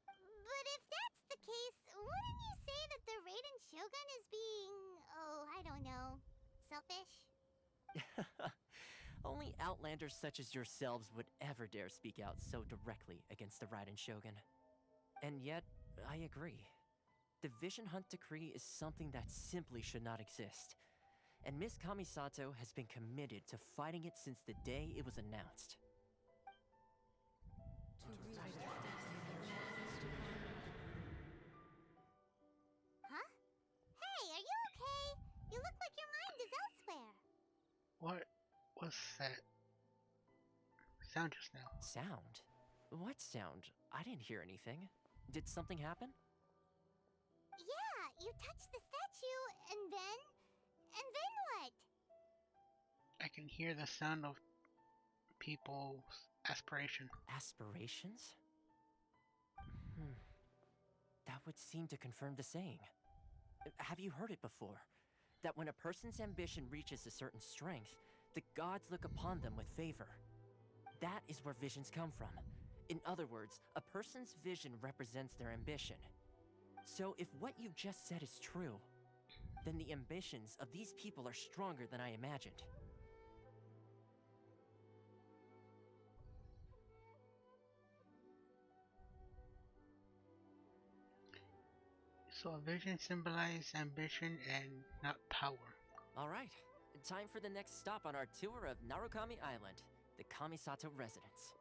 But if that's the case, wouldn't you say that the Raiden Shogun is being, I don't know, selfish? Only outlanders such as yourselves would ever dare speak out so directly against the Raiden Shogun. And yet, I agree. The Vision Hunt Decree is something that simply should not exist. And Miss Kamisato has been committed to fighting it since the day it was announced. Huh? Hey, are you okay? You look like your mind is elsewhere. What was that sound just now? Sound? What sound? I didn't hear anything. Did something happen? Yeah, you touched the statue, and then what? I can hear the sound of people's aspiration. Aspirations? That would seem to confirm the saying. Have you heard it before? That when a person's ambition reaches a certain strength, the gods look upon them with favor. That is where visions come from. In other words, a person's vision represents their ambition. So if what you just said is true, then the ambitions of these people are stronger than I imagined. So a vision symbolizes ambition and not power. Alright, time for the next stop on our tour of Narukami Island, the Kamisato residence.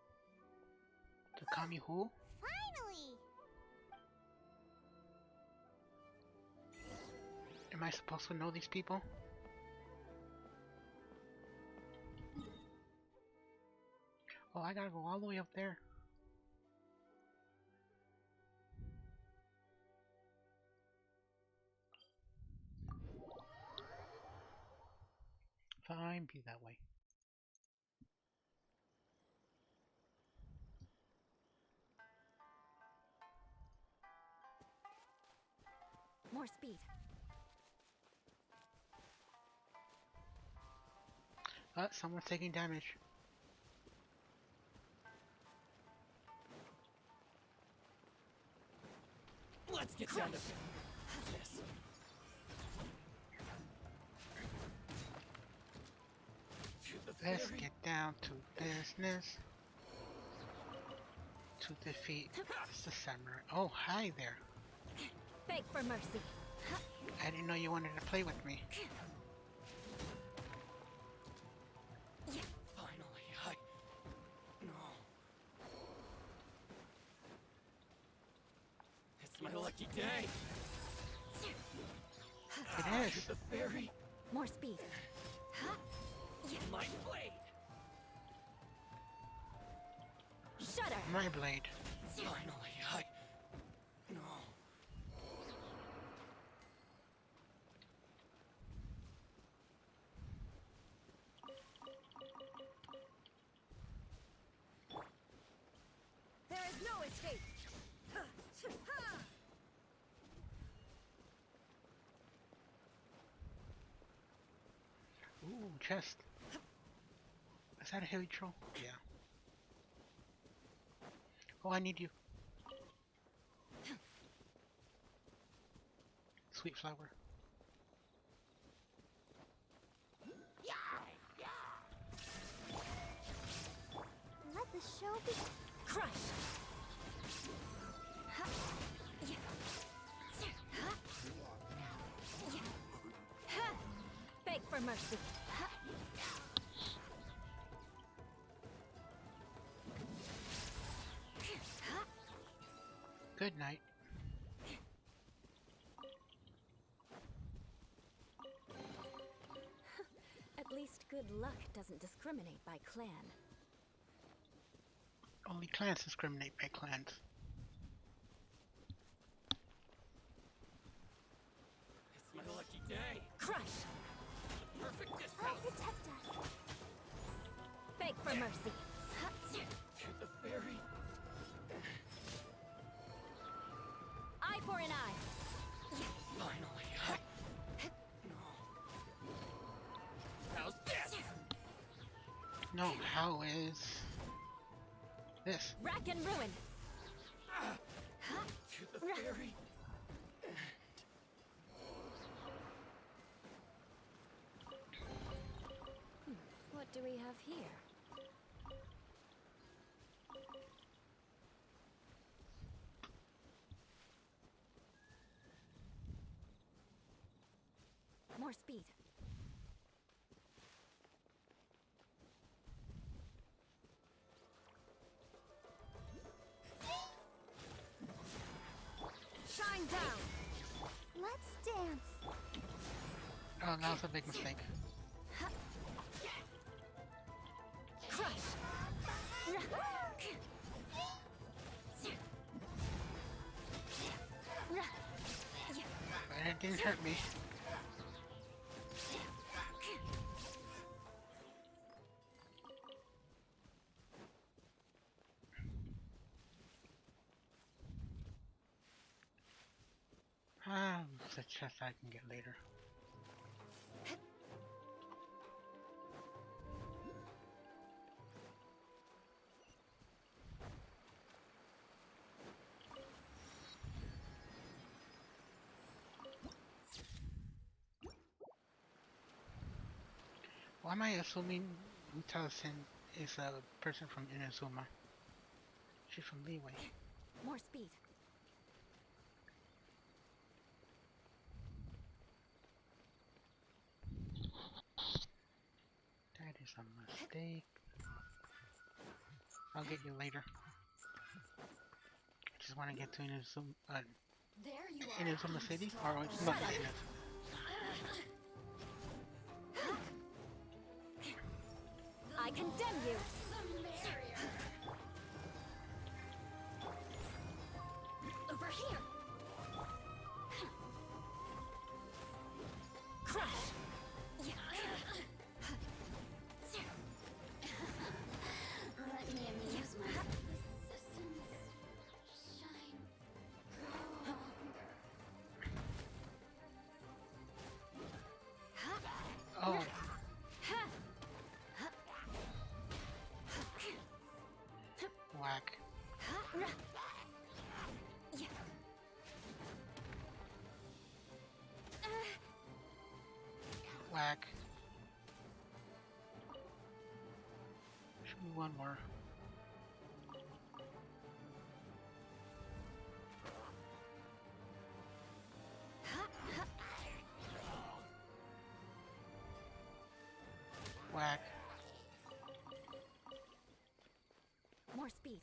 The Kami who? Finally! Am I supposed to know these people? Oh, I gotta go all the way up there. Fine, be that way. More speed. Someone's taking damage. Let's get down to business. Let's get down to business. To defeat the samurai. Oh, hi there. Beg for mercy. I didn't know you wanted to play with me. Finally, No. It's my lucky day. It is. The fairy. More speed. My blade. Shudder. My blade. Finally, No. There is no escape. Ooh, chest. Is that a heavy troll? Yeah. Oh, I need you. Sweet flower. Let the show be. Crush. Beg for mercy. Good night. At least good luck doesn't discriminate by clan. Only clans discriminate by clans. It's my lucky day. Crush. The perfect I'll discount. protect us. Beg for mercy. To the fairy. Eye for an eye. Finally, How's this? No, how is this? Rack and ruin. To the fairy. What do we have here? More speed. Shine down. Let's dance. Oh, that was a big mistake. Crush. But it didn't hurt me. It's a chest I can get later. Why am I assuming Utah-san is a person from Inazuma? She's from Leeway. More speed. That is a mistake. I'll get you later. I just want to get to Inazuma, Inazuma City, or it's not Inazuma. I condemn you. Over here. Crush. Let me amuse myself. The systems shine Oh. Whack. Whack. Should be one more. more speed.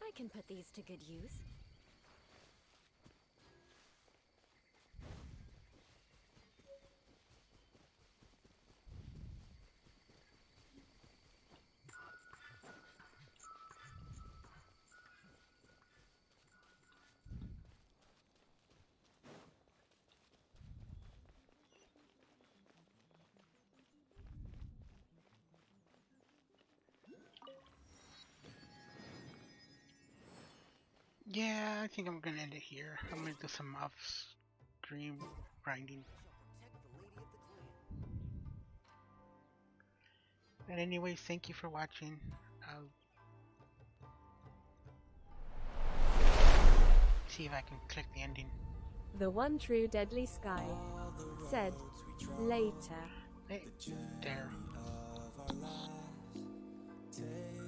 I can put these to good use. Yeah, I think I'm gonna end it here. I'm gonna do some off-stream grinding. But anyways, thank you for watching. I'll see if I can click the ending. The one true deadly sky said later. Hey, there. Take